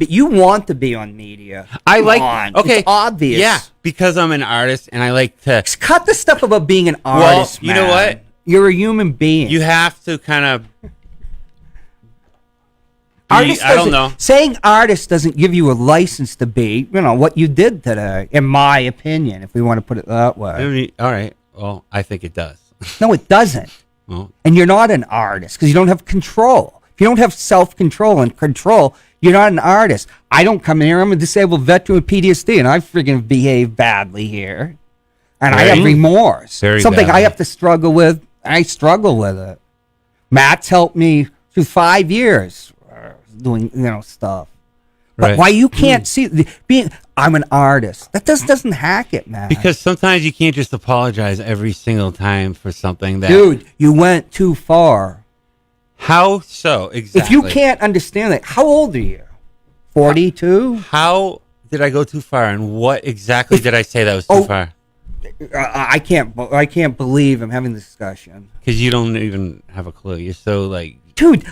be on media. I like... on. Okay. It's obvious. Yeah, because I'm an artist and I like to... Just cut the stuff about being an artist, you know what? You're a human being. You have to kind of... I don't know. Saying artist doesn't give you a license to be, what you did today, in my opinion, if we want to put it that way. All right. Well, I think it does. No, it doesn't. Well, and you're not an artist because you don't have control. If you don't have self-control and control, you're not an artist. I don't come in here. I'm a disabled veteran with PTSD, and I friggin' behave badly here. And I have remorse. Something badly. I have to struggle with. I struggle with it. Matt's helped me through 5 years. Doing stuff, but right. Why you can't see I'm an artist? That doesn't hack it, man. Because sometimes you can't just apologize every single time for something that. Dude, you went too far. How so? Exactly. If you can't understand that, how old are you? 42. How did I go too far, and what exactly did I say that was too far? I can't believe I'm having this discussion because you don't even have a clue. You're so like, dude.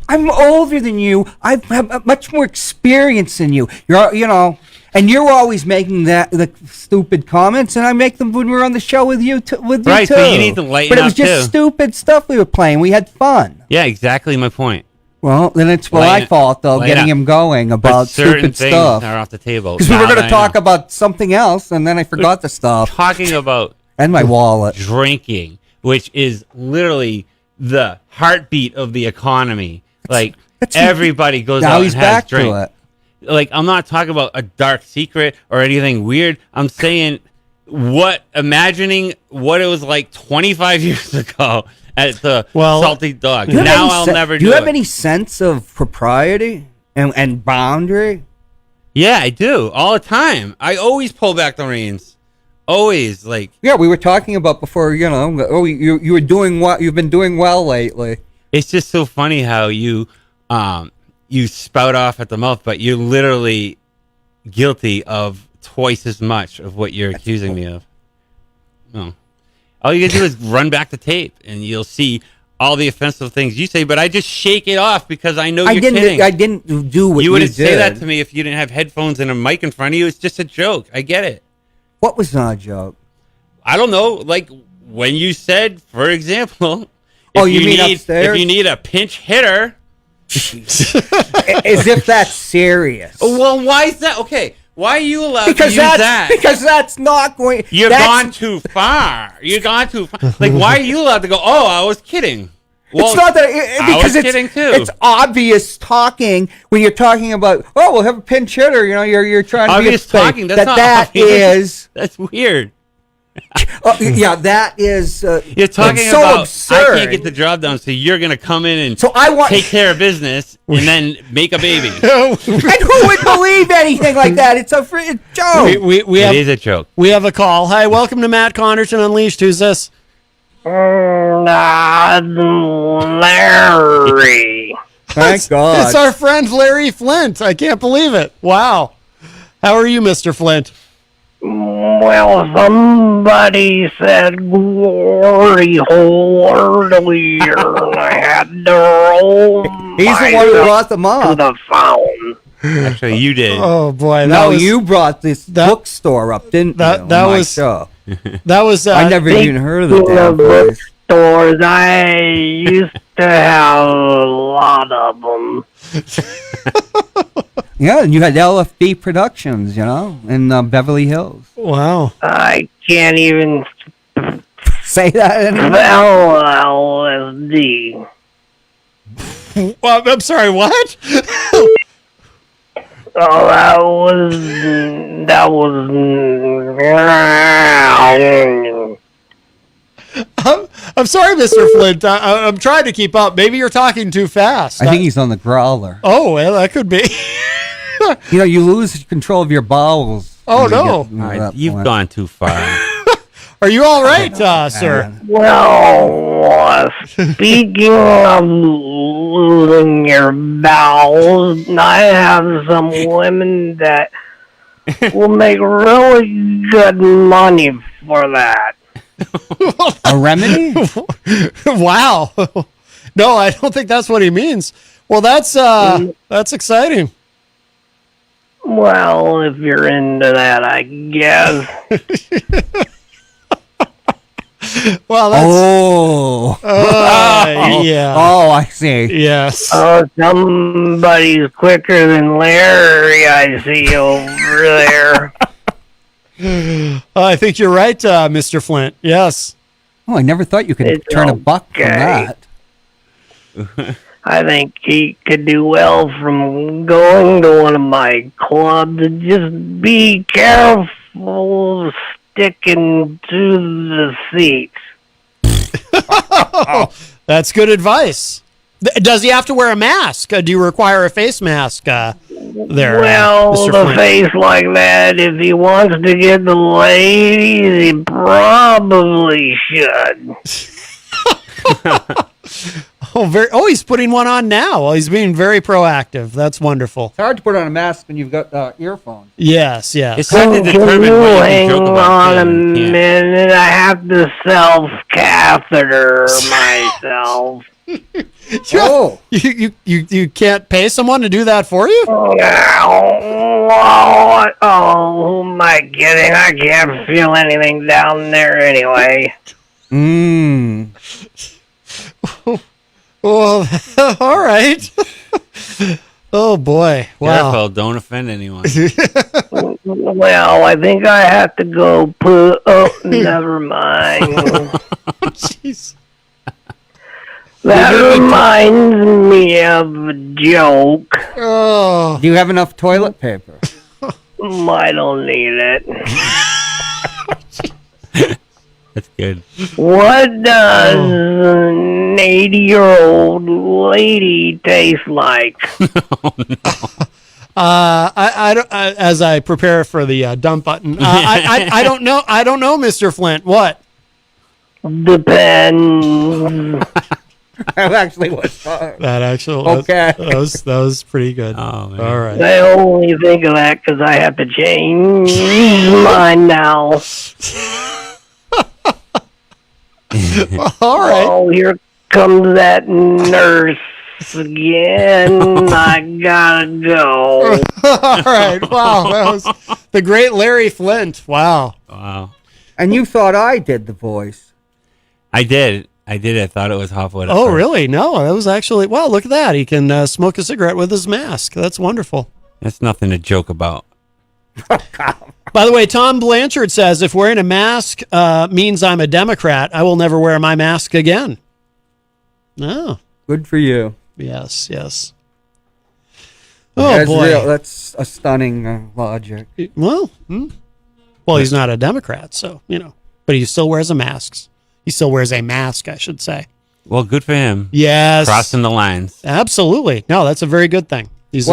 I'm older than you. I have much more experience than you. And you're always making the stupid comments, and I make them when we're on the show with you. Right, so you need to lighten up. But it was just stupid stuff we were playing. We had fun. Yeah, exactly my point. Well, then it's my fault though, getting him going about stupid stuff. Are off the table because we were going to talk about something else, and then I forgot the stuff. Talking about and my wallet, drinking, which is literally the heartbeat of the economy. Like everybody goes out and has drink. Like I'm not talking about a dark secret or anything weird. I'm saying imagining what it was like 25 years ago at the Salty Dog. Now I'll never do it. Do you have any sense of propriety and boundary? Yeah, I do all the time. I always pull back the reins. Always, like yeah, we were talking about before. You were doing what you've been doing well lately. It's just so funny how you spout off at the mouth, but you're literally guilty of twice as much of what you're accusing me of. No. All you gotta do is run back the tape, and you'll see all the offensive things you say, but I just shake it off because I know you're kidding. I didn't do what you wouldn't did. say that to me if you didn't have headphones and a mic in front of you. It's just a joke. I get it. What was not a joke? I don't know. Like when you said, for example... you mean upstairs? If you need a pinch hitter. As if that's serious. Well, why is that? Okay, why are you allowed to use that? Because that's not going... You've gone too far. You've gone too far. Like, why are you allowed to go, oh, I was kidding? Well, it's not that... Because kidding too. It's obvious talking when you're talking about, we'll have a pinch hitter. You're trying to obvious be... talking. That's not that is... That's weird. Yeah, that is. You're talking so about absurd. I can't get the job done, so you're going to come in and take care of business and then make a baby. And who would believe anything like that? It's a freaking joke. It is a joke. We have a call. Hi, welcome to Matt Connerton Unleashed. Who's this? Larry. Thank God. It's our friend Larry Flint. I can't believe it. Wow. How are you, Mr. Flint? Well, somebody said glory hole earlier, and I had to roll. He's the one who brought them up. To the phone. Actually, you did. Oh boy! No, you brought this bookstore up, didn't you? That on my was show. That was. I never even heard of the damn place. Bookstores, I used to have a lot of them. Yeah, and you had LFD Productions, in Beverly Hills. Wow. I can't even say that anymore. LSD. Well, I'm sorry. What? Oh, that was. I'm sorry, Mr. Flint. I'm trying to keep up. Maybe you're talking too fast. I think he's on the growler. Oh, well, that could be. You lose control of your bowels. Oh, no. All right, you've gone too far. Are you all right, sir? Well, speaking of losing your bowels, I have some women that will make really good money for that. A remedy? Wow. No, I don't think that's what he means. Well, that's exciting. Well, if you're into that, I guess. Well, that's... yeah. Oh, I see. Yes. Oh, somebody's quicker than Larry, I see over there. I think you're right, Mr. Flint. Yes. Oh, I never thought you could turn a buck from that. I think he could do well from going to one of my clubs. Just be careful sticking to the seats. That's good advice. Does he have to wear a mask? Do you require a face mask there? Well, Mr. the Flint? face like that, if he wants to get the ladies, he probably should. He's putting one on now. Well, he's being very proactive. That's wonderful. It's hard to put on a mask when you've got earphones. Yes, yes. It's hard to determine what you can joke about. On a minute, I have to self-catheter myself. You can't pay someone to do that for you? Oh, who am I kidding? I can't feel anything down there anyway. Well, all right. Oh boy! Wow. Careful, don't offend anyone. Well, I think I have to go put. Oh, never mind. Jeez. That reminds me of a joke. Oh. Do you have enough toilet paper? I don't need it. That's good. What does an 80-year-old lady taste like? As I prepare for the dump button, I don't know. I don't know, Mr. Flint. What? Depends. That actually was fun. That was pretty good. Oh, man. All right. I only think of that because I have to change mine now. All right. Oh, here comes that nurse again. I gotta go. All right. Wow. That was the great Larry Flint. Wow. Wow. And you thought I did the voice. I did. I thought it was Hopwood. Oh, really? No, that was actually... Wow, look at that. He can smoke a cigarette with his mask. That's wonderful. That's nothing to joke about. By the way, Tom Blanchard says, if wearing a mask means I'm a Democrat, I will never wear my mask again. Oh. Good for you. Yes, yes. Oh, boy. That's a stunning logic. Well, he's not a Democrat, so, but he still wears a mask. He still wears a mask, I should say. Well, good for him. Yes. Crossing the lines. Absolutely. No, that's a very good thing. He's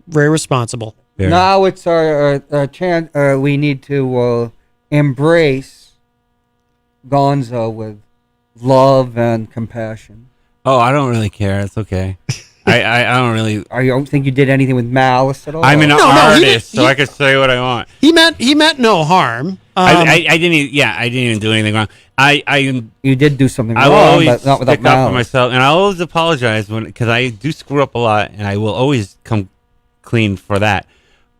very responsible. Now it's our chance. We need to embrace Gonzo with love and compassion. Oh, I don't really care. It's okay. I don't really. I don't think you did anything with malice at all. I'm an artist, so I could say what I want. He meant no harm. I didn't. I didn't even do anything wrong. You did do something I will wrong, always but not without stick up for malice. myself, and I always apologize because I do screw up a lot, and I will always come clean for that.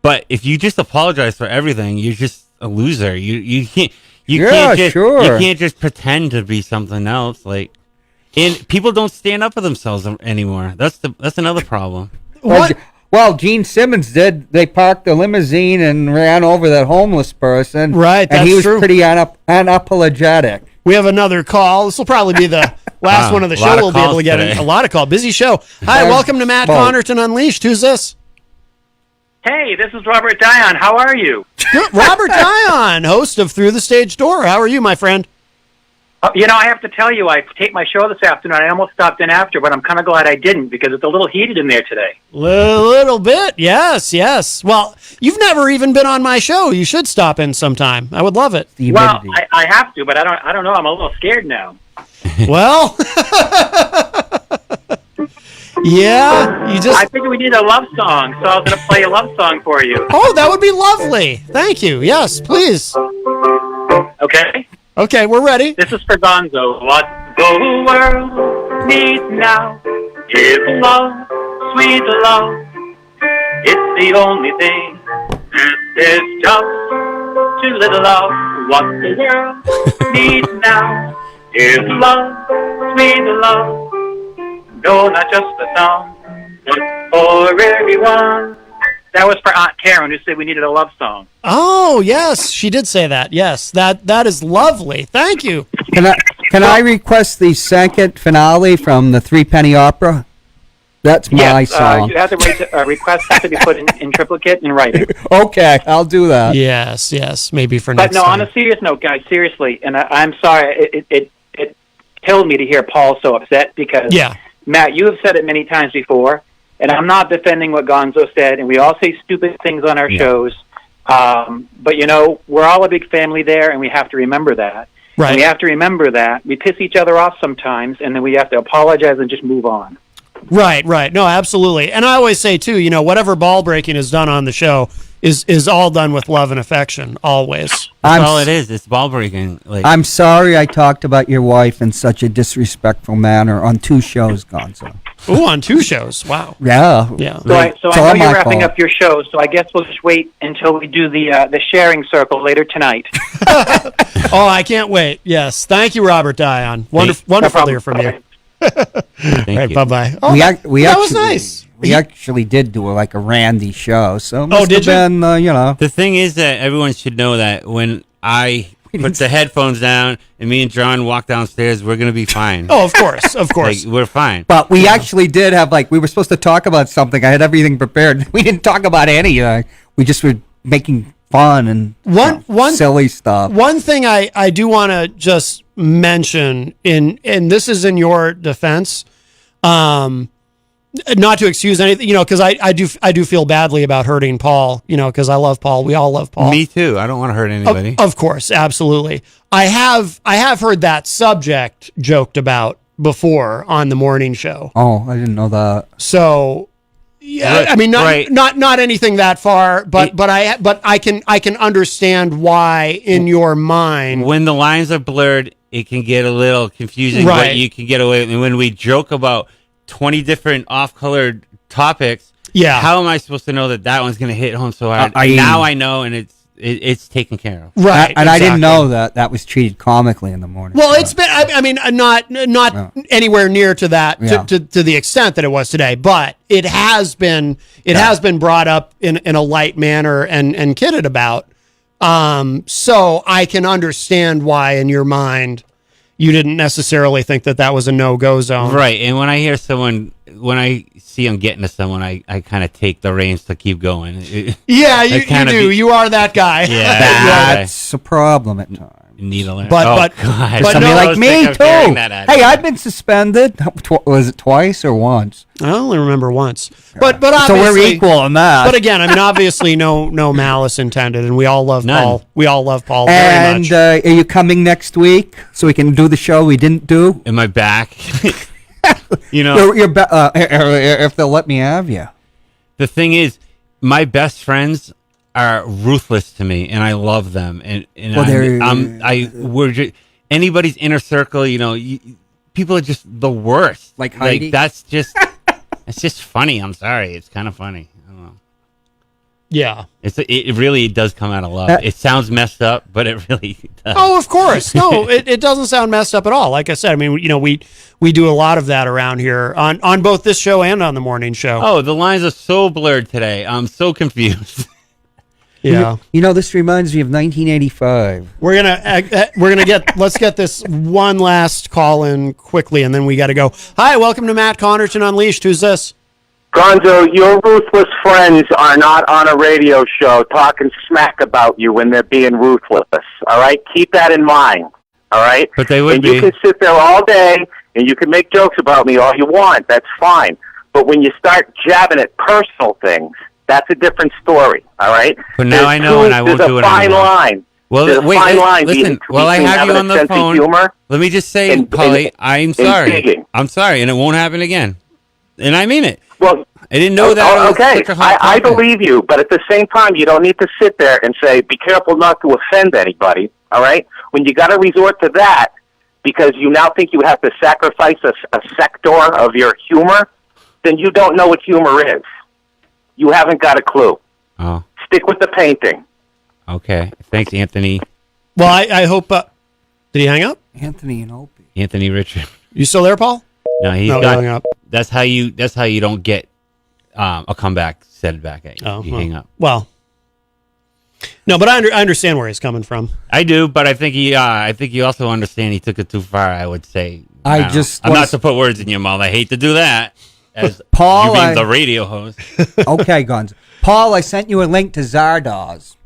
But if you just apologize for everything, you're just a loser. You can't. You can't just pretend to be something else. Like, and people don't stand up for themselves anymore. That's another problem. Well, Gene Simmons did. They parked the limousine and ran over that homeless person. Right, and he was true. pretty unapologetic. We have another call. This will probably be the last one of the show. We'll be able to get a lot of calls. Busy show. Hi, welcome to Matt Connerton Unleashed. Who's this? Hey, this is Robert Dion. How are you? Good. Robert Dion, host of Through the Stage Door. How are you, my friend? I have to tell you, I taped my show this afternoon. I almost stopped in after, but I'm kind of glad I didn't because it's a little heated in there today. Little bit, yes. Well, you've never even been on my show. You should stop in sometime. I would love it. Well, I have to, but I don't know. I'm a little scared now. Well, yeah, I figured we need a love song, so I was going to play a love song for you. Oh, that would be lovely. Thank you. Yes, please. Okay. Okay, we're ready. This is for Gonzo. What the world needs now is love, sweet love. It's the only thing that is just too little love. What the world needs now is love, sweet love. No, not just the song, but for everyone. That was for Aunt Karen, who said we needed a love song. Oh, yes, she did say that. Yes, that is lovely. Thank you. Can I request the second finale from the Three Penny Opera? That's my song. You have to request has to be put in triplicate in writing. Okay, I'll do that. Yes, maybe for But next no, time. on a serious note, guys, seriously, and I'm sorry, it killed me to hear Paul so upset because, Matt, you have said it many times before, and I'm not defending what Gonzo said, and we all say stupid things on our shows, but, we're all a big family there, and we have to remember that. Right. And we have to remember that. We piss each other off sometimes, and then we have to apologize and just move on. Right. No, absolutely. And I always say, too, whatever ball breaking is done on the show is all done with love and affection, always. That's all it is. It's ball breaking. I'm sorry I talked about your wife in such a disrespectful manner on 2 shows, Gonzo. Ooh, on 2 shows. Wow. Yeah. So I know you're wrapping up your show, so I guess we'll just wait until we do the sharing circle later tonight. Oh, I can't wait. Yes. Thank you, Robert Dion. Wonderful to hear from you. All right, bye-bye. Oh, that was nice. We actually did do a Randy show, so it Oh, must did have you? been, The thing is that everyone should know that when I put the headphones down and me and John walk downstairs, we're gonna be fine. Oh, of course. We're fine. But we actually did have we were supposed to talk about something. I had everything prepared. We didn't talk about anything. We just were making fun and silly stuff. One thing I do want to just mention and this is in your defense, not to excuse anything, because I do feel badly about hurting Paul, because I love Paul. We all love Paul. Me too. I don't want to hurt anybody. Of course, absolutely. I have heard that subject joked about before on the morning show. Oh, I didn't know that. So, yeah, I mean, not anything that far, but I can understand why in your mind when the lines are blurred, it can get a little confusing. Right. But you can get away. And when we joke about 20 different off-colored topics, how am I supposed to know that one's going to hit home so hard? Now I know, and it's taken care of. Right, and I didn't know that was treated comically in the morning. Well, it's been. I mean, not anywhere near to that to the extent that it was today, but it has been. It has been brought up in a light manner and kidded about. So I can understand why in your mind you didn't necessarily think that was a no-go zone. Right. And when I hear when I see them getting to someone, I kind of take the reins to keep going. Yeah, you do. You are that guy. Yeah. That's a problem at times. Needle. But somebody like me too. Hey, I've been suspended. Was it twice or once? I only remember once. But obviously, so we're equal on that. But again, I mean, obviously, no malice intended, and we all love Paul. We all love Paul very much. And are you coming next week so we can do the show we didn't do? Am I back? You know, if they'll let me have you. The thing is, my best friends are ruthless to me, and I love them. And anybody's inner circle, you know, people are just the worst. Like Heidi? That's just, it's just funny. I'm sorry. It's kind of funny. I don't know. Yeah. It really does come out of love. It sounds messed up, but it really does. Oh, of course. No, it doesn't sound messed up at all. Like I said, I mean, you know, we do a lot of that around here on both this show and on the morning show. Oh, the lines are so blurred today. I'm so confused. Yeah. You know, this reminds me of 1985. Let's get this one last call in quickly, and then we got to go. Hi, welcome to Matt Connerton Unleashed. Who's this? Gonzo, your ruthless friends are not on a radio show talking smack about you when they're being ruthless. All right? Keep that in mind. All right? But they would and be. You can sit there all day, and you can make jokes about me all you want. That's fine. But when you start jabbing at personal things, that's a different story, all right? But now I know, and I won't do it anymore. anymore. There's a fine line. Well, There's a wait, fine line listen. While I have you on the phone, let me just say, Paulie, I'm sorry. I'm sorry, and it won't happen again. And I mean it. Well, I didn't know that. Okay, I believe you, but at the same time, you don't need to sit there and say, be careful not to offend anybody, all right? When you got to resort to that because you now think you have to sacrifice a sector of your humor, then you don't know what humor is. You haven't got a clue. Oh. Stick with the painting. Okay. Thanks, Anthony. Well, I hope... did he hang up? Anthony and Opie. Anthony Richard. You still there, Paul? No, he's he hung up. That's how you don't get a comeback said back at you. You hang up. Well... No, but I understand where he's coming from. I do, but I think you also understand he took it too far, I would say. I'm not to put words in your mouth. I hate to do that. As Paul, you being the radio host. Okay, Guns. Paul, I sent you a link to Zardoz.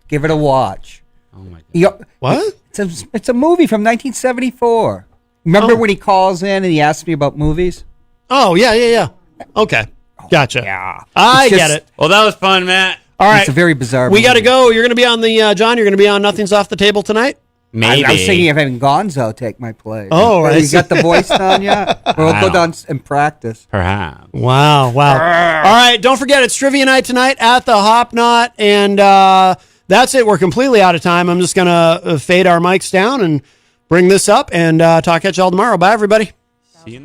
Give it a watch. Oh my God. What? It's a movie from 1974. Remember when he calls in and he asks me about movies? Oh, yeah. Okay. Gotcha. Yeah. I get it. Well, that was fun, Matt. All right. It's a very bizarre We movie. got to go. You're going to be on the, John, you're going to be on Nothing's Off the Table tonight? Maybe. I was thinking of having Gonzo take my place. Oh, right. You got the voice down yet? Or we'll go down and practice. Perhaps. Wow. All right. Don't forget, it's trivia night tonight at the Hop Knot. And that's it. We're completely out of time. I'm just going to fade our mics down and bring this up and talk at y'all tomorrow. Bye, everybody.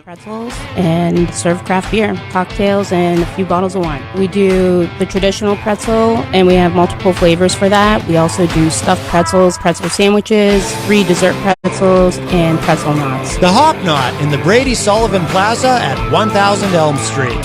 Pretzels and serve craft beer, cocktails, and a few bottles of wine. We do the traditional pretzel, and we have multiple flavors for that. We also do stuffed pretzels, pretzel sandwiches, 3 dessert pretzels, and pretzel knots. The Hop Knot in the Brady Sullivan Plaza at 1000 Elm Street.